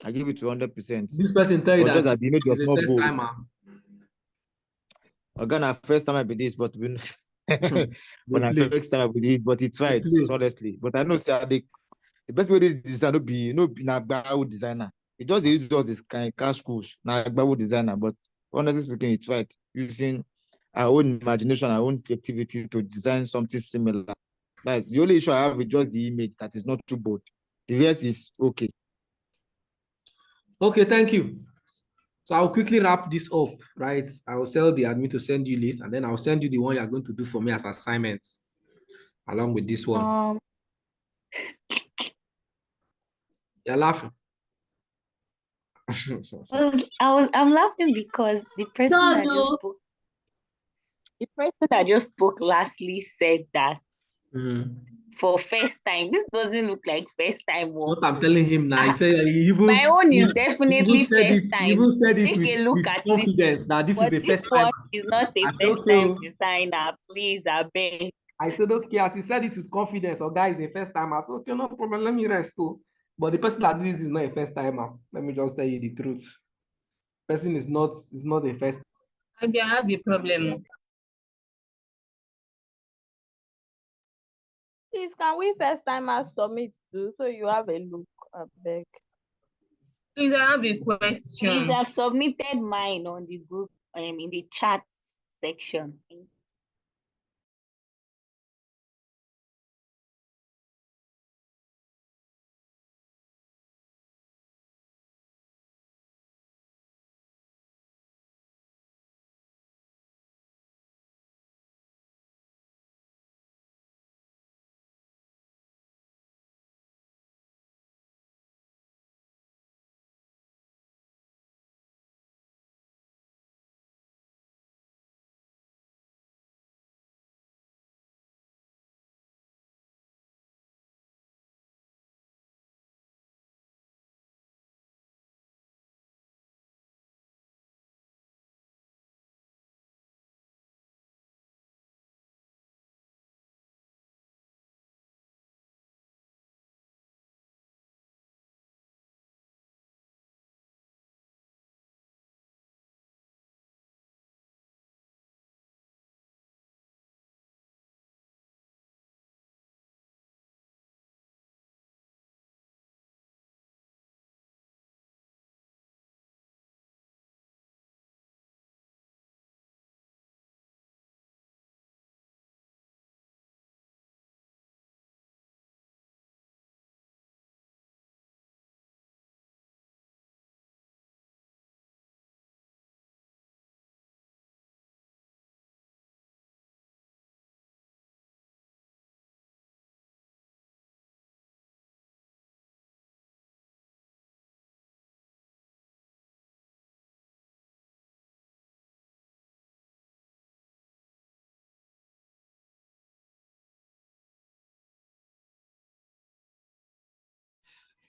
Speaker 15: I give it to 100%.
Speaker 1: This person tell you
Speaker 15: But just
Speaker 1: that
Speaker 15: that the image was
Speaker 1: he's a
Speaker 15: not
Speaker 1: first
Speaker 15: bold.
Speaker 1: timer.
Speaker 15: Again, first time I be this, but we but I
Speaker 1: play.
Speaker 15: first time I be this, but he tried honestly. But I know say the best way they design no be na Agbawo designer. It just they use all this kind of cash schools na Agbawo designer. But honestly speaking, he tried using our own imagination, our own creativity to design something similar. Like the only issue I have with just the image that is not too bold. The rest is okay.
Speaker 1: Okay, thank you. So I'll quickly wrap this up, right? I will tell the admin to send you list, and then I'll send you the one you're going to do for me as assignments, along with this one. You're laughing.
Speaker 16: I'm laughing because the person that just spoke. The person that just spoke lastly said that for first time. This doesn't look like first time
Speaker 1: What
Speaker 16: work.
Speaker 1: I'm telling him now, he said
Speaker 16: My own is
Speaker 1: he
Speaker 16: definitely first
Speaker 1: he
Speaker 16: time.
Speaker 1: even said it
Speaker 16: Take a look
Speaker 1: with
Speaker 16: at it.
Speaker 1: confidence that this
Speaker 16: But
Speaker 1: is a
Speaker 16: this
Speaker 1: first
Speaker 16: one
Speaker 1: time.
Speaker 16: is not a
Speaker 1: I said,
Speaker 16: first
Speaker 1: okay.
Speaker 16: time designer. Please, I beg.
Speaker 1: I said, okay, as he said it with confidence, or guy is a first timer. I said, okay, no problem, let me rest too. But the person that did this is not a first timer. Let me just tell you the truth. Person is not a first.
Speaker 2: I have a problem.
Speaker 12: Please, can we first timers submit too? So you have a look, I beg.
Speaker 2: Please, I have a
Speaker 16: Please,
Speaker 2: question.
Speaker 16: I've submitted mine on the group, in the chat section.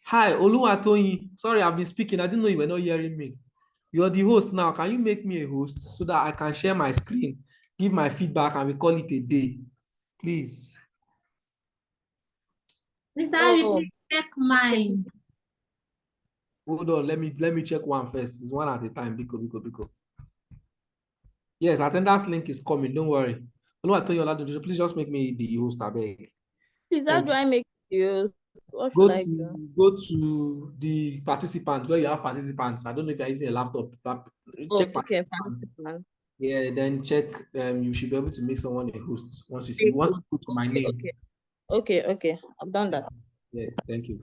Speaker 1: Hi, Oluwatoyin. Sorry, I've been speaking. I didn't know you were not hearing me. You're the host now. Can you make me a host so that I can share my screen, give my feedback, and we call it a day? Please.
Speaker 17: Mr. Harry, please check mine.
Speaker 1: Hold on. Let me check one first. It's one at a time. Biko. Yes, attendance link is coming. Don't worry. Oluwatoyin, please just make me the host, I beg.
Speaker 12: Please, how do I make you? What should I do?
Speaker 1: Go to the participants where you have participants. I don't know if you're using a laptop. But check
Speaker 12: Okay,
Speaker 1: participants.
Speaker 12: participant.
Speaker 1: Yeah, then check. You should be able to make someone a host once you go to my name.
Speaker 12: Okay. I've done that.
Speaker 1: Yes, thank you.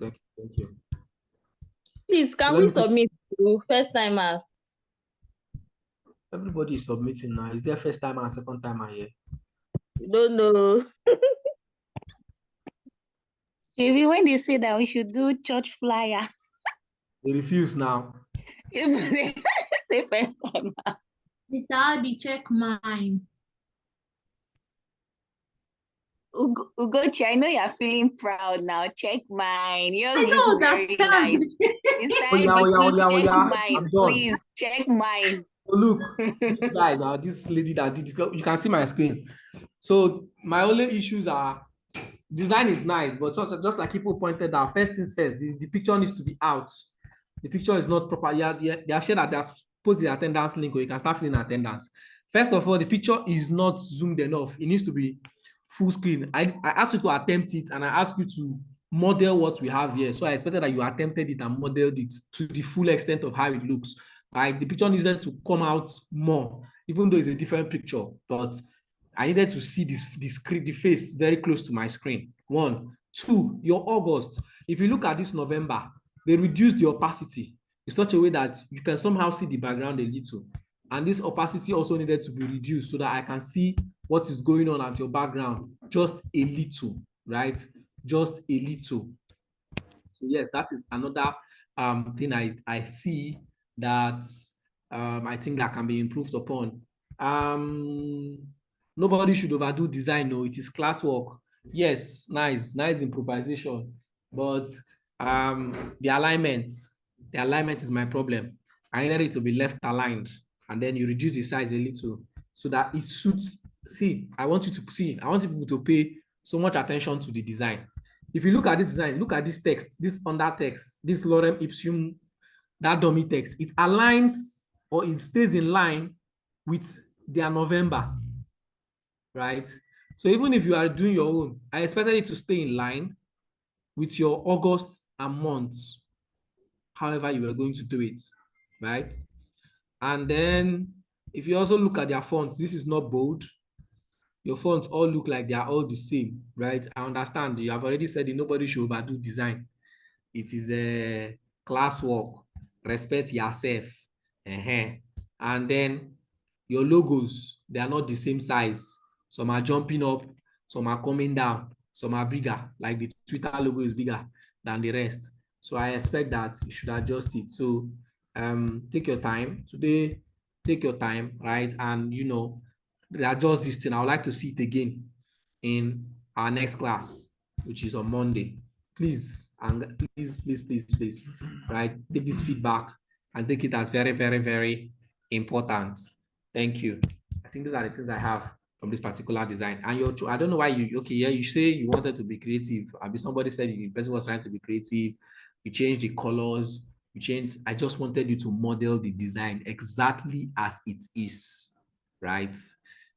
Speaker 12: Please, can we submit to first timers?
Speaker 1: Everybody is submitting now. Is there first timer and second timer here?
Speaker 12: Don't know.
Speaker 16: Maybe when they say that we should do church flyer.
Speaker 1: They refuse now.
Speaker 16: Say first timer.
Speaker 17: Mr. Hardy, check mine.
Speaker 16: Ugochi, I know you're feeling proud now. Check mine. Yours
Speaker 17: I don't
Speaker 16: looks very nice. Check mine. Please check mine.
Speaker 1: Look, this guy now, this lady that did this, you can see my screen. So my only issues are design is nice, but just like people pointed out, first things first, the picture needs to be out. The picture is not proper. They have shared that they have posted the attendance link, or you can start filling attendance. First of all, the picture is not zoomed enough. It needs to be full screen. I asked you to attempt it, and I asked you to model what we have here. So I expected that you attempted it and modeled it to the full extent of how it looks. Like the picture needed to come out more, even though it's a different picture. But I needed to see the face very close to my screen. 1, 2, your August. If you look at this November, they reduced the opacity in such a way that you can somehow see the background a little. And this opacity also needed to be reduced so that I can see what is going on at your background just a little, right? Just a little. So yes, that is another thing I see that I think that can be improved upon. Nobody should overdo design. No, it is classwork. Yes, nice improvisation, but the alignment is my problem. I needed it to be left aligned, and then you reduce the size a little so that it suits. See, I want people to pay so much attention to the design. If you look at this design, look at this text, this under text, this lorem ipsum, that dummy text, it aligns or it stays in line with their November, right? So even if you are doing your own, I expected it to stay in line with your August and months, however you were going to do it, right? And then if you also look at their fonts, this is not bold. Your fonts all look like they are all the same, right? I understand you have already said that nobody should overdo design. It is a classwork. Respect yourself. And then your logos, they are not the same size. Some are jumping up, some are coming down, some are bigger. Like the Twitter logo is bigger than the rest. So I expect that you should adjust it. So take your time today. Take your time, right? And adjust this thing. I would like to see it again in our next class, which is on Monday. Please, and please, right? Take this feedback and take it as very, very, very important. Thank you. I think these are the things I have from this particular design. And I don't know why you say you wanted to be creative. I mean, somebody said the person was trying to be creative. You changed the colors. I just wanted you to model the design exactly as it is, right?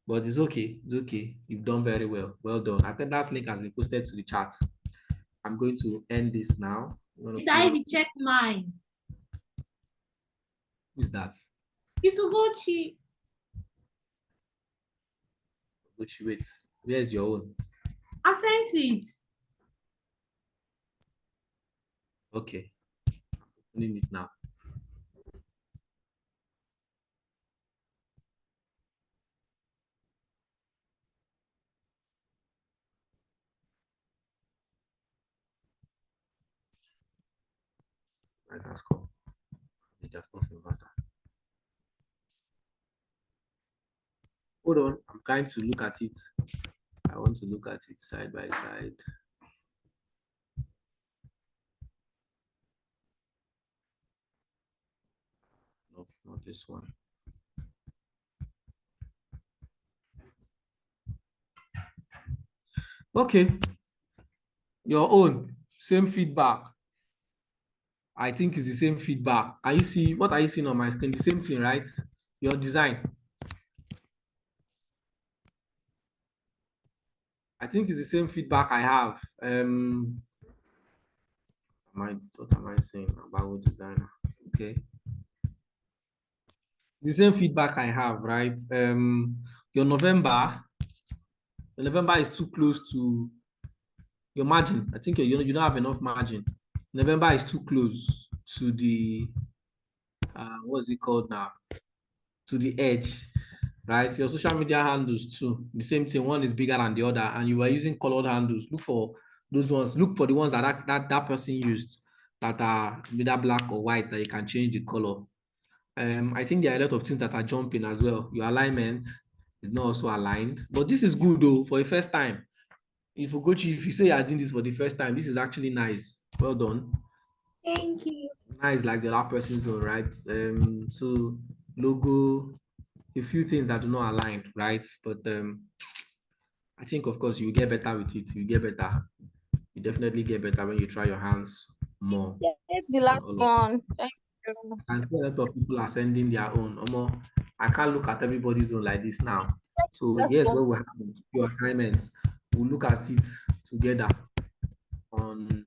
Speaker 1: But it's okay. It's okay. You've done very well. Well done. Attendance link has been posted to the chat. I'm going to end this now.
Speaker 17: Decided to check mine.
Speaker 1: Who's that?
Speaker 17: It's Ugochi.
Speaker 1: Ugochi, wait. Where's your own?
Speaker 17: I sent it.
Speaker 1: Okay. I'm opening it now. Right, that's cool. That's nothing matter. Hold on, I'm trying to look at it. I want to look at it side by side. No, not this one. Okay. Your own, same feedback. I think it's the same feedback. Can you see what are you seeing on my screen? The same thing, right? Your design. I think it's the same feedback I have. What am I saying about designer? Okay. The same feedback I have, right? Your November is too close to your margin. I think you don't have enough margin. November is too close to the what's it called now? To the edge, right? Your social media handles too. The same thing. One is bigger than the other, and you are using colored handles. Look for those ones. Look for the ones that person used that are either black or white that you can change the color. I think there are a lot of things that are jumping as well. Your alignment is not also aligned, but this is good though for the first time. If you say you are doing this for the first time, this is actually nice. Well done.
Speaker 17: Thank you.
Speaker 1: Nice, like the last person's own, right? So logo, a few things that do not align, right? But I think of course you get better with it. You get better. You definitely get better when you try your hands more.
Speaker 12: Yes, the last one. Thank you.
Speaker 1: And see a lot of people are sending their own. I can't look at everybody's own like this now. So yes, what will happen? Your assignments. We'll look at it together on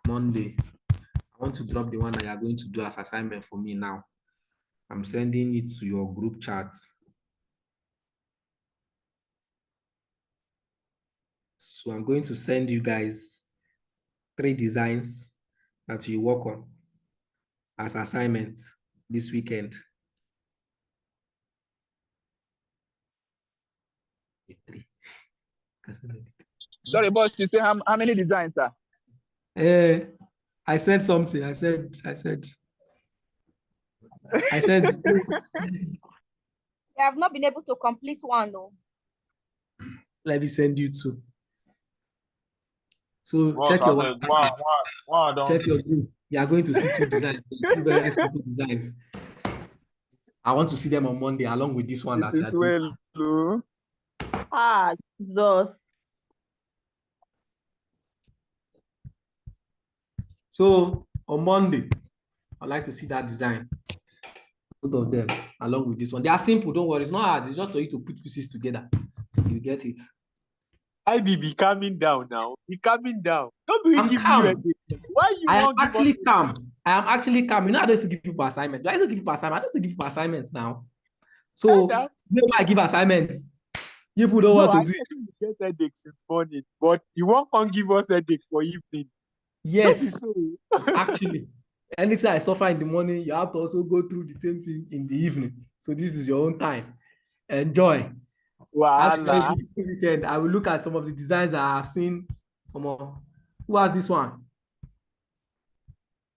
Speaker 1: Monday. I want to drop the one that you are going to do as assignment for me now. I'm sending it to your group chat. So I'm going to send you guys 3 designs that you work on as assignment this weekend. 3.
Speaker 4: Sorry, boss, you say how many designs, sir?
Speaker 1: I said something. I said.
Speaker 18: You have not been able to complete one, though.
Speaker 1: Let me send you two. So
Speaker 18: Boss,
Speaker 1: check your
Speaker 18: I said, wow, don't
Speaker 1: check your group. You are going to see two designs, two very simple designs. I want to see them on Monday along with this one that you are doing.
Speaker 12: Jesus.
Speaker 1: So on Monday, I'd like to see that design. Both of them along with this one. They are simple, don't worry. It's not hard. It's just for you to put pieces together. You get it.
Speaker 5: IBB calming down now. Be calming down. Don't be
Speaker 1: I'm
Speaker 5: giving
Speaker 1: calm.
Speaker 5: you anything. Why you
Speaker 1: I am
Speaker 5: want to give
Speaker 1: actually
Speaker 5: us
Speaker 1: calm. I am actually calm. You know, I don't used to give people assignments. Do I used to give people assignments? I used to give people assignments now. So when I give assignments, you people don't
Speaker 5: No,
Speaker 1: want to
Speaker 5: I
Speaker 1: do
Speaker 5: know
Speaker 1: it.
Speaker 5: you get headache since morning, but you won't come give us headache for evening. Don't be
Speaker 1: Yes,
Speaker 5: so.
Speaker 1: actually. Anytime I suffer in the morning, you have to also go through the same thing in the evening. So this is your own time. Enjoy. Have a very
Speaker 5: Voila.
Speaker 1: beautiful weekend. I will look at some of the designs that I have seen. Come on. Who has this one?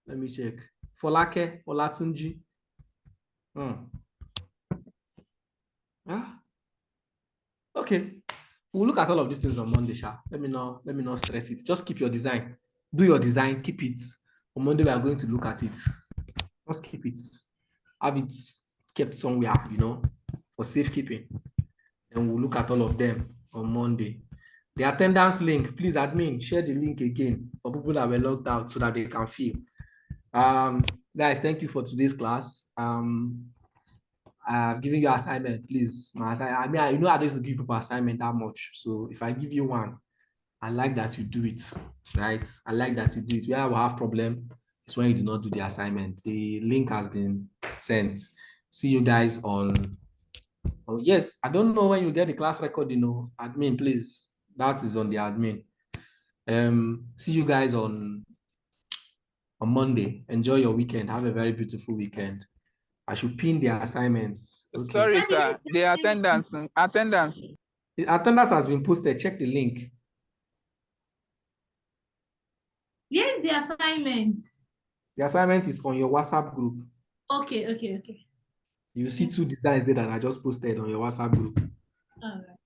Speaker 1: Let me check. Folake Olatunji. Ah, okay. We'll look at all of these things on Monday, Sha. Let me not stress it. Just keep your design. Do your design, keep it. On Monday, we are going to look at it. Just keep it. Have it kept somewhere, for safekeeping. And we'll look at all of them on Monday. The attendance link, please, admin, share the link again for people that were logged out so that they can feel. Guys, thank you for today's class. I've given you an assignment, please. I don't used to give people assignment that much. So if I give you one, I like that you do it, right? I like that you do it. Where I will have problem is when you do not do the assignment. The link has been sent. See you guys on. Oh yes, I don't know when you get the class record. Admin, please. That is on the admin. See you guys on Monday. Enjoy your weekend. Have a very beautiful weekend. I should pin the assignments. Okay.
Speaker 4: Sorry, sir. The attendance.
Speaker 1: The attendance has been posted. Check the link.
Speaker 17: Yes, the assignment.
Speaker 1: The assignment is on your WhatsApp group.
Speaker 17: Okay.
Speaker 1: You see two designs there that I just posted on your WhatsApp group.
Speaker 17: All right.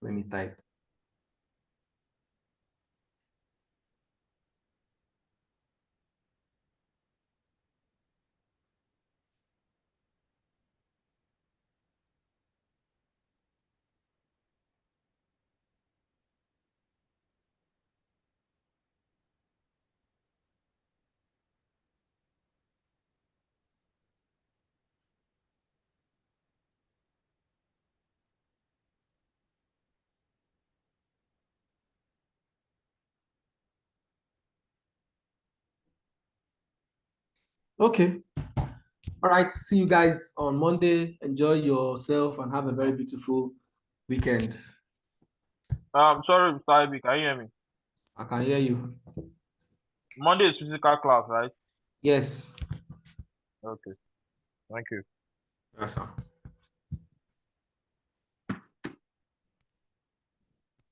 Speaker 1: Let me type. Okay. All right. See you guys on Monday. Enjoy yourself and have a very beautiful weekend.
Speaker 18: Sorry, Mr. IB, can you hear me?
Speaker 1: I can hear you.
Speaker 18: Monday is physical class, right?
Speaker 1: Yes.
Speaker 18: Okay. Thank you.
Speaker 1: Yes, sir.